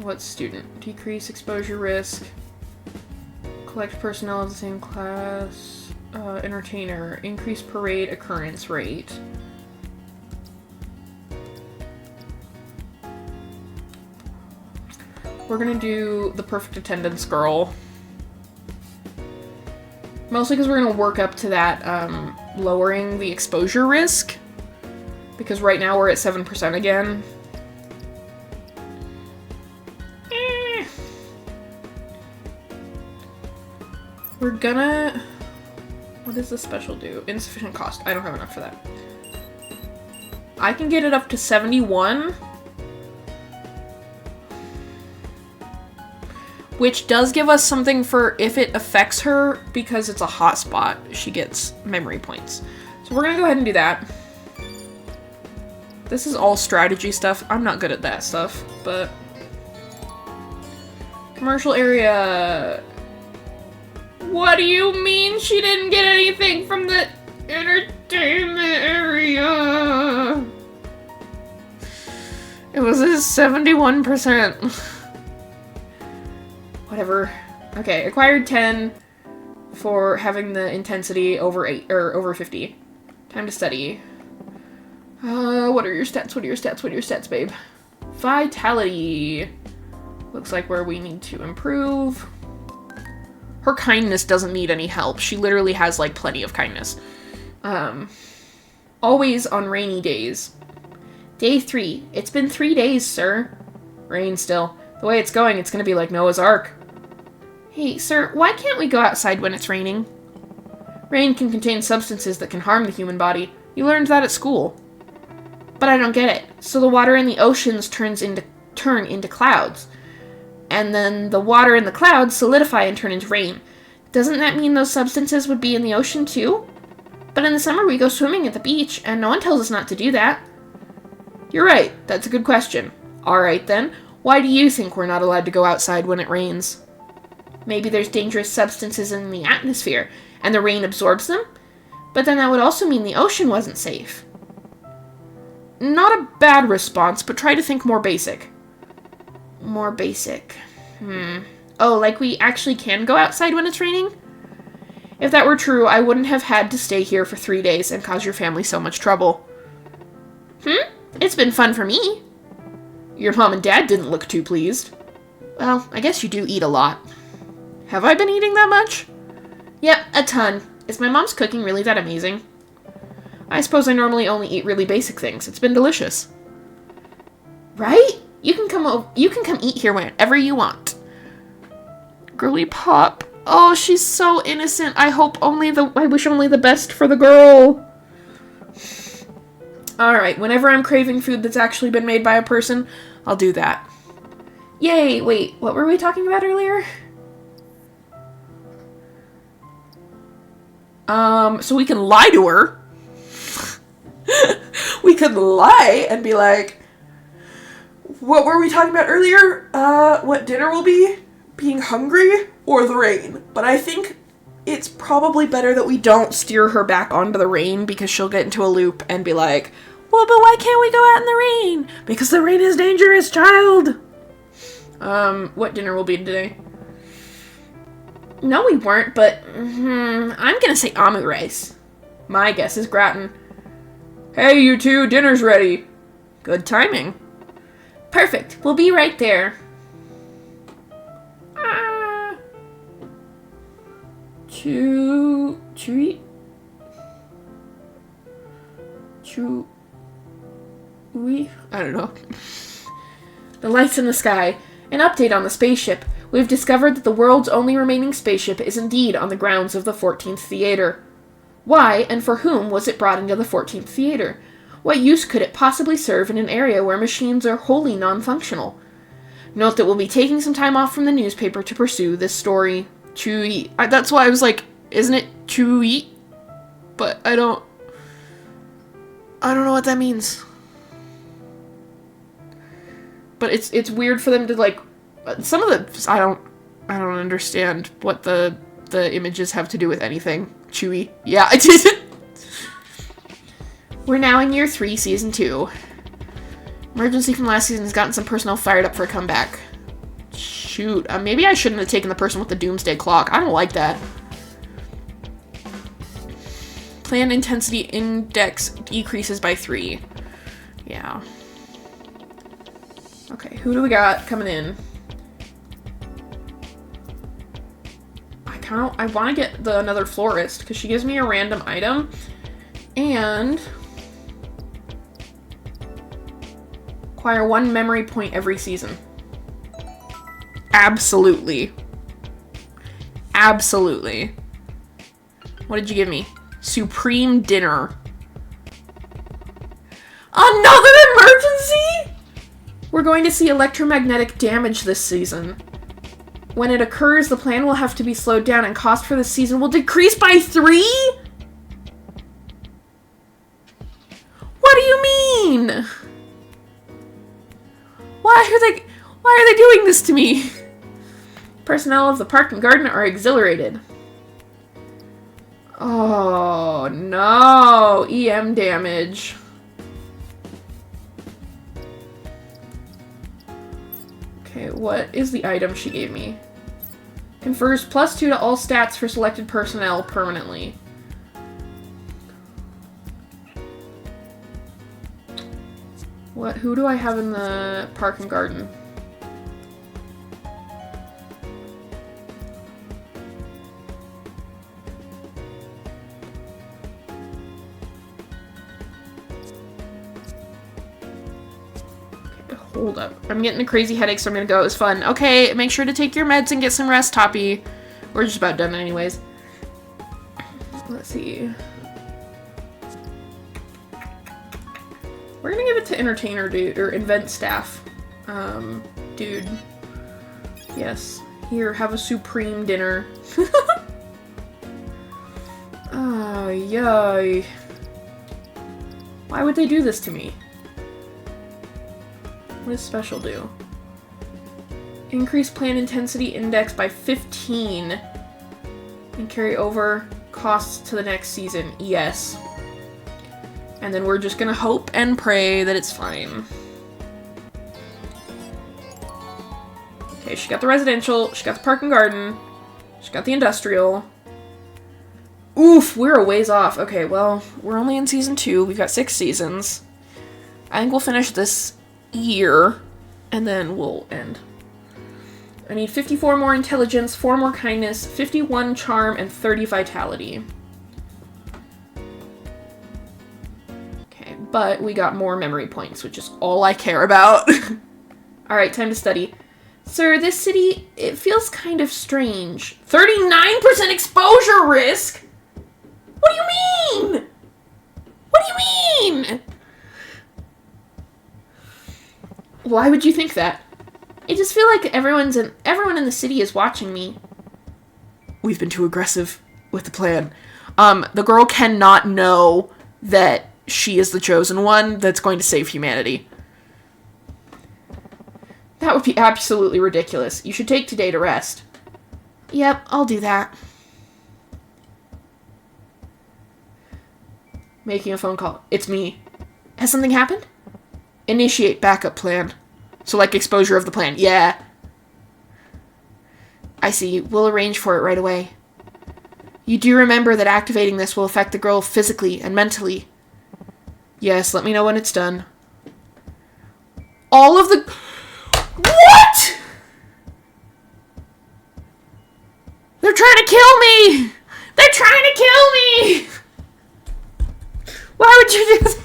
What's student? Decrease exposure risk. Collect personnel of the same class. Entertainer. Increase parade occurrence rate. We're gonna do the perfect attendance girl. Mostly because we're gonna work up to that, lowering the exposure risk. Because right now we're at 7% again. We're gonna... What does the special do? Insufficient cost. I don't have enough for that. I can get it up to 71. Which does give us something for if it affects her, because it's a hotspot, she gets memory points. So we're gonna go ahead and do that. This is all strategy stuff. I'm not good at that stuff, but... Commercial area... What do you mean she didn't get anything from the entertainment area? It was a 71%. Whatever. Okay, acquired 10 for having the intensity over 8 or over 50. Time to study. What are your stats? What are your stats? What are your stats, babe? Vitality. Looks like where we need to improve. Her kindness doesn't need any help. She literally has, like, plenty of kindness. Always on rainy days. Day 3. It's been 3 days, sir. Rain still. The way it's going, it's gonna be like Noah's Ark. Hey, sir, why can't we go outside when it's raining? Rain can contain substances that can harm the human body. You learned that at school. But I don't get it. So the water in the oceans turn into clouds. And then the water in the clouds solidify and turn into rain. Doesn't that mean those substances would be in the ocean too? But in the summer we go swimming at the beach, and no one tells us not to do that. You're right. That's a good question. Alright then. Why do you think we're not allowed to go outside when it rains? Maybe there's dangerous substances in the atmosphere, and the rain absorbs them? But then that would also mean the ocean wasn't safe. Not a bad response, but try to think more basic. More basic. Oh, like we actually can go outside when it's raining? If that were true, I wouldn't have had to stay here for 3 days and cause your family so much trouble. It's been fun for me. Your mom and dad didn't look too pleased. Well, I guess you do eat a lot. Have I been eating that much? Yep, a ton. Is my mom's cooking really that amazing? I suppose I normally only eat really basic things. It's been delicious. Right? You can come eat here whenever you want. Girly Pop. Oh, she's so innocent. I wish only the best for the girl. Alright, whenever I'm craving food that's actually been made by a person, I'll do that. Yay, wait, what were we talking about earlier? So we can lie to her. We could lie and be like, what were we talking about earlier? What dinner will be? Being hungry or the rain? But I think it's probably better that we don't steer her back onto the rain, because she'll get into a loop and be like, well, but why can't we go out in the rain? Because the rain is dangerous, child! What dinner will be today? No, we weren't, but I'm gonna say amu rice. My guess is gratin. Hey, you two, dinner's ready. Good timing. Perfect, we'll be right there. I don't know. The lights in the sky. An update on the spaceship. We've discovered that the world's only remaining spaceship is indeed on the grounds of the 14th Theater. Why and for whom was it brought into the 14th Theater? What use could it possibly serve in an area where machines are wholly non-functional? Note that we'll be taking some time off from the newspaper to pursue this story. Chewy. That's why I was like, isn't it chewy? But I don't know what that means. But it's weird for them to, like, some of the, I don't understand what the images have to do with anything. Chewy. Yeah, I did. We're now in year 3, season 2. Emergency from last season has gotten some personnel fired up for a comeback. Shoot, maybe I shouldn't have taken the person with the doomsday clock. I don't like that. Planned intensity index decreases by 3. Yeah. Okay, who do we got coming in? I want to get another florist, because she gives me a random item. And acquire 1 memory point every season. Absolutely. Absolutely. What did you give me? Supreme dinner. Another emergency? We're going to see electromagnetic damage this season. When it occurs, the plan will have to be slowed down and cost for the season will decrease by 3? What do you mean? Why are they doing this to me? Personnel of the park and garden are exhilarated. Oh no, EM damage. Okay, what is the item she gave me? Confers +2 to all stats for selected personnel permanently. Who do I have in the park and garden? Hold up. I'm getting a crazy headache, so I'm gonna go. It was fun. Okay, make sure to take your meds and get some rest, Toppy. We're just about done anyways. Let's see. We're gonna give it to entertainer dude, or invent staff. Dude. Yes. Here, have a supreme dinner. Oh, yay. Why would they do this to me? What does special do? Increase plan intensity index by 15 and carry over costs to the next season. Yes. And then we're just gonna hope and pray that it's fine. Okay, she got the residential, she got the park and garden, she got the industrial. Oof, we're a ways off. Okay, well, we're only in season 2. We've got 6 seasons. I think we'll finish this year, and then we'll end. I need 54 more intelligence, 4 more kindness, 51 charm, and 30 vitality. Okay, but we got more memory points, which is all I care about. Alright, time to study. Sir, this city, it feels kind of strange. 39% exposure risk? What do you mean? What do you mean? Why would you think that? I just feel like everyone in the city is watching me. We've been too aggressive with the plan. The girl cannot know that she is the chosen one that's going to save humanity. That would be absolutely ridiculous. You should take today to rest. Yep, I'll do that. Making a phone call. It's me. Has something happened? Initiate backup plan. So, like, exposure of the plan. Yeah. I see. We'll arrange for it right away. You do remember that activating this will affect the girl physically and mentally. Yes, let me know when it's done. All of the... What?! They're trying to kill me! They're trying to kill me! Why would you do that?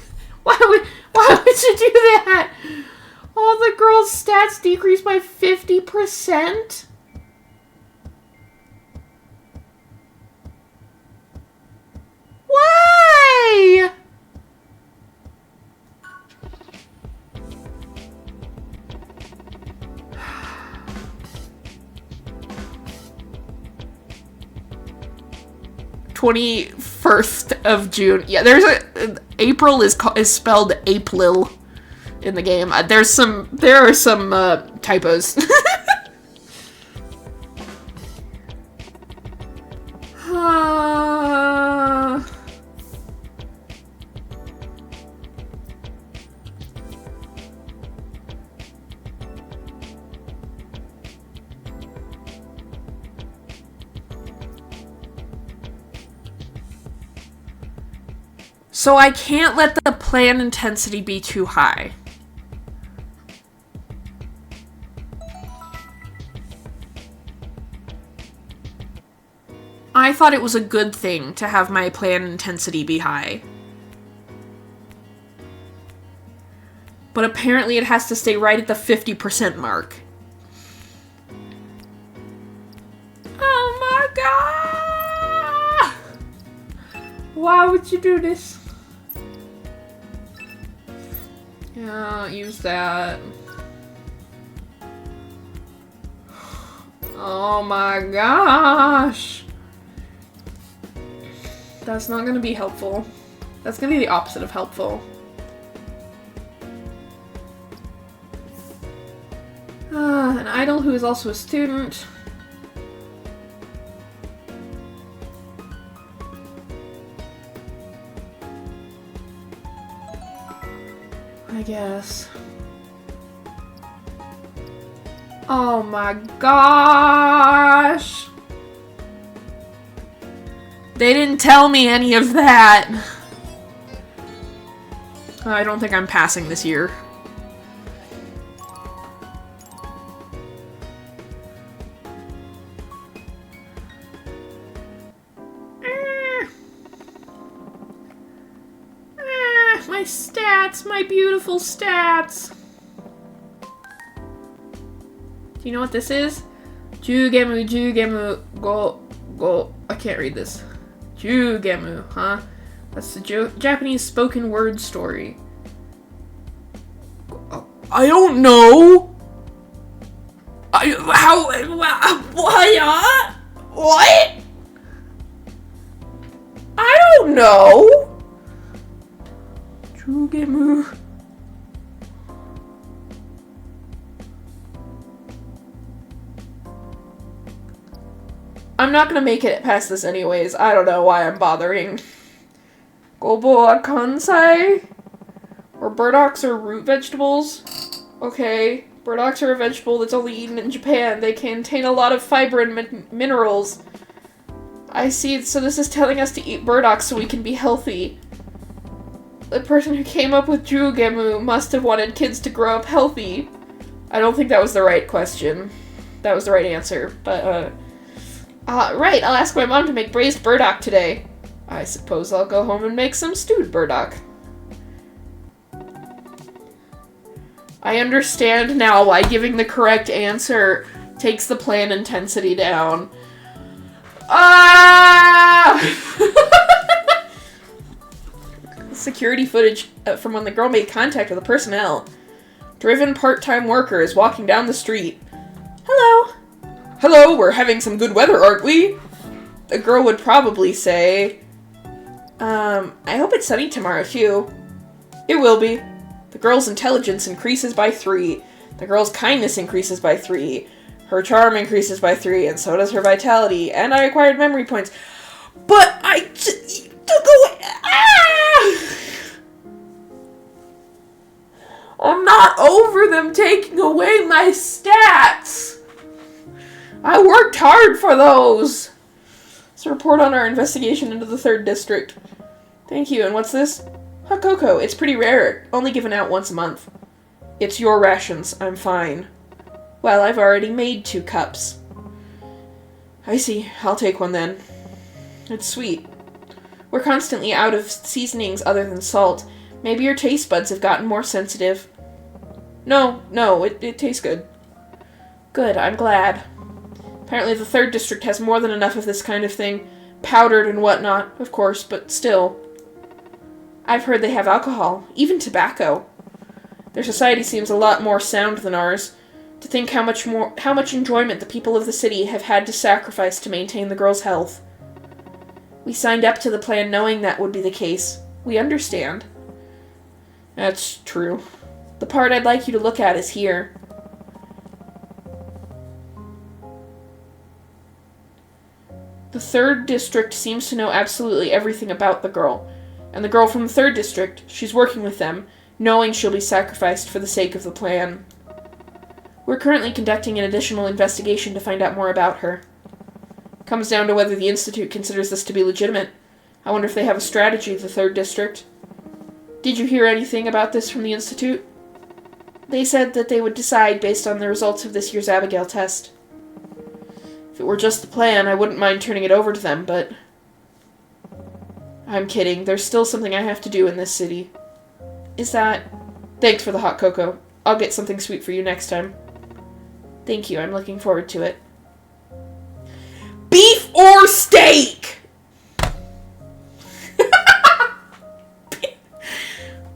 Why would you do that? All the girls' stats decreased by 50%? Why? June 21st. Yeah, there's April is spelled April in the game. There are some typos. So I can't let the plan intensity be too high. I thought it was a good thing to have my plan intensity be high. But apparently it has to stay right at the 50% mark. Oh my god! Why would you do this? Yeah, use that. Oh my gosh! That's not gonna be helpful. That's gonna be the opposite of helpful. An idol who is also a student. I guess. Oh my gosh! They didn't tell me any of that. I don't think I'm passing this year. My stats, my beautiful stats. Do you know what this is? Jugemu, go. I can't read this. Jugemu, huh? That's the Japanese spoken word story. I don't know. What? I don't know. Jugemu. I'm not gonna make it past this anyways. I don't know why I'm bothering. Gobo kansai? Or burdocks are root vegetables? Okay. Burdocks are a vegetable that's only eaten in Japan. They contain a lot of fiber and minerals. I see, so this is telling us to eat burdocks so we can be healthy. The person who came up with Jugemu must have wanted kids to grow up healthy. I don't think that was the right question. That was the right answer, but, right, I'll ask my mom to make braised burdock today. I suppose I'll go home and make some stewed burdock. I understand now why giving the correct answer takes the plan intensity down. Security footage from when the girl made contact with the personnel. Driven part-time worker is walking down the street. Hello. Hello, we're having some good weather, aren't we? The girl would probably say, I hope it's sunny tomorrow, too. It will be. The girl's intelligence increases by 3. The girl's kindness increases by 3. Her charm increases by 3, and so does her vitality. And I acquired memory points. But I took away... I'm not over them taking away my stats. I worked hard for those. It's a report on our investigation into the 3rd district. Thank you, and what's this? Hot cocoa. It's pretty rare. Only given out once a month. It's your rations. I'm fine. Well, I've already made 2 cups. I see. I'll take one then. It's sweet. We're constantly out of seasonings other than salt. Maybe your taste buds have gotten more sensitive. No, it tastes good. Good, I'm glad. Apparently the 3rd district has more than enough of this kind of thing. Powdered and whatnot, of course, but still. I've heard they have alcohol, even tobacco. Their society seems a lot more sound than ours. To think how much enjoyment the people of the city have had to sacrifice to maintain the girl's health. We signed up to the plan knowing that would be the case. We understand. That's true. The part I'd like you to look at is here. The 3rd district seems to know absolutely everything about the girl. And the girl from the 3rd district, she's working with them, knowing she'll be sacrificed for the sake of the plan. We're currently conducting an additional investigation to find out more about her. Comes down to whether the Institute considers this to be legitimate. I wonder if they have a strategy, the 3rd district. Did you hear anything about this from the Institute? They said that they would decide based on the results of this year's Abigail test. If it were just the plan, I wouldn't mind turning it over to them, but... I'm kidding. There's still something I have to do in this city. Is that... Thanks for the hot cocoa. I'll get something sweet for you next time. Thank you. I'm looking forward to it. Beef or steak?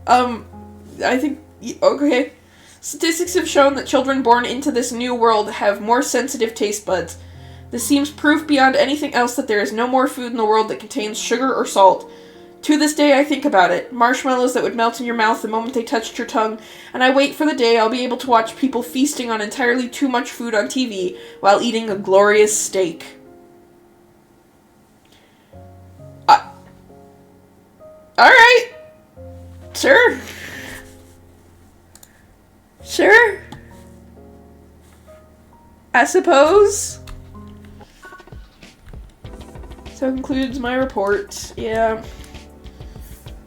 I think... Okay. Statistics have shown that children born into this new world have more sensitive taste buds. This seems proof beyond anything else that there is no more food in the world that contains sugar or salt. To this day, I think about it. Marshmallows that would melt in your mouth the moment they touched your tongue, and I wait for the day I'll be able to watch people feasting on entirely too much food on TV while eating a glorious steak. Alright. Sure. Sure. I suppose. So concludes my report. Yeah.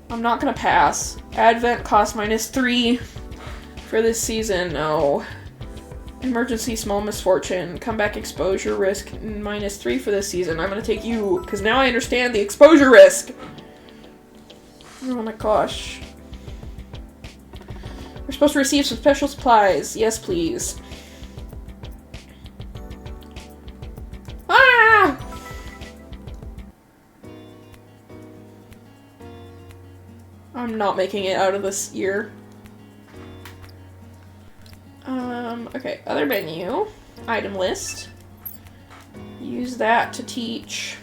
I'm not gonna pass. Advent cost -3 for this season. No. Emergency small misfortune. Comeback exposure risk -3 for this season. I'm gonna take you, because now I understand the exposure risk. Oh my gosh. supposed to receive some special supplies. Yes, please. Ah! I'm not making it out of this year. Okay, other menu. Item list. Use that to teach.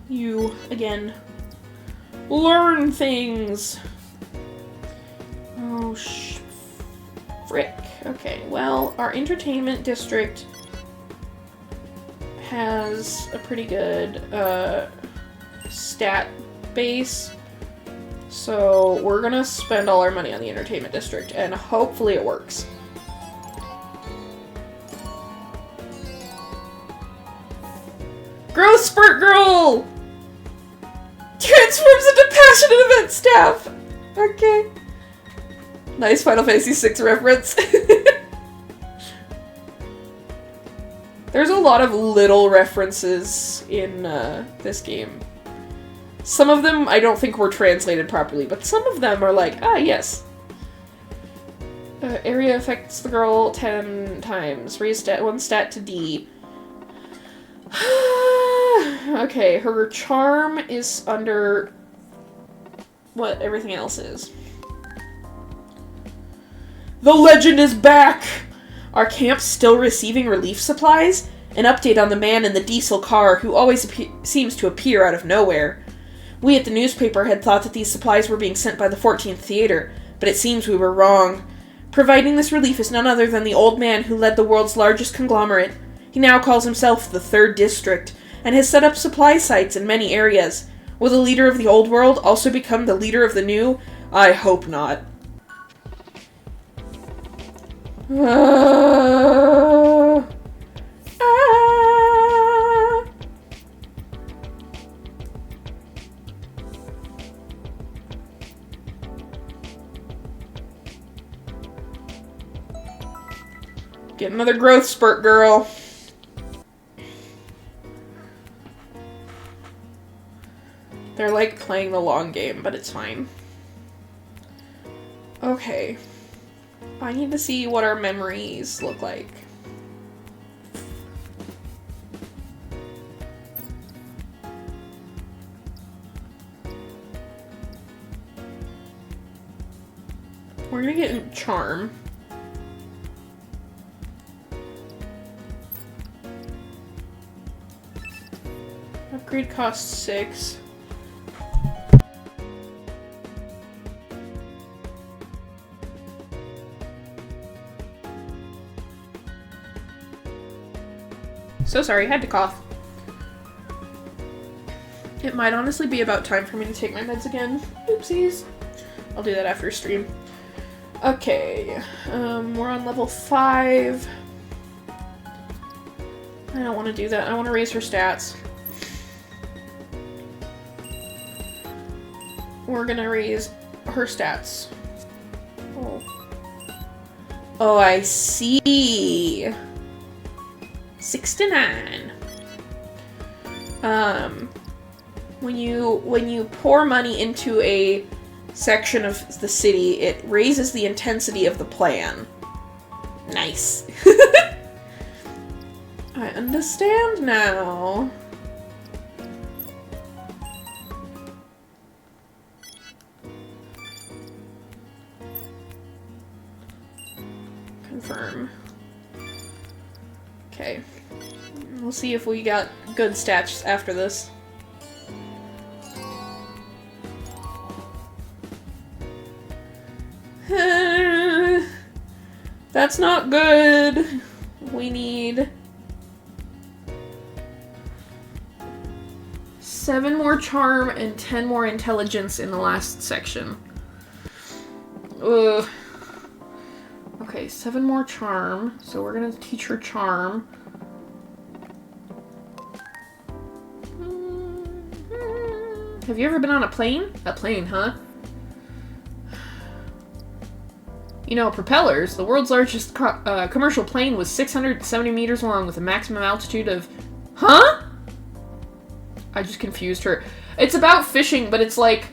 You, again, learn things. Oh, frick. Okay, well, our entertainment district has a pretty good stat base, so we're gonna spend all our money on the entertainment district, and hopefully it works. Growth Spurt Girl! Transforms into passionate event staff! Okay. Nice Final Fantasy VI reference. There's a lot of little references in this game. Some of them I don't think were translated properly, but some of them are like, ah, yes. Area affects the girl 10 times. Raise one stat to D. Okay, her charm is under what everything else is. The legend is back! Our camp's still receiving relief supplies? An update on the man in the diesel car who always seems to appear out of nowhere. We at the newspaper had thought that these supplies were being sent by the 14th Theater, but it seems we were wrong. Providing this relief is none other than the old man who led the world's largest conglomerate. He now calls himself the 3rd District, and has set up supply sites in many areas. Will the leader of the old world also become the leader of the new? I hope not. Get another growth spurt, girl. They're like playing the long game, but it's fine. Okay. I need to see what our memories look like. We're gonna get charm. Upgrade costs 6. So sorry, had to cough. It might honestly be about time for me to take my meds again. Oopsies. I'll do that after stream. Okay, we're on level 5. I don't want to do that. I want to raise her stats. We're gonna raise her stats. Oh. Oh, I see. 69. When you pour money into a section of the city, it raises the intensity of the plan. Nice. I understand now. Confirm. Okay. We'll see if we got good stats after this. That's not good. We need 7 more charm and 10 more intelligence in the last section. Ugh. Okay, 7 more charm. So we're gonna teach her charm. Have you ever been on a plane? A plane, huh? You know, propellers, the world's largest commercial plane was 670 meters long with a maximum altitude of... Huh? I just confused her. It's about fishing, but it's like...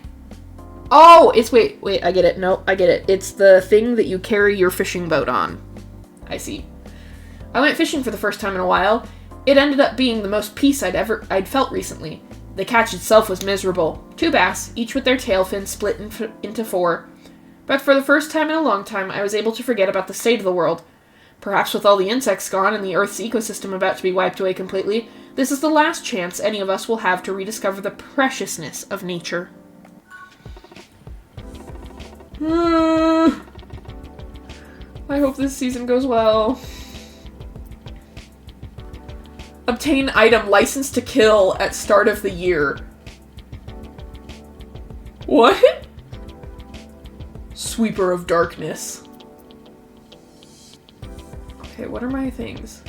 Oh, it's... Wait, I get it. No, I get it. It's the thing that you carry your fishing boat on. I see. I went fishing for the first time in a while. It ended up being the most peace I'd felt recently. The catch itself was miserable. 2 bass, each with their tail fins split into 4. But for the first time in a long time, I was able to forget about the state of the world. Perhaps with all the insects gone and the Earth's ecosystem about to be wiped away completely, this is the last chance any of us will have to rediscover the preciousness of nature. I hope this season goes well. Obtain item license to kill at start of the year. What? Sweeper of Darkness. Okay, what are my things?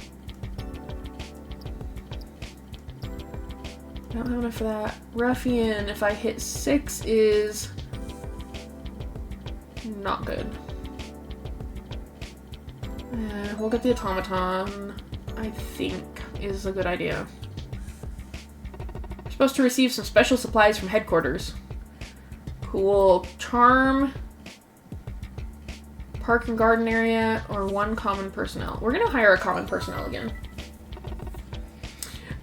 I don't have enough for that. Ruffian, if I hit 6 is... not good. We'll get the automaton, I think, is a good idea. We're supposed to receive some special supplies from headquarters. Cool. Charm, park and garden area, or 1 common personnel. We're gonna hire a common personnel again.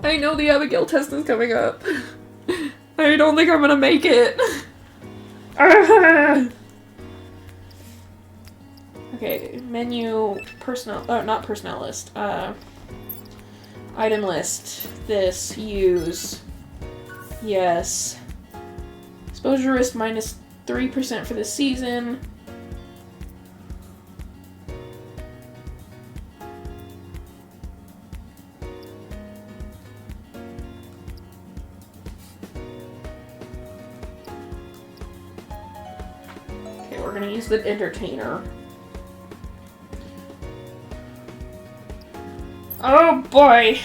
I know the Abigail test is coming up. I don't think I'm gonna make it. Okay, menu, personnel, not personnel list, item list, this, use, yes, exposure risk minus 3% for this season, okay, we're gonna use the entertainer. Oh boy!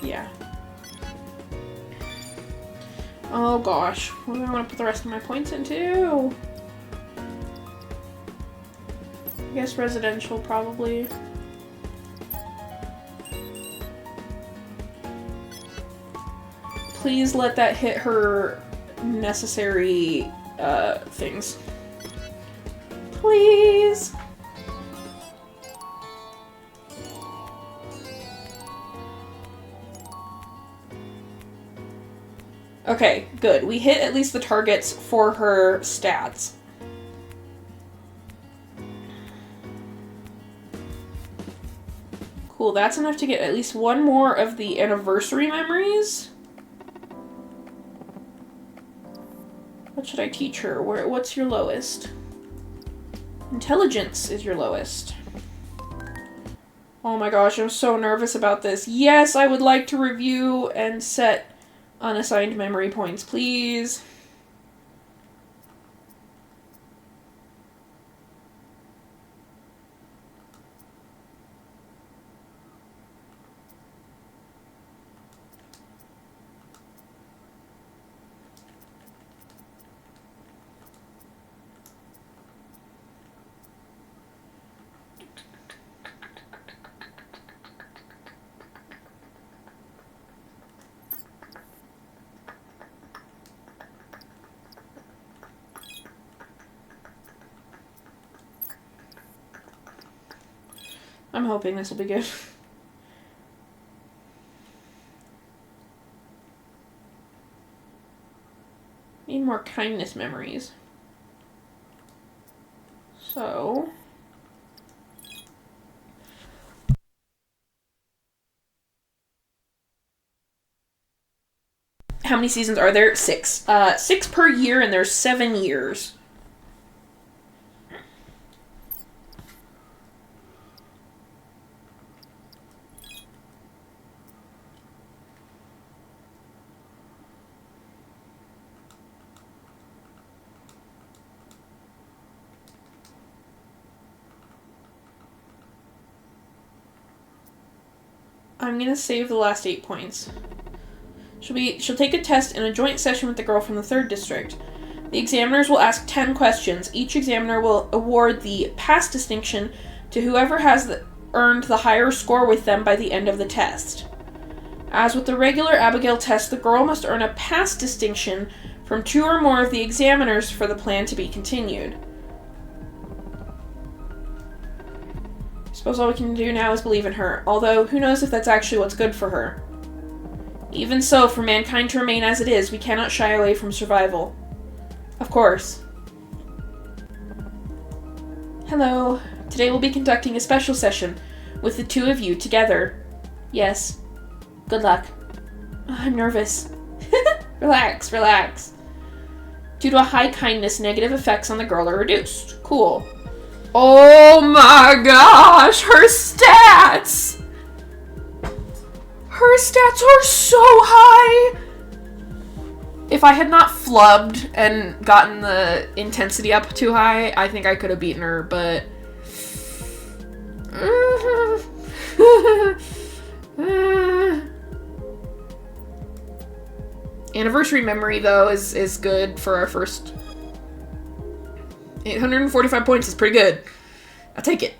Yeah. Oh gosh, what do I want to put the rest of my points into? I guess residential, probably. Please let that hit her necessary, things. Please! Okay, good. We hit at least the targets for her stats. Cool, that's enough to get at least 1 more of the anniversary memories. What should I teach her? What's your lowest? Intelligence is your lowest. Oh my gosh, I'm so nervous about this. Yes, I would like to review and set unassigned memory points, please. I'm hoping this will be good. Need more kindness memories. So... how many seasons are there? 6. 6 per year, and there's 7 years.
I'm gonna save the last 8 points. She'll take a test in a joint session with the girl from the 3rd district. The examiners will ask 10 questions. Each examiner will award the pass distinction to whoever has earned the higher score with them by the end of the test. As with the regular Abigail test, the girl must earn a pass distinction from 2 or more of the examiners for the plan to be continued. I suppose all we can do now is believe in her, although who knows if that's actually what's good for her. Even so, for mankind to remain as it is, we cannot shy away from survival. Of course. Hello. Today we'll be conducting a special session with the 2 of you together. Yes. Good luck. I'm nervous. Relax, relax. Due to a high kindness, negative effects on the girl are reduced. Cool.
Oh my gosh, her stats! Her stats are so high! If I had not flubbed and gotten the intensity up too high, I think I could have beaten her, but... Anniversary memory, though, is good for our first... 845 points is pretty good. I'll take it.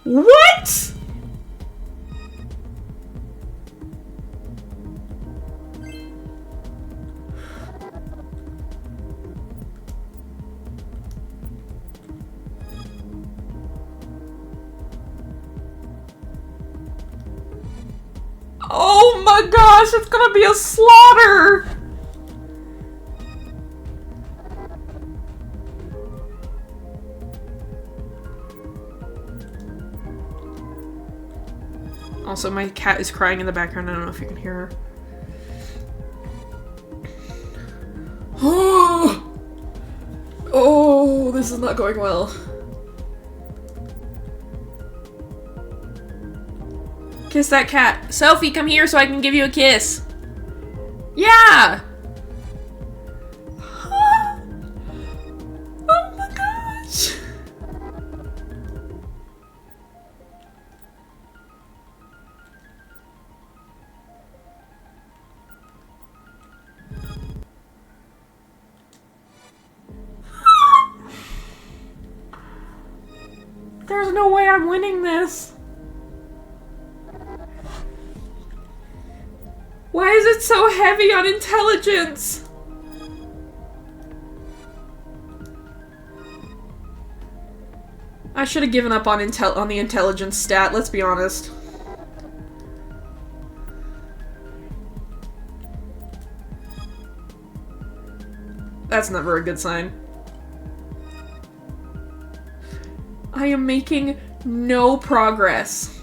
What? Oh my gosh, it's gonna be a slaughter! Also, my cat is crying in the background. I don't know if you can hear her. Oh, this is not going well. Kiss that cat. Sophie, come here so I can give you a kiss. Yeah! Oh my gosh! There's no way I'm winning this. Why is it so heavy on intelligence? I should have given up on the intelligence stat, let's be honest. That's never a good sign. I am making no progress.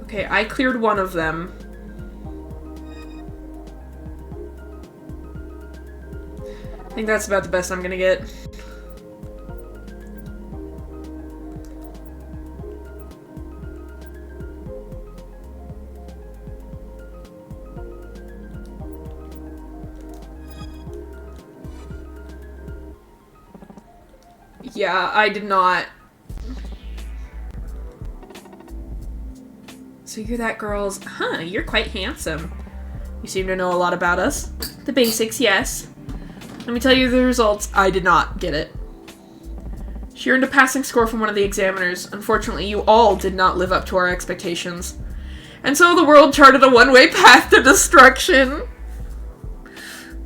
Okay, I cleared one of them. I think that's about the best I'm gonna get. Yeah, I did not. So you're that girl's... Huh, you're quite handsome. You seem to know a lot about us. The basics, yes. Let me tell you the results. I did not get it. She earned a passing score from one of the examiners. Unfortunately, you all did not live up to our expectations. And so the world charted a one-way path to destruction.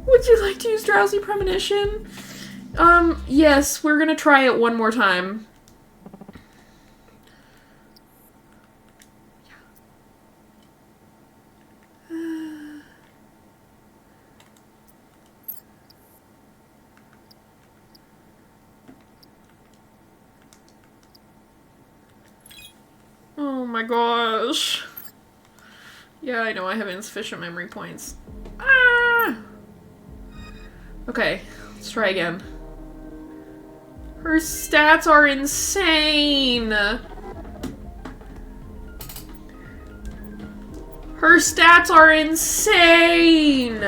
Would you like to use Drowsy Premonition? Yes, we're gonna try it one more time. Oh my gosh.
Yeah, I know, I have insufficient memory points. Ah! Okay, let's try again. Her stats are insane! Her stats are insane!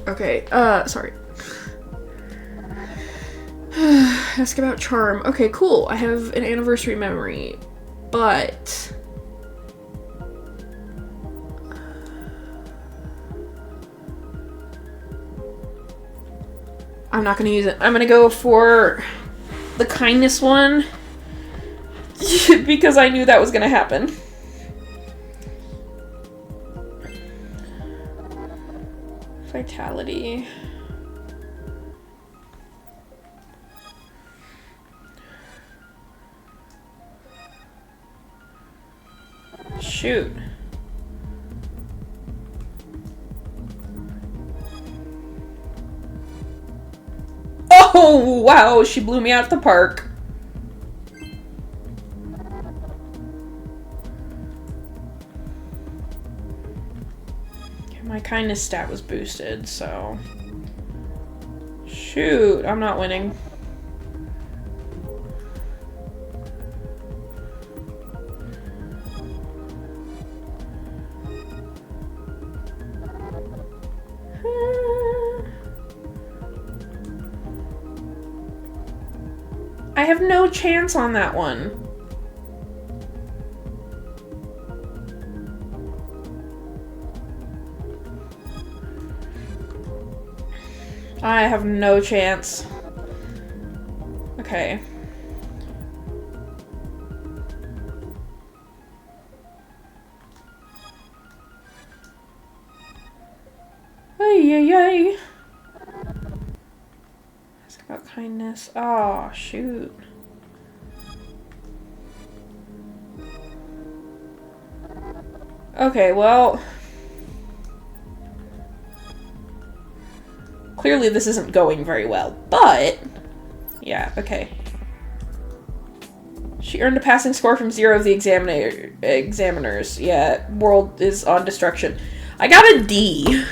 Okay, sorry. Ask about charm. Okay, cool. I have an anniversary memory, but... I'm not gonna use it. I'm gonna go for the kindness one because I knew that was gonna happen. Vitality. Shoot. Oh, wow, she blew me out at the park. My kindness stat was boosted, so... Shoot, I'm not winning. I have no chance on that one. I have no chance. Okay. Ay, ay, ay. Ask about kindness. Oh, shoot. Okay, well... Clearly this isn't going very well, but... Yeah, okay. She earned a passing score from 0 of the examiners. Yeah, world is on destruction. I got a D.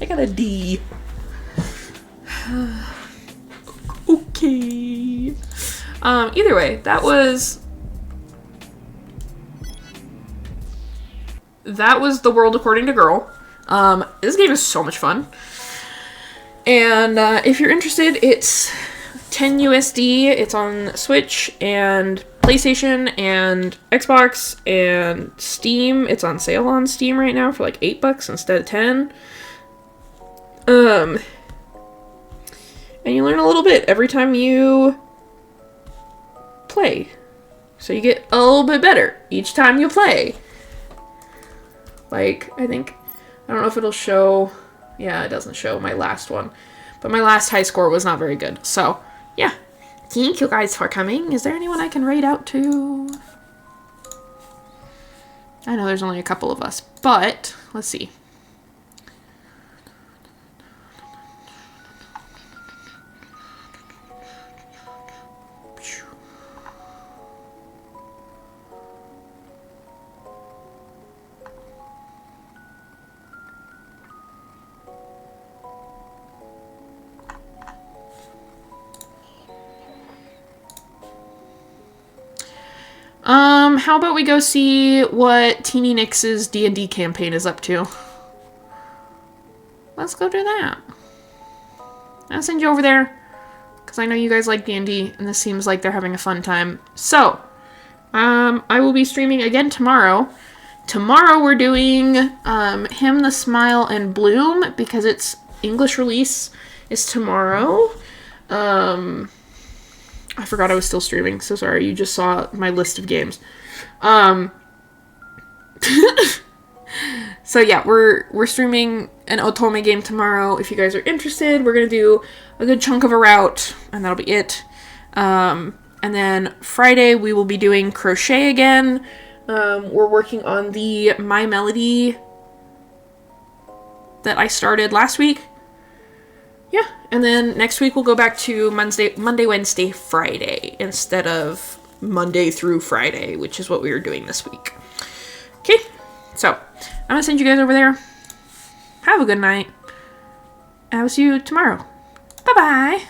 I got a D. Okay. Either way, that was The World According to Girl. This game is so much fun. And if you're interested, it's 10 USD. It's on Switch and PlayStation and Xbox and Steam. It's on sale on Steam right now for like $8 instead of 10. And you learn a little bit every time you play. So you get a little bit better each time you play. Like, I don't know if it'll show... Yeah, it doesn't show my last one. But my last high score was not very good. So, yeah. Thank you guys for coming. Is there anyone I can raid out to? I know there's only a couple of us, but let's see. How about we go see what Teeny Nix's D&D campaign is up to? Let's go do that. I'll send you over there, because I know you guys like D&D, and this seems like they're having a fun time. So, I will be streaming again tomorrow. Tomorrow we're doing, Him, the Smile, and Bloom, because its English release is tomorrow.
I forgot I was still streaming, so sorry. You just saw my list of games. So yeah, we're streaming an Otome game tomorrow. If you guys are interested, we're gonna do a good chunk of a route, and that'll be it. And then Friday we will be doing crochet again. We're working on the My Melody that I started last week. Yeah, and then next week we'll go back to Monday, Wednesday, Friday instead of Monday through Friday, which is what we were doing this week. Okay, so I'm gonna send you guys over there. Have a good night. I will see you tomorrow. Bye-bye.